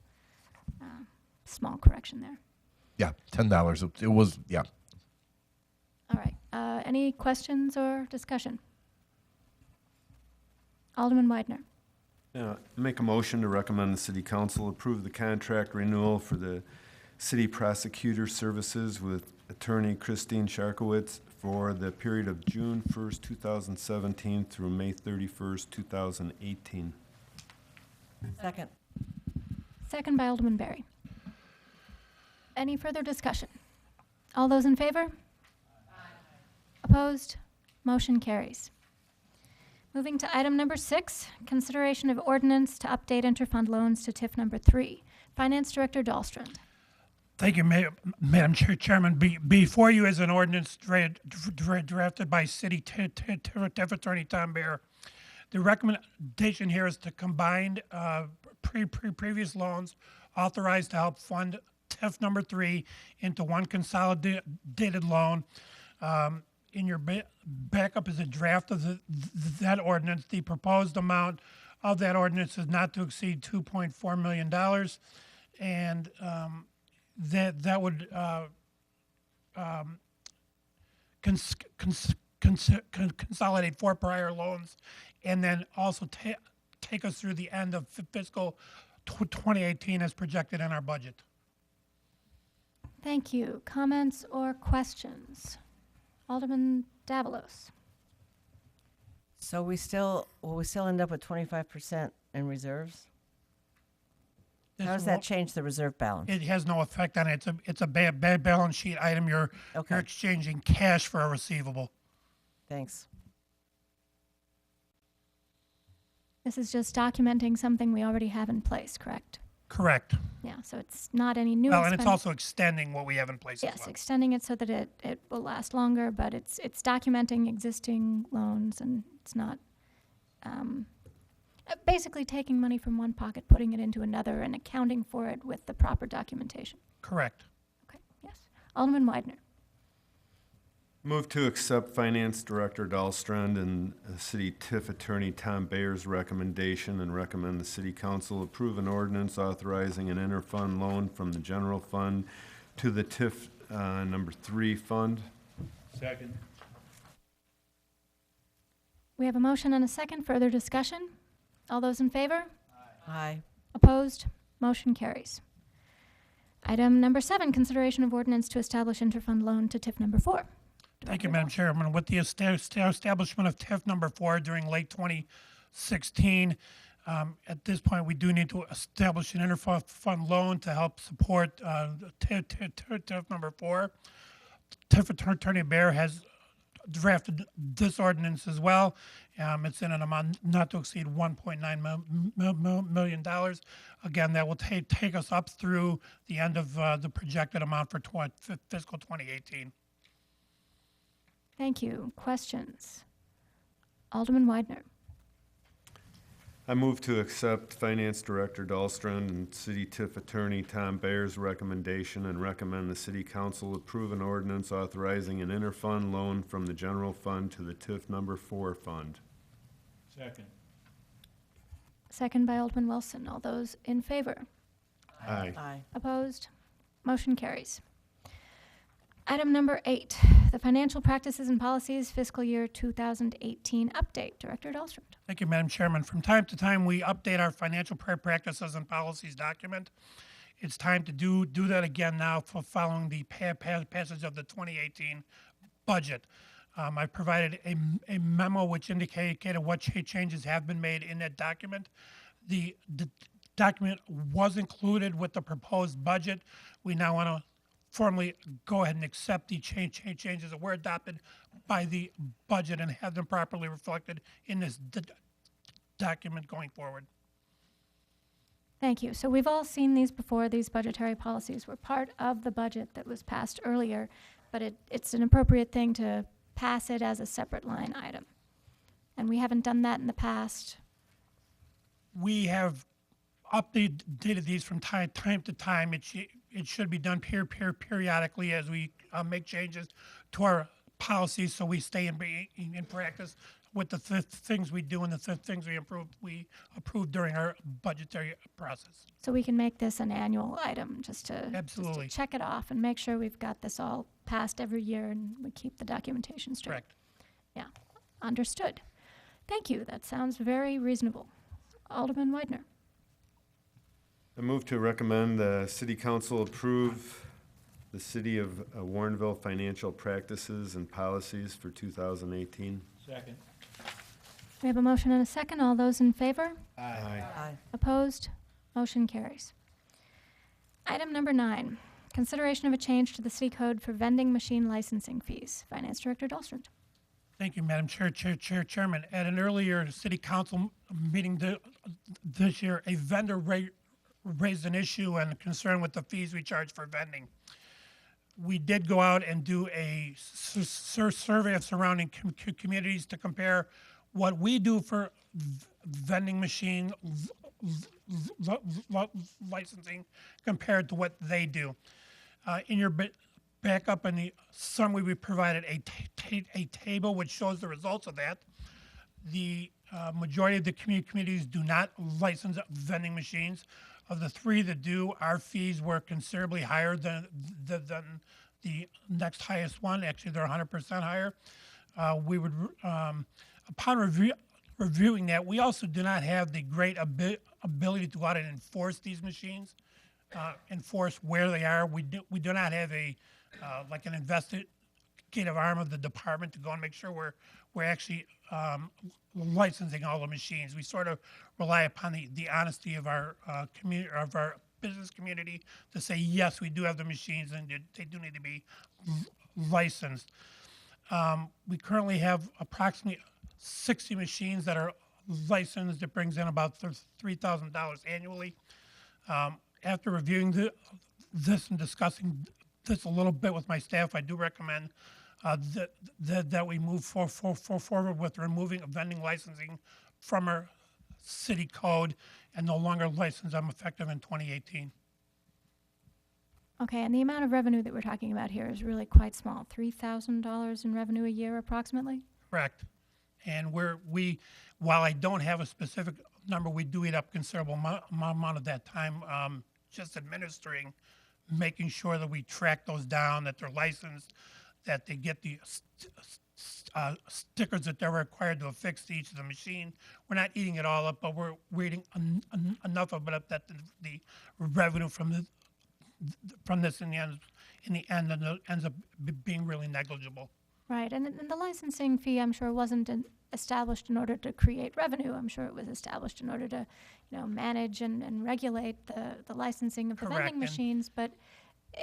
Small correction there. Yeah, $10. It was, yeah. All right. Any questions or discussion? Alderman Widener. Make a motion to recommend the City Council approve the contract renewal for the City Prosecutor Services with Attorney Christine Charkowitz for the period of June 1st, 2017 through May 31st, 2018. Second. Second by Alderman Berry. Any further discussion? All those in favor? Opposed? Motion carries. Moving to item number 6, consideration of ordinance to update interfund loans to TIF number 3. Finance Director Dahlstrand. Thank you, Madam Chairman. Before you is an ordinance drafted by City TIF Attorney Tom Baer. The recommendation here is to combine previous loans authorized to help fund TIF number 3 into one consolidated loan. In your backup is a draft of that ordinance. The proposed amount of that ordinance is not to exceed $2.4 million, and that would consolidate 4 prior loans, and then also take us through the end of fiscal 2018 as projected in our budget. Thank you. Comments or questions? Alderman Davalos. So will we still end up with 25% in reserves? How does that change the reserve balance? It has no effect on it. It's a bad balance sheet item. You're exchanging cash for a receivable. Thanks. This is just documenting something we already have in place, correct? Correct. Yeah, so it's not any new Well, and it's expense. also extending what we have in place as Yes, well. extending it so that it will last longer, but it's documenting existing loans, and it's not, basically taking money from one pocket, putting it into another, and accounting for it with the proper documentation. Correct. Okay, yes. Alderman Weidner. Move to accept Finance Director Dahlstrand and City TIF Attorney Tom Bayer's recommendation and recommend the City Council approve an ordinance authorizing an interfund loan from the general fund to the TIF number 3 fund. Second. We have a motion and a second. Further discussion? All those in favor? Aye. Opposed? Motion carries. Item number 7, consideration of ordinance to establish interfund loan to TIF number 4. Thank you, Madam Chairman. With the establishment of TIF number 4 during late 2016, at this point, we do need to establish an interfund loan to help support TIF number 4. TIF Attorney Bear has drafted this ordinance as well. It's in an amount not to exceed $1.9 million. Again, that will take us up through the end of the projected amount for fiscal 2018. Thank you. Questions? Alderman Weidner. I move to accept Finance Director Dahlstrand and City TIF Attorney Tom Bayer's recommendation and recommend the City Council approve an ordinance authorizing an interfund loan from the general fund to the TIF number 4 fund. Second. Second by Alderman Wilson. All those in favor? Aye. Aye. Opposed? Motion carries. Item number 8, the Financial Practices and Policies Fiscal Year 2018 Update. Director Dahlstrand. Thank you, Madam Chairman. From time to time, we update our financial practices and policies document. It's time to do that again now following the passage of the 2018 budget. I provided a memo which indicated what changes have been made in that document. The document was included with the proposed budget. We now want to formally go ahead and accept the changes that were adopted by the budget and have them properly reflected in this document going forward. Thank you. So we've all seen these before. These budgetary policies were part of the budget that was passed earlier, but it's an appropriate thing to pass it as a separate line item. And we haven't done that in the past. We have updated these from time to time. It should be done periodically as we make changes to our policies, so we stay in practice with the things we do and the things we approve during our budgetary process. So we can make this an annual item just to Absolutely. check it off and make sure we've got this all passed every year and we keep the documentation straight. Correct. Yeah, understood. Thank you. That sounds very reasonable. Alderman Weidner. I move to recommend the City Council approve the City of Warrenville financial practices and policies for 2018. Second. We have a motion and a second. All those in favor? Aye. Aye. Opposed? Motion carries. Item number 9, consideration of a change to the city code for vending machine licensing fees. Finance Director Dahlstrand. Thank you, Madam Chairman. At an earlier City Council meeting this year, a vendor raised an issue and concern with the fees we charge for vending. We did go out and do a survey of surrounding communities to compare what we do for vending machine licensing compared to what they do. In your backup in the summary, we provided a table which shows the results of that. The majority of the communities do not license vending machines. Of the 3 that do, our fees were considerably higher than the next highest one. Actually, they're 100% higher. We would, upon reviewing that, we also do not have the great ability to go out and enforce these machines, enforce where they are. We do not have a like an investigative arm of the department to go and make sure we're actually licensing all the machines. We sort of rely upon the honesty of our community, of our business community, to say yes, we do have the machines and they do need to be licensed. We currently have approximately 60 machines that are licensed. It brings in about $3,000 annually. After reviewing this and discussing this a little bit with my staff, I do recommend that we move forward with removing vending licensing from our city code and no longer license them effective in 2018. Okay, and the amount of revenue that we're talking about here is really quite small, $3,000 in revenue a year approximately? Correct. And while I don't have a specific number, we do eat up considerable amount of that time just administering, making sure that we track those down, that they're licensed, that they get the stickers that they're required to affix to each of the machine. We're not eating it all up, but we're eating enough of it up that the revenue from this in the end ends up being really negligible. Right, and the licensing fee, I'm sure, wasn't established in order to create revenue. I'm sure it was established in order to, manage and regulate the licensing of the Correct, vending and- machines. But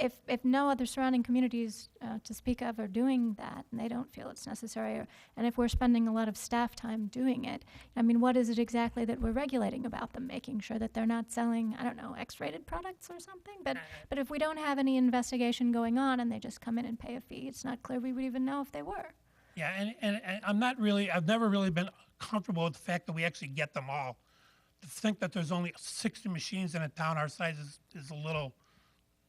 if no other surrounding communities to speak of are doing that, and they don't feel it's necessary, and if we're spending a lot of staff time doing it, I mean, what is it exactly that we're regulating about them? Making sure that they're not selling, I don't know, X-rated products or something? But if we don't have any investigation going on and they just come in and pay a fee, it's not clear we would even know if they were. Yeah, and I've never really been comfortable with the fact that we actually get them all. To think that there's only 60 machines in a town our size is a little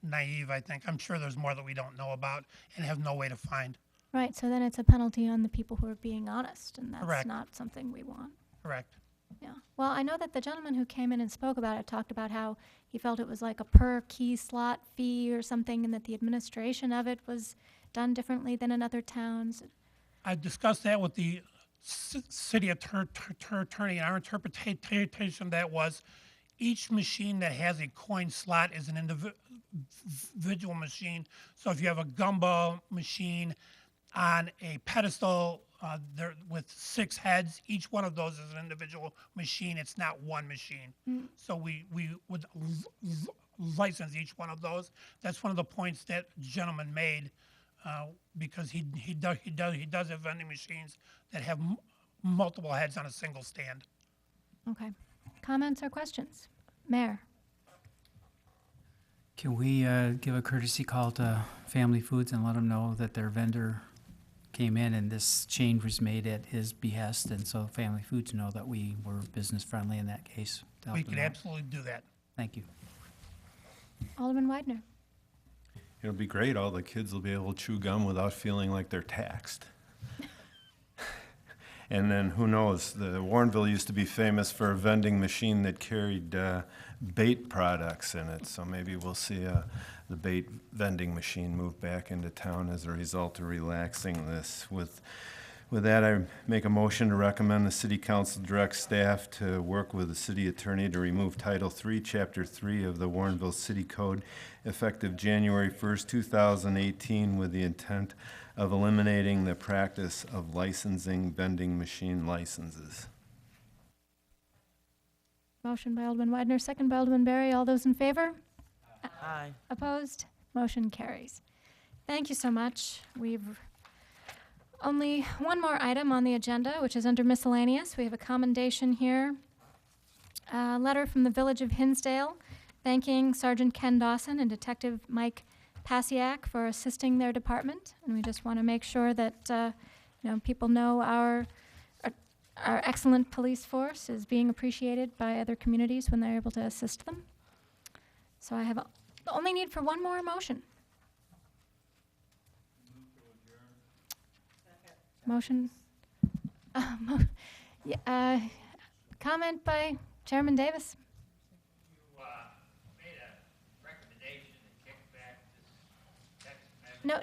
naive, I think. I'm sure there's more that we don't know about and have no way to find. Right, so then it's a penalty on the people who are being honest, and that's Correct. not something we want. Correct. Yeah. Well, I know that the gentleman who came in and spoke about it talked about how he felt it was like a per key slot fee or something, and that the administration of it was done differently than in other towns. I discussed that with the city attorney, and our interpretation of that was each machine that has a coin slot is an individual machine. So if you have a gumball machine on a pedestal there with 6 heads, each one of those is an individual machine. It's not one machine. So we would license each one of those. That's one of the points that gentleman made. Because he does have vending machines that have multiple heads on a single stand. Okay. Comments or questions? Mayor? Can we give a courtesy call to Family Foods and let them know that their vendor came in and this change was made at his behest, and so Family Foods know that we were business friendly in that case? to help We them could out? absolutely do that. Thank you. Alderman Widener? It'll be great. All the kids will be able to chew gum without feeling like they're taxed. And then who knows? The Warrenville used to be famous for a vending machine that carried bait products in it. So maybe we'll see the bait vending machine move back into town as a result of relaxing this. With that, I make a motion to recommend the city council direct staff to work with the city attorney to remove Title III, Chapter 3 of the Warrenville City Code effective January 1st, 2018, with the intent of eliminating the practice of licensing vending machine licenses. Motion by Alderman Widener, second by Alderman Berry. All those in favor? Aye. Opposed? Motion carries. Thank you so much. We've only one more item on the agenda, which is under miscellaneous. We have a commendation here. A letter from the Village of Hinsdale thanking Sergeant Ken Dawson and Detective Mike Pasiak for assisting their department. And we just want to make sure that people know our excellent police force is being appreciated by other communities when they're able to assist them. So I have the only need for one more motion. Motion. Comment by Chairman Davis.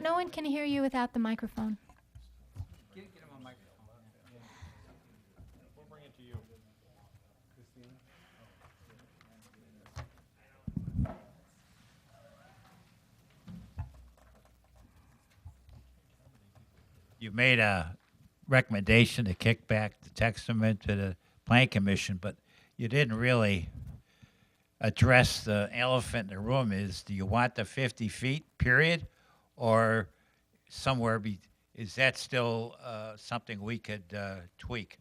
No one can hear you without the microphone. We'll bring it to you. You made a recommendation to kick back the text amendment to the Plan Commission, but you didn't really address the elephant in the room. Do you want the 50 feet, period? Or somewhere, is that still something we could tweak?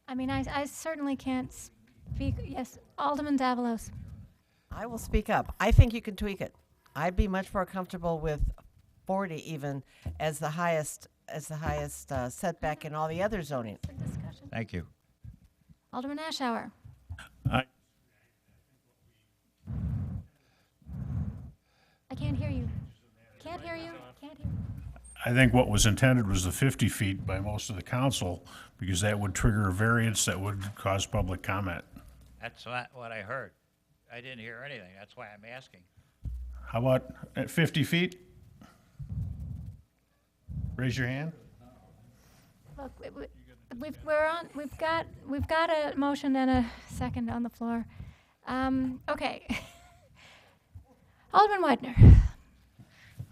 I mean, I certainly can't Yes, Alderman Davalos. I will speak up. I think you can tweak it. I'd be much more comfortable with 40 even as the highest setback in all the other zoning. Thank you. Alderman Ashour. I can't hear you. Can't hear you. Can't hear you. I think what was intended was the 50 feet by most of the council, because that would trigger a variance that would cause public comment. That's not what I heard. I didn't hear anything. That's why I'm asking. How about at 50 feet? Raise your hand. Look, we've got a motion and a second on the floor. Okay. Alderman Widener.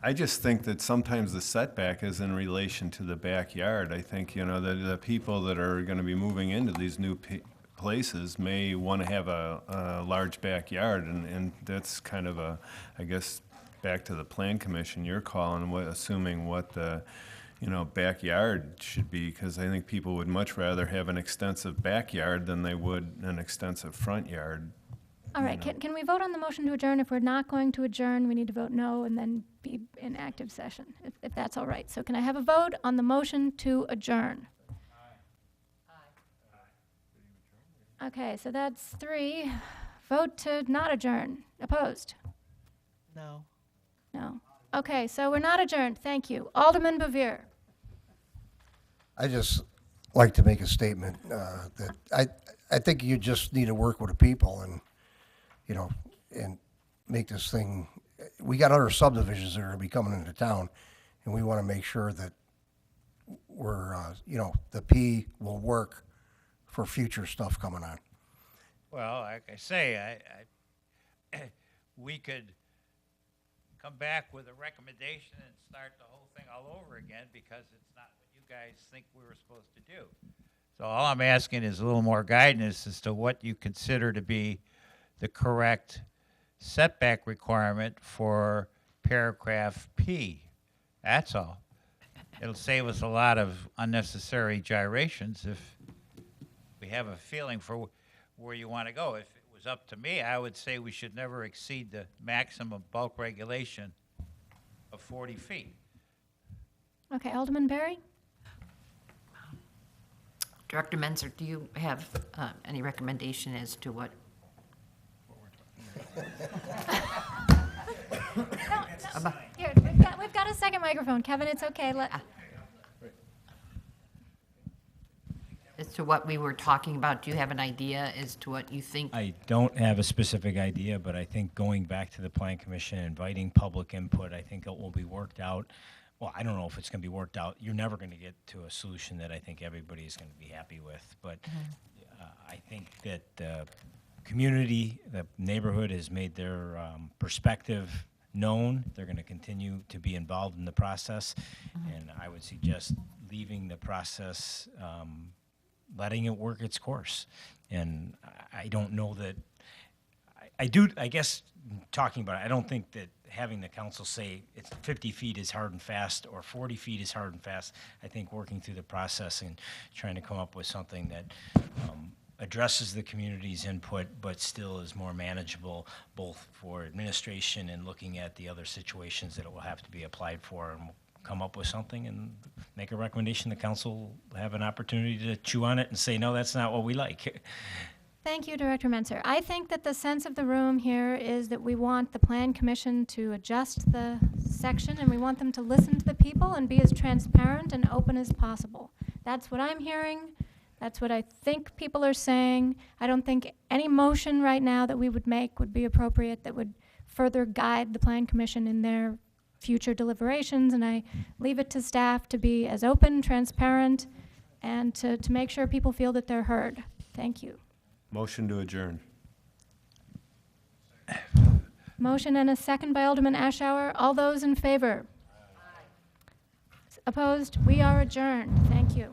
I just think that sometimes the setback is in relation to the backyard. I think, the people that are going to be moving into these new places may want to have a large backyard, and that's kind of I guess, back to the Plan Commission, you're calling, assuming what the, backyard should be, because I think people would much rather have an extensive backyard than they would an extensive front yard. All right, can we vote on the motion to adjourn? If we're not going to adjourn, we need to vote no and then be in active session, if that's all right. So can I have a vote on the motion to adjourn? Aye. Okay, so that's 3. Vote to not adjourn. Opposed? No. No. Okay, so we're not adjourned. Thank you. Alderman Bevere. I just like to make a statement that I think you just need to work with the people and, and make this thing. We got other subdivisions that are going to be coming into town, and we want to make sure that we're, the P will work for future stuff coming on. Well, like I say, we could come back with a recommendation and start the whole thing all over again because it's not what you guys think we were supposed to do. So all I'm asking is a little more guidance as to what you consider to be the correct setback requirement for paragraph P. That's all. It'll save us a lot of unnecessary gyrations if we have a feeling for where you want to go. If it was up to me, I would say we should never exceed the maximum bulk regulation of 40 feet. Okay, Alderman Berry? Director Menzer, do you have any recommendation as to what? No. Here, we've got a second microphone. Kevin, it's okay. As to what we were talking about, do you have an idea as to what you think? I don't have a specific idea, but I think going back to the Plan Commission, inviting public input, I think it will be worked out. Well, I don't know if it's going to be worked out. You're never going to get to a solution that I think everybody is going to be happy with. But I think that the community, the neighborhood has made their perspective known. They're going to continue to be involved in the process. And I would suggest leaving the process, letting it work its course. And I don't know that, I guess, talking about it, I don't think that having the council say it's 50 feet is hard and fast or 40 feet is hard and fast. I think working through the process and trying to come up with something that addresses the community's input but still is more manageable both for administration and looking at the other situations that it will have to be applied for, and we'll come up with something and make a recommendation. The council will have an opportunity to chew on it and say, no, that's not what we like. Thank you, Director Menzer. I think that the sense of the room here is that we want the Plan Commission to adjust the section, and we want them to listen to the people and be as transparent and open as possible. That's what I'm hearing. That's what I think people are saying. I don't think any motion right now that we would make would be appropriate that would further guide the Plan Commission in their future deliberations, and I leave it to staff to be as open, transparent, and to make sure people feel that they're heard. Thank you. Motion to adjourn. Motion and a second by Alderman Ashour. All those in favor? Opposed? We are adjourned. Thank you.